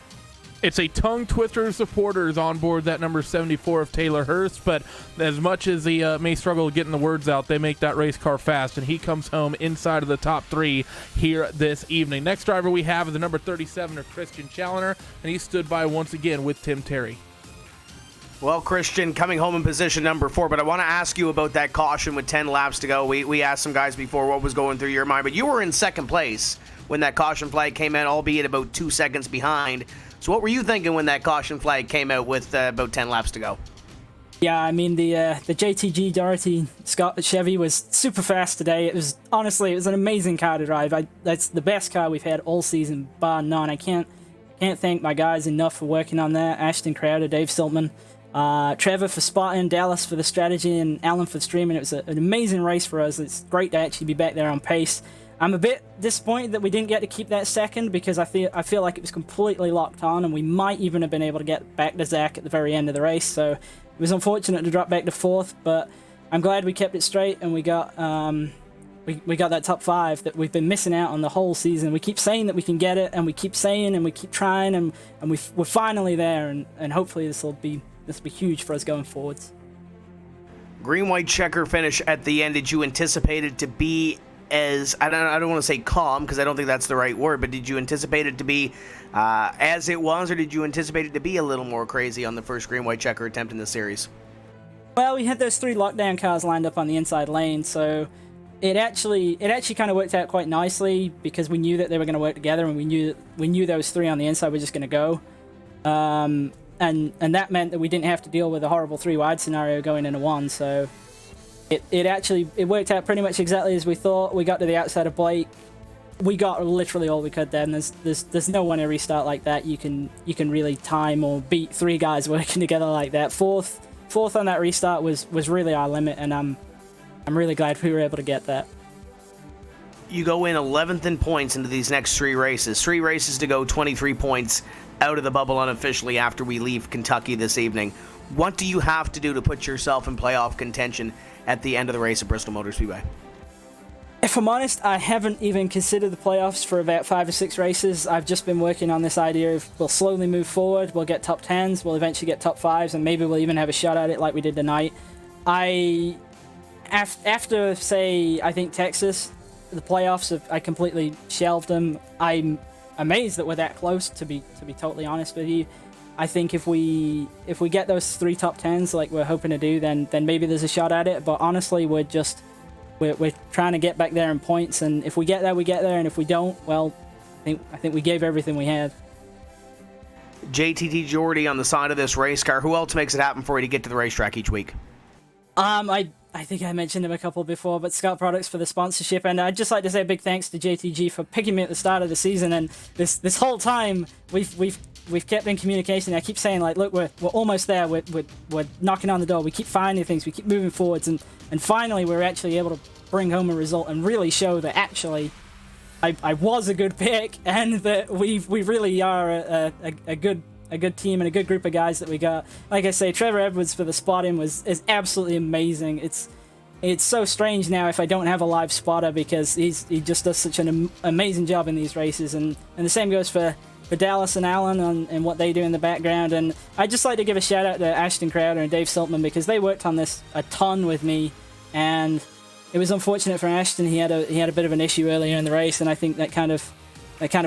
Speaker 3: It's a tongue twister of supporters on board that number 74 of Taylor Hurst, but as much as he may struggle getting the words out, they make that race car fast, and he comes home inside of the top 3 here this evening. Next driver we have is the number 37 of Christian Challoner, and he stood by once again with Tim Terry.
Speaker 2: Well, Christian coming home in position number 4, but I want to ask you about that caution with 10 laps to go. We asked some guys before what was going through your mind, but you were in second place when that caution flag came in, albeit about 2 seconds behind. So what were you thinking when that caution flag came out with about 10 laps to go?
Speaker 7: Yeah, the JTG Doherty Scott Chevy was super fast today. It was an amazing car to drive. That's the best car we've had all season, bar none. I can't thank my guys enough for working on that. Ashton Crowder, Dave Siltman, Trevor for spotting, Dallas for the strategy, and Alan for streaming. It was an amazing race for us. It's great to actually be back there on pace. I'm a bit disappointed that we didn't get to keep that second because I feel like it was completely locked on, and we might even have been able to get back to Zach at the very end of the race. So it was unfortunate to drop back to 4th, but I'm glad we kept it straight and we got we got that top 5 that we've been missing out on the whole season. We keep saying that we can get it, and we keep saying and we keep trying, and we're finally there, and hopefully this will be huge for us going forwards.
Speaker 2: Green-white checker finish at the end. Did you anticipate it to be as, I don't want to say calm, because I don't think that's the right word, but did you anticipate it to be as it was, or did you anticipate it to be a little more crazy on the first green-white checker attempt in the series?
Speaker 7: Well, we had those 3 lockdown cars lined up on the inside lane, so it actually kind of worked out quite nicely because we knew that they were going to work together, and we knew those 3 on the inside were just going to go, and that meant that we didn't have to deal with a horrible 3 wide scenario going into 1. So it worked out pretty much exactly as we thought. We got to the outside of Blake. We got literally all we could then. There's no one to restart like that. You can really time or beat 3 guys working together like that. Fourth on that restart was really our limit, and I'm really glad we were able to get that.
Speaker 2: You go in 11th in points into these next 3 races. 3 races to go, 23 points out of the bubble unofficially after we leave Kentucky this evening. What do you have to do to put yourself in playoff contention at the end of the race at Bristol Motor Speedway?
Speaker 7: If I'm honest, I haven't even considered the playoffs for about 5 or 6 races. I've just been working on this idea of we'll slowly move forward, we'll get top 10s, we'll eventually get top 5s, and maybe we'll even have a shot at it like we did tonight. After, say, I think Texas, the playoffs, I completely shelved them. I'm amazed that we're that close, to be totally honest with you. I think if we get those 3 top 10s like we're hoping to do, then maybe there's a shot at it. But honestly, we're trying to get back there in points, and if we get there, we get there, and if we don't, well, I think we gave everything we had.
Speaker 2: JTT Jordy on the side of this race car. Who else makes it happen for you to get to the racetrack each week?
Speaker 7: I think I mentioned him a couple before, but Scott Products for the sponsorship, and I'd just like to say a big thanks to JTG for picking me at the start of the season. And this whole time we've kept in communication. I keep saying, like, look, we're almost there. We're knocking on the door. We keep finding things. We keep moving forwards, and finally we're actually able to bring home a result and really show that actually I was a good pick, and that we really are a good team and a good group of guys that we got. Like I say, Trevor Edwards for the spotting is absolutely amazing. It's so strange now if I don't have a live spotter, because he just does such an amazing job in these races, and the same goes for Dallas and Alan and what they do in the background. And I'd just like to give a shout out to Ashton Crowder and Dave Siltman, because they worked on this a ton with me, and it was unfortunate for Ashton. He had a bit of an issue earlier in the race, and I think that kind of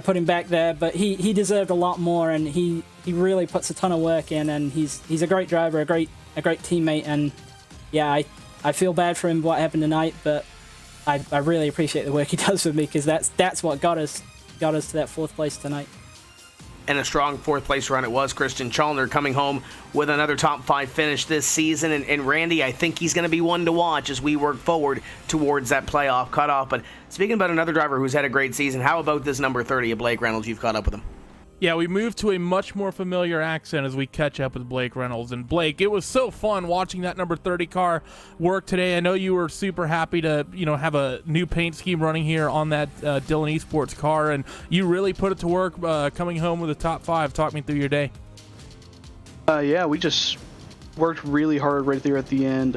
Speaker 7: put him back there, but he deserved a lot more, and he really puts a ton of work in, and he's a great driver, a great teammate. And yeah, I feel bad for him what happened tonight, but I really appreciate the work he does with me, because that's what got us to that 4th place tonight.
Speaker 2: And a strong 4th place run it was. Christian Chalner coming home with another top 5 finish this season. And Randy, I think he's going to be one to watch as we work forward towards that playoff cutoff. But speaking about another driver who's had a great season, how about this number 30 of Blake Reynolds? You've caught up with him.
Speaker 3: Yeah, we moved to a much more familiar accent as we catch up with Blake Reynolds. And Blake, it was so fun watching that number 30 car work today. I know you were super happy to, have a new paint scheme running here on that Dillon Esports car, and you really put it to work coming home with a top 5. Talk me through your day.
Speaker 8: Yeah, we just worked really hard right there at the end.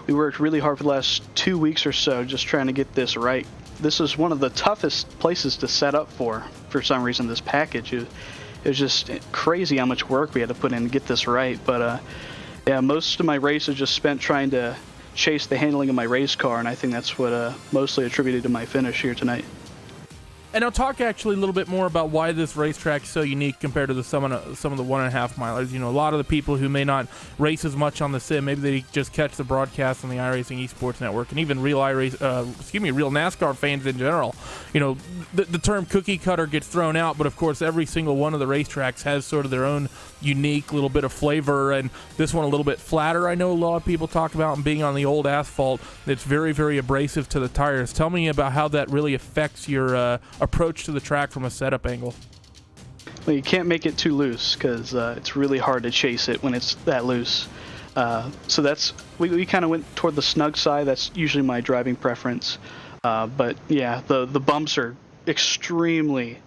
Speaker 8: We worked really hard for the last 2 weeks or so just trying to get this right. This is one of the toughest places to set up for some reason, this package. It was just crazy how much work we had to put in to get this right. But yeah, most of my race is just spent trying to chase the handling of my race car, and I think that's what mostly attributed to my finish here tonight.
Speaker 3: And I'll talk actually a little bit more about why this racetrack is so unique compared to some of the 1.5 milers. A lot of the people who may not race as much on the sim, maybe they just catch the broadcast on the iRacing Esports Network, and even real NASCAR fans in general. The term cookie cutter gets thrown out, but of course every single one of the racetracks has sort of their own unique little bit of flavor, and this one a little bit flatter. I know a lot of people talk about, and being on the old asphalt, it's very, very abrasive to the tires. Tell me about how that really affects your approach to the track from a setup angle.
Speaker 8: Well, you can't make it too loose, because it's really hard to chase it when it's that loose. So that's we kind of went toward the snug side. That's usually my driving preference. But yeah, the bumps are extremely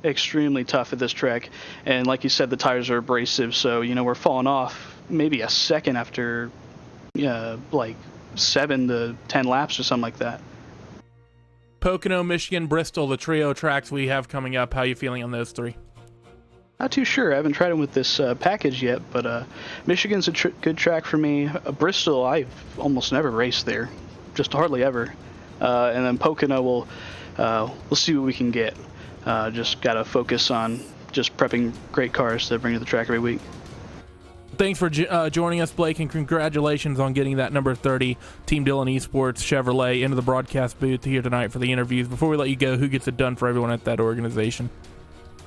Speaker 8: tough at this track, and like you said, the tires are abrasive, so we're falling off maybe a second after like 7 to 10 laps or something like that.
Speaker 3: Pocono, Michigan, Bristol, the trio tracks we have coming up. How are you feeling on those 3?
Speaker 8: Not too sure. I haven't tried them with this package yet, but Michigan's a good track for me. Bristol, I've almost never raced there, just hardly ever. And then Pocono, we'll see what we can get. Just got to focus on just prepping great cars to bring to the track every week.
Speaker 3: Thanks for joining us, Blake, and congratulations on getting that number 30 Team Dillon Esports Chevrolet into the broadcast booth here tonight for the interviews. Before we let you go, who gets it done for everyone at that organization?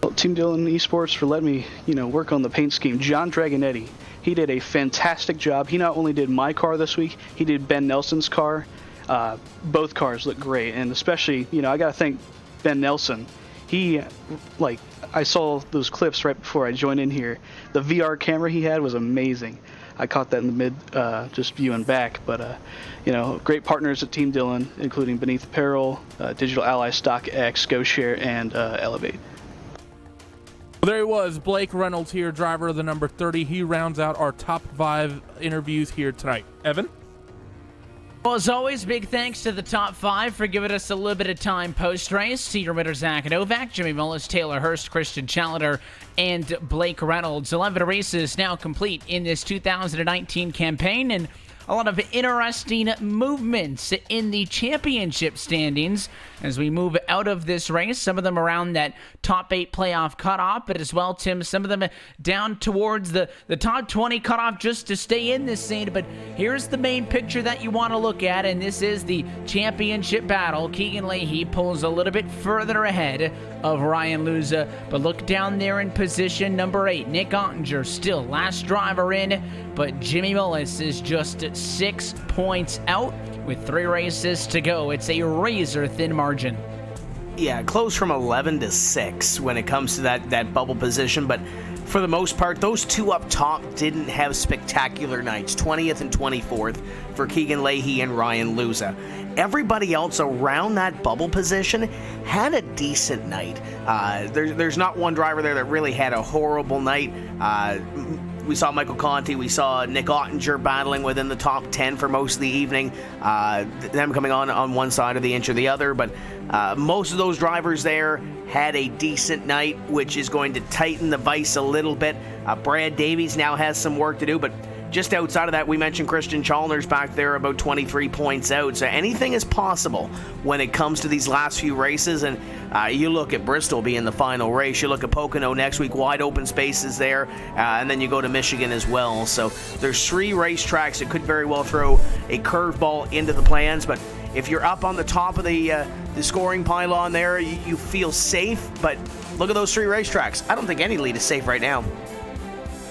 Speaker 8: Well, Team Dillon Esports for letting me, work on the paint scheme. John Dragonetti, he did a fantastic job. He not only did my car this week, he did Ben Nelson's car. Both cars look great, and especially, I got to thank Ben Nelson. He, I saw those clips right before I joined in here. The VR camera he had was amazing. I caught that in the mid, just viewing back. But, great partners at Team Dillon, including Beneath Apparel, Digital Ally, StockX, GoShare, and Elevate.
Speaker 3: There he was, Blake Reynolds here, driver of the number 30. He rounds out our top 5 interviews here tonight. Evan?
Speaker 1: Well, as always, big thanks to the top 5 for giving us a little bit of time post-race. Cedar Ritter, Zach Novak, Jimmy Mullis, Taylor Hurst, Christian Challenger, and Blake Reynolds. 11 races now complete in this 2019 campaign, and a lot of interesting movements in the championship standings as we move out of this race. Some of them around that top 8 playoff cutoff, but as well, Tim, some of them down towards the top 20 cutoff just to stay in this scene. But here's the main picture that you want to look at, and this is the championship battle. Keegan Leahy pulls a little bit further ahead of Ryan Luza, but look down there in position number 8. Nick Ottinger still last driver in, but Jimmy Mullis is just 6 points out with 3 races to go. It's a razor-thin margin.
Speaker 2: Yeah, close from 11 to 6 when it comes to that bubble position, but for the most part, those 2 up top didn't have spectacular nights. 20th and 24th for Keegan Leahy and Ryan Luza. Everybody else around that bubble position had a decent night. There's not one driver there that really had a horrible night. We saw Michael Conti, we saw Nick Ottinger battling within the top 10 for most of the evening, them coming on one side of the inch or the other, but most of those drivers there had a decent night, which is going to tighten the vise a little bit. Brad Davies now has some work to do, but just outside of that, we mentioned Christian Chalmers back there about 23 points out, so anything is possible when it comes to these last few races. And you look at Bristol being the final race, you look at Pocono next week, wide open spaces there, and then you go to Michigan as well. So there's 3 racetracks that could very well throw a curveball into the plans, but if you're up on the top of the scoring pylon there, you feel safe. But look at those 3 racetracks. I don't think any lead is safe right now.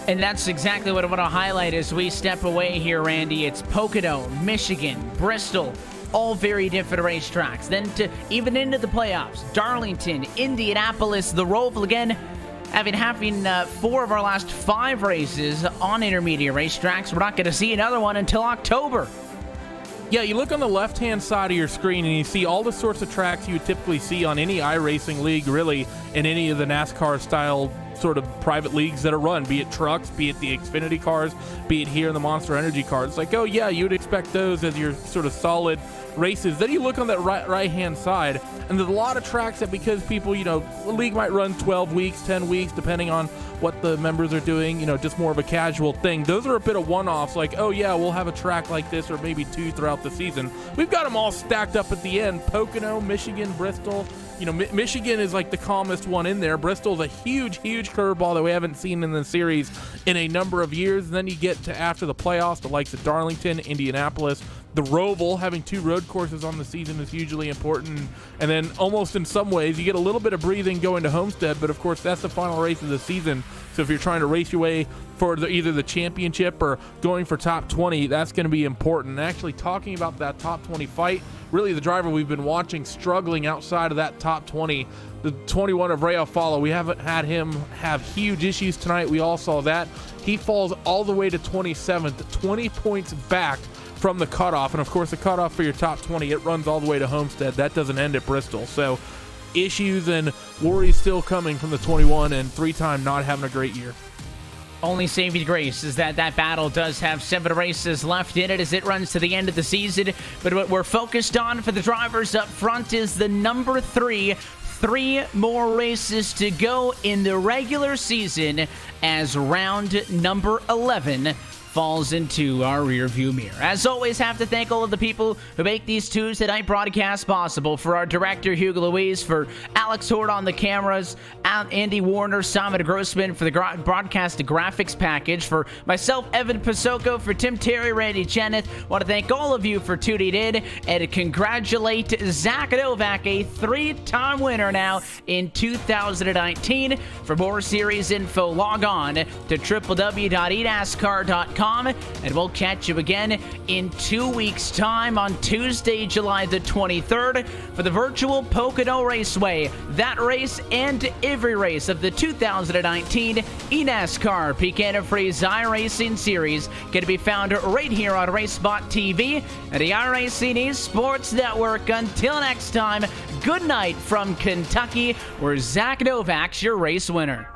Speaker 1: And that's exactly what I want to highlight as we step away here, Randy. It's Pocono, Michigan, Bristol, all very different racetracks. Then to even into the playoffs, Darlington, Indianapolis, the Roval again, having 4 of our last 5 races on intermediate racetracks. We're not going to see another one until October.
Speaker 3: Yeah, you look on the left-hand side of your screen and you see all the sorts of tracks you would typically see on any iRacing league, really, in any of the NASCAR-style sort of private leagues that are run, be it trucks, be it the Xfinity cars, be it here in the Monster Energy cars. It's like, oh yeah, you would expect those as your sort of solid races. Then you look on that right-hand side, and there's a lot of tracks that, because people, the league might run 12 weeks, 10 weeks, depending on what the members are doing, just more of a casual thing. Those are a bit of one-offs, like, oh yeah, we'll have a track like this, or maybe 2 throughout the season. We've got them all stacked up at the end. Pocono, Michigan, Bristol. Michigan is like the calmest one in there. Bristol's a huge curveball that we haven't seen in the series in a number of years. And then you get to after the playoffs, the likes of Darlington, Indianapolis, the Roval. Having 2 road courses on the season is hugely important. And then almost in some ways, you get a little bit of breathing going to Homestead, but of course that's the final race of the season. So if you're trying to race your way for either the championship or going for top 20, that's going to be important. And actually talking about that top 20 fight, really the driver we've been watching struggling outside of that top 20, the 21 of Ray Alfalo, we haven't had him have huge issues tonight. We all saw that. He falls all the way to 27th, 20 points back from the cutoff. And of course the cutoff for your top 20, it runs all the way to Homestead. That doesn't end at Bristol. So issues and worries still coming from the 21 and 3-time not having a great year.
Speaker 1: Only saving grace is that battle does have 7 races left in it as it runs to the end of the season. But what we're focused on for the drivers up front is the number 3. 3 more races to go in the regular season as round number 11 falls into our rearview mirror. As always, have to thank all of the people who make these Tuesday night broadcasts possible. For our director, Hugo Louise, for Alex Hort on the cameras, Andy Warner, Simon Grossman for the broadcast graphics package, for myself, Evan Pasoko, for Tim Terry, Randy Cheneth. Want to thank all of you for tuning in and congratulate Zach Novak, a 3-time winner now in 2019. For more series info, log on to www.enascar.com. And we'll catch you again in 2 weeks' time on Tuesday, July the 23rd for the virtual Pocono Raceway. That race and every race of the 2019 eNASCAR PEAK Antifreeze iRacing Series can be found right here on RaceSpotTV and the iRacing Esports Network. Until next time, good night from Kentucky, where Zach Novak's your race winner.